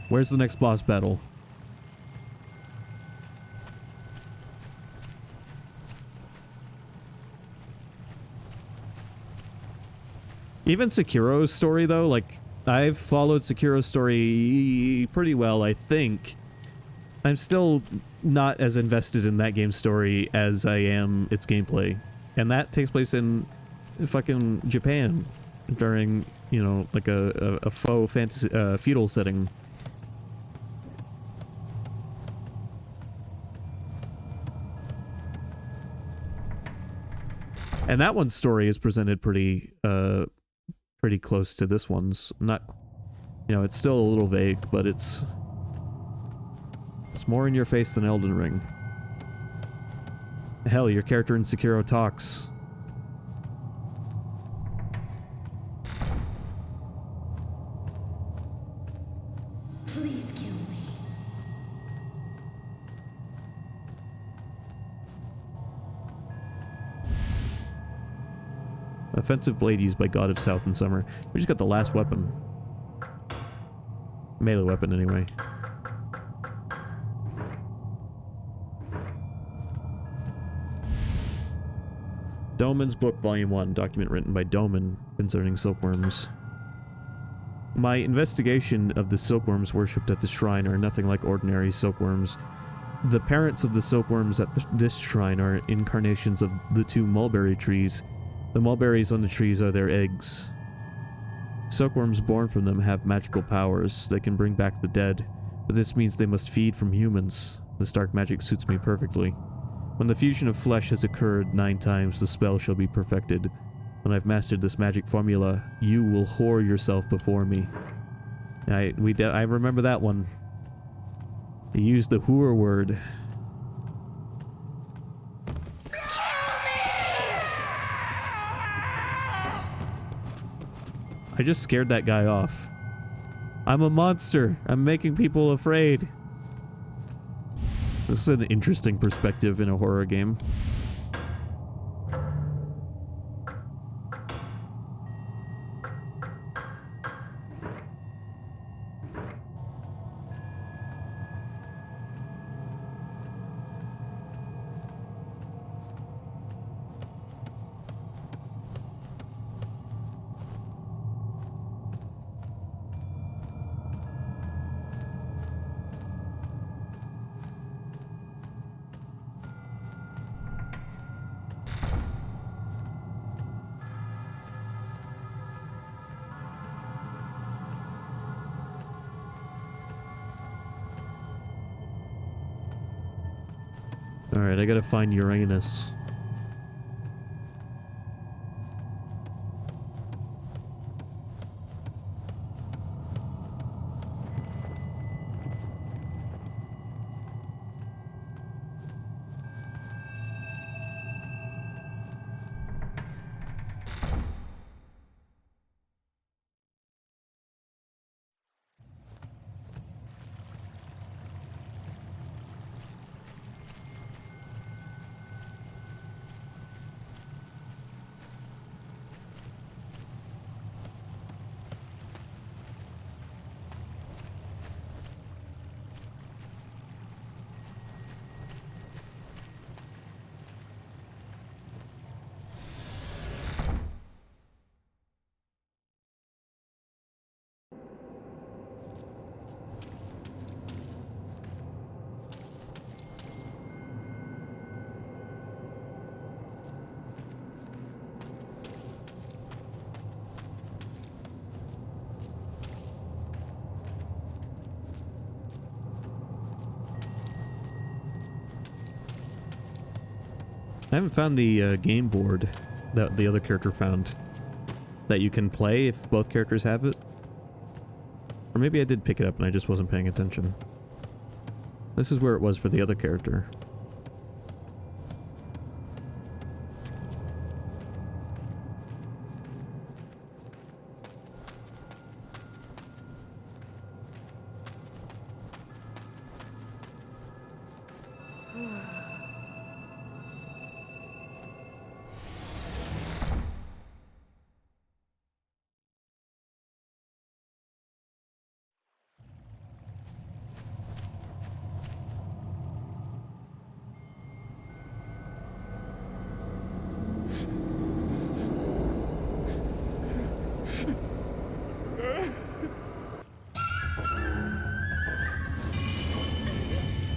Where's the next boss battle? Even Sekiro's story, though, like, I've followed Sekiro's story pretty well, I think. I'm still not as invested in that game's story as I am its gameplay. And that takes place in fucking Japan during, you know, like a faux fantasy, feudal setting. And that one's story is presented pretty close to this one's. Not, you know, it's still a little vague, but it's more in your face than Elden Ring. Hell, your character in Sekiro talks. Please kill me. Offensive blade used by God of South and Summer. We just got the last weapon. Melee weapon, anyway. Doman's Book, Volume 1. Document written by Doman concerning silkworms. My investigation of the silkworms worshipped at the shrine are nothing like ordinary silkworms. The parents of the silkworms at this shrine are incarnations of the two mulberry trees. The mulberries on the trees are their eggs. Silkworms born from them have magical powers. They can bring back the dead, but this means they must feed from humans. This dark magic suits me perfectly. When the fusion of flesh has occurred 9 times, the spell shall be perfected. When I've mastered this magic formula, you will whore yourself before me. I remember that one. He used the whore word. I just scared that guy off. I'm a monster. I'm making people afraid. This is an interesting perspective in a horror game. Alright, I gotta find Uranus. I haven't found the game board that the other character found that you can play if both characters have it. Or maybe I did pick it up and I just wasn't paying attention. This is where it was for the other character.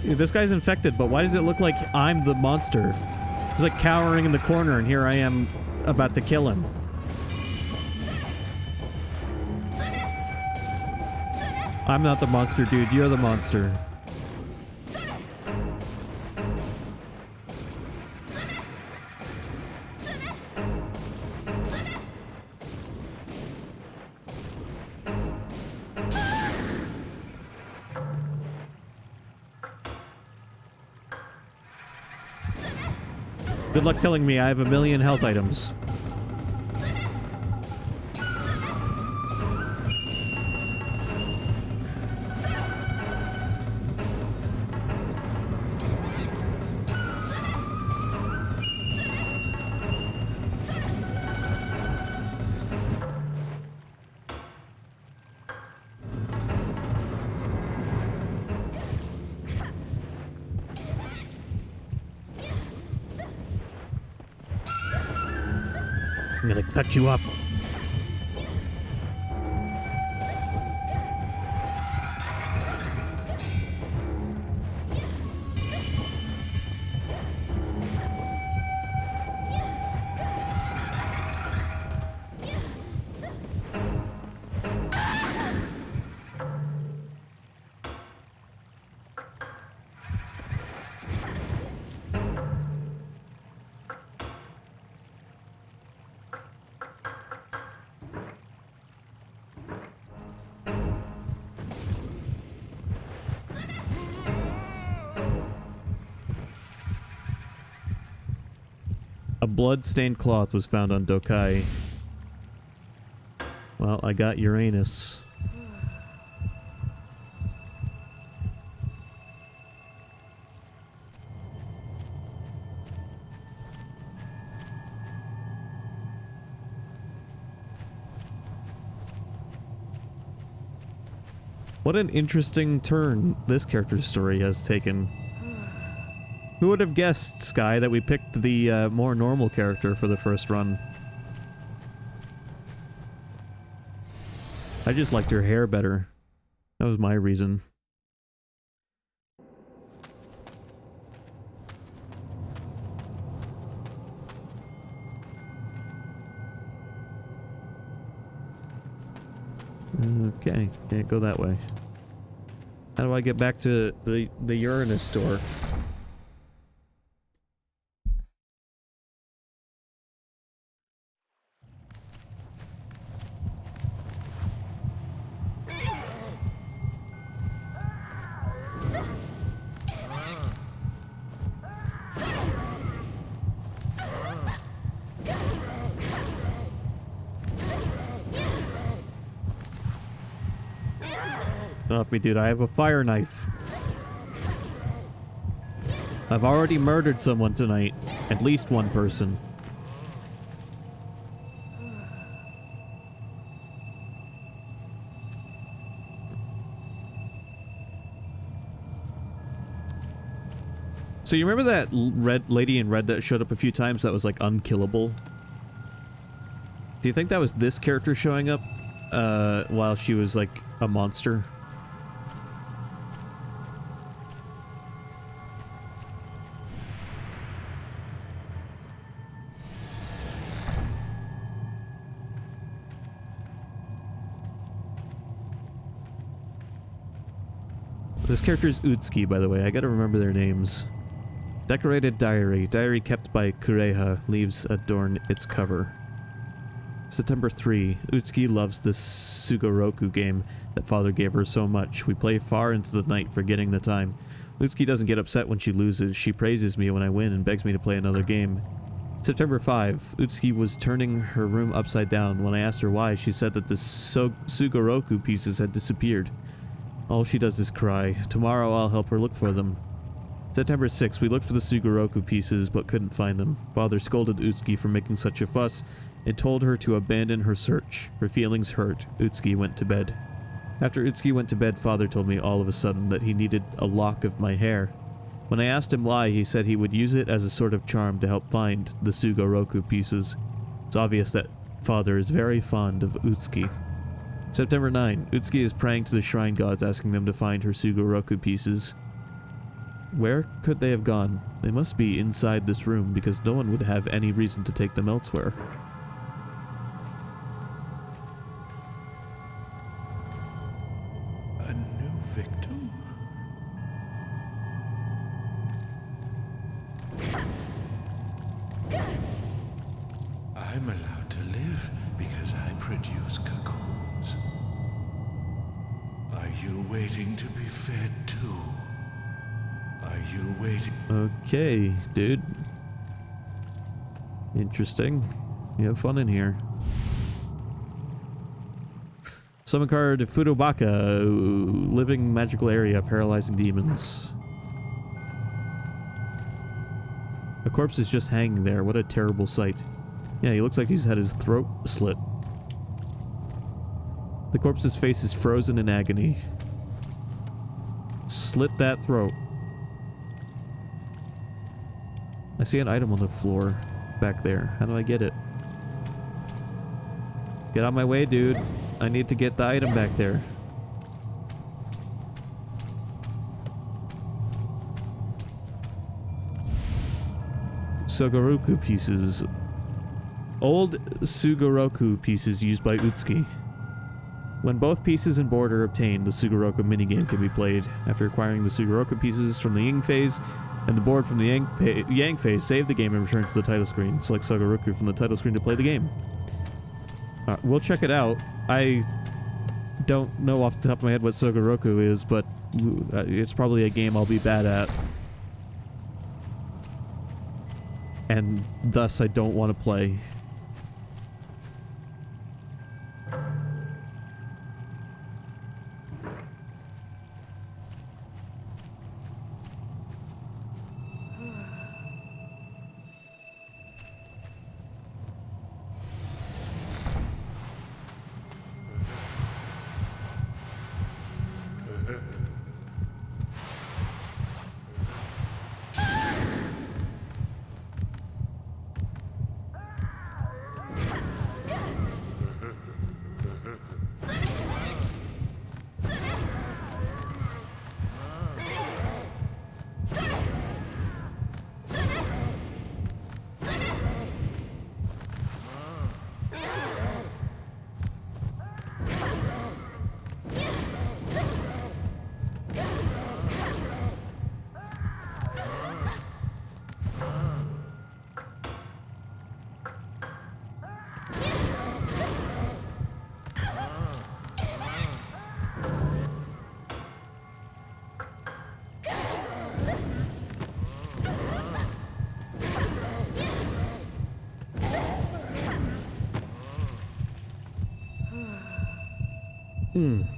This guy's infected, but why does it look like I'm the monster? He's like cowering in the corner, and here I am about to kill him. I'm not the monster, dude. You're the monster. Good luck killing me. I have 1,000,000 health items. I'm gonna cut you up. A blood-stained cloth was found on Dokai. Well, I got Uranus. What an interesting turn this character's story has taken. Who would have guessed, Sky, that we picked the more normal character for the first run? I just liked her hair better. That was my reason. Okay, can't go that way. How do I get back to the Uranus store? Off me, dude. I have a fire knife. I've already murdered someone tonight. At least one person. So you remember that red lady in red that showed up a few times that was like unkillable? Do you think that was this character showing up while she was like a monster? This character is Utsuki, by the way. I gotta remember their names. Decorated diary. Diary kept by Kureha. Leaves adorn its cover. September 3. Utsuki loves this Sugoroku game that father gave her so much. We play far into the night, forgetting the time. Utsuki doesn't get upset when she loses. She praises me when I win and begs me to play another game. September 5. Utsuki was turning her room upside down. When I asked her why, she said that the Sugoroku pieces had disappeared. All she does is cry. Tomorrow I'll help her look for them. September 6th, we looked for the Sugoroku pieces but couldn't find them. Father scolded Utsuki for making such a fuss and told her to abandon her search. Her feelings hurt. Utsuki went to bed. After Utsuki went to bed, Father told me all of a sudden that he needed a lock of my hair. When I asked him why, he said he would use it as a sort of charm to help find the Sugoroku pieces. It's obvious that Father is very fond of Utsuki. September 9. Utsuki is praying to the shrine gods, asking them to find her Sugoroku pieces. Where could they have gone? They must be inside this room, because no one would have any reason to take them elsewhere. A new victim? I'm allowed to live because I produce cocoons. Are you waiting to be fed too? Are you waiting? Okay, dude. Interesting. You have fun in here. Summon card Fudobaka, living magical area, paralyzing demons. A corpse is just hanging there. What a terrible sight. Yeah, he looks like he's had his throat slit. The corpse's face is frozen in agony. Slit that throat. I see an item on the floor back there. How do I get it? Get out of my way, dude. I need to get the item back there. Sugoroku pieces. Old Sugoroku pieces used by Utsuki. When both pieces and board are obtained, the Sugoroku minigame can be played. After acquiring the Sugoroku pieces from the Yin phase and the board from the Yang phase, save the game and return to the title screen. Select Sugoroku from the title screen to play the game. We'll check it out. I don't know off the top of my head what Sugoroku is, but it's probably a game I'll be bad at. and thus I don't want to play.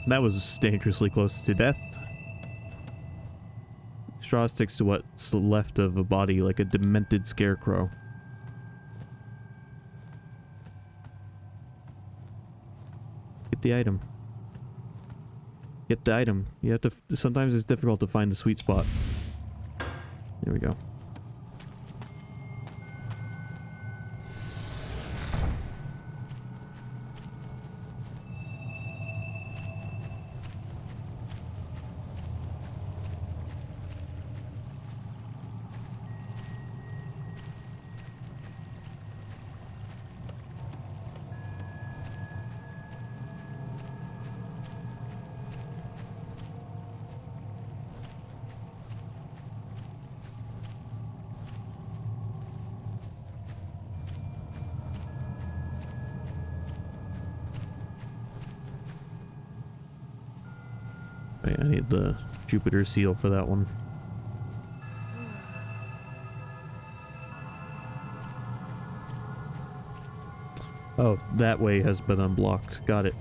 That was dangerously close to death. Straw sticks to what's left of a body like a demented scarecrow. Get the item. Get the item. You have to... Sometimes it's difficult to find the sweet spot. There we go. Wait, I need the Jupiter seal for that one. Oh, that way has been unblocked. Got it.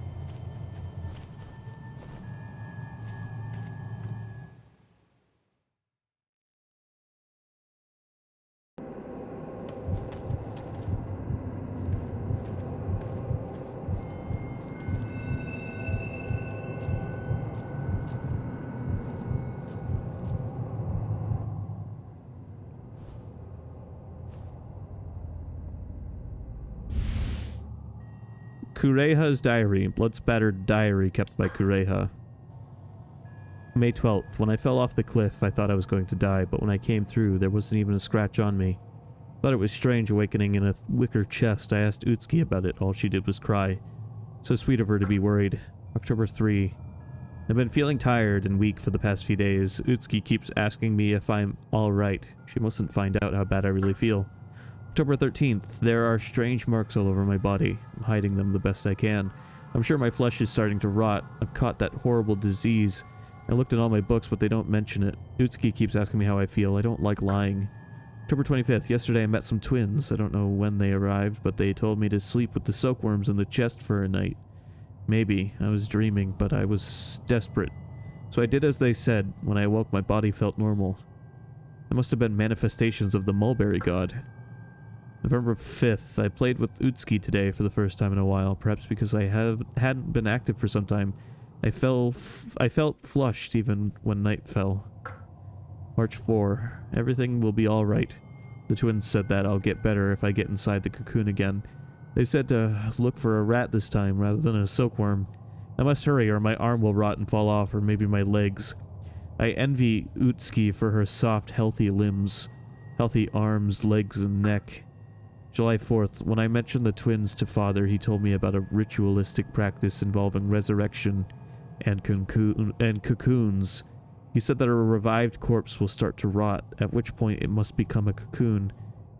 Kureha's diary. Blood-spattered diary kept by Kureha. May 12th. When I fell off the cliff, I thought I was going to die, but when I came through, there wasn't even a scratch on me. Thought it was strange awakening in a wicker chest. I asked Utsuki about it. All she did was cry. So sweet of her to be worried. October 3. I've been feeling tired and weak for the past few days. Utsuki keeps asking me if I'm alright. She mustn't find out how bad I really feel. October 13th. There are strange marks all over my body. I'm hiding them the best I can. I'm sure my flesh is starting to rot. I've caught that horrible disease. I looked in all my books, but they don't mention it. Utsuki keeps asking me how I feel. I don't like lying. October 25th. Yesterday I met some twins. I don't know when they arrived, but they told me to sleep with the silkworms in the chest for a night. Maybe. I was dreaming, but I was desperate. So I did as they said. When I awoke, my body felt normal. There must have been manifestations of the mulberry god. November 5th. I played with Utsuki today for the first time in a while, perhaps because I hadn't been active for some time. I felt flushed even when night fell. March 4. Everything will be alright. The twins said that I'll get better if I get inside the cocoon again. They said to look for a rat this time rather than a silkworm. I must hurry or my arm will rot and fall off, or maybe my legs. I envy Utsuki for her soft, healthy limbs. Healthy arms, legs, and neck. July 4th. When I mentioned the twins to Father, he told me about a ritualistic practice involving resurrection and cocoons. He said that a revived corpse will start to rot, at which point it must become a cocoon,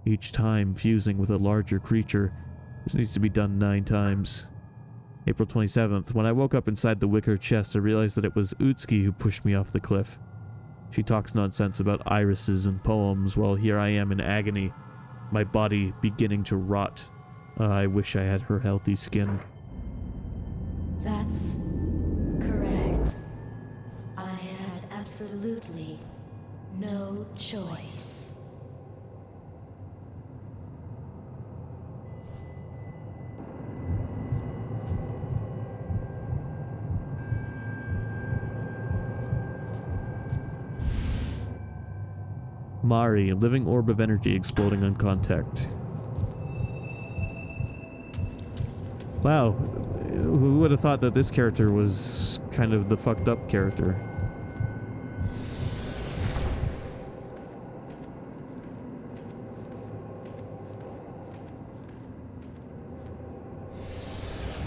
each time fusing with a larger creature. This needs to be done 9 times. April 27th. When I woke up inside the wicker chest, I realized that it was Utsuki who pushed me off the cliff. She talks nonsense about irises and poems, while here I am in agony. my body beginning to rot. I wish I had her healthy skin. That's correct. I had absolutely no choice. Mari, a living orb of energy exploding on contact. Wow, who would have thought that this character was kind of the fucked up character?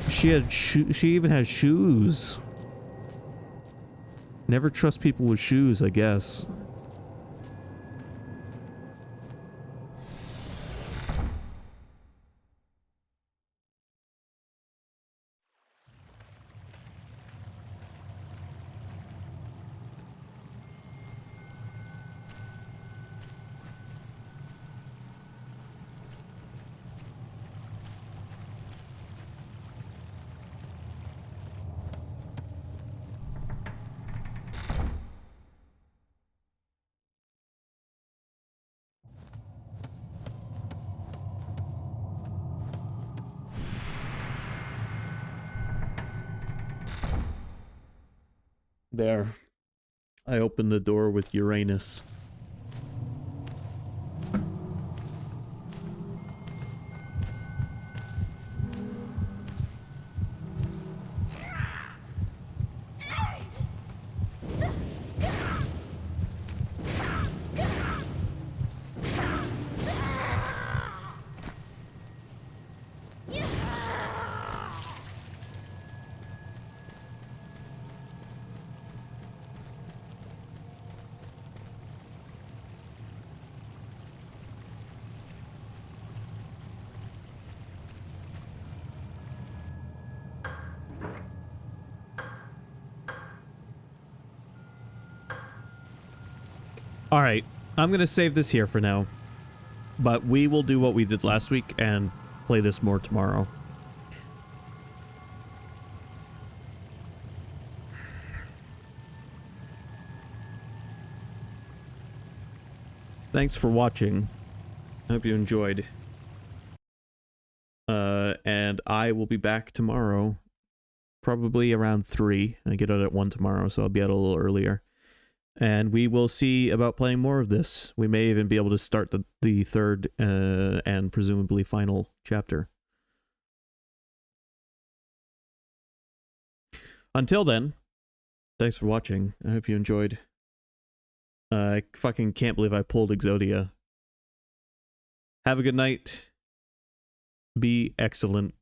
She even has shoes. Never trust people with shoes, I guess. There. I opened the door with Uranus. Alright, I'm gonna save this here for now. But we will do what we did last week and play this more tomorrow. Thanks for watching. I hope you enjoyed. And I will be back tomorrow. Probably around 3. I get out at 1 tomorrow, so I'll be out a little earlier. And we will see about playing more of this. We may even be able to start the third and presumably final chapter. Until then, thanks for watching. I hope you enjoyed. I fucking can't believe I pulled Exodia. Have a good night. Be excellent.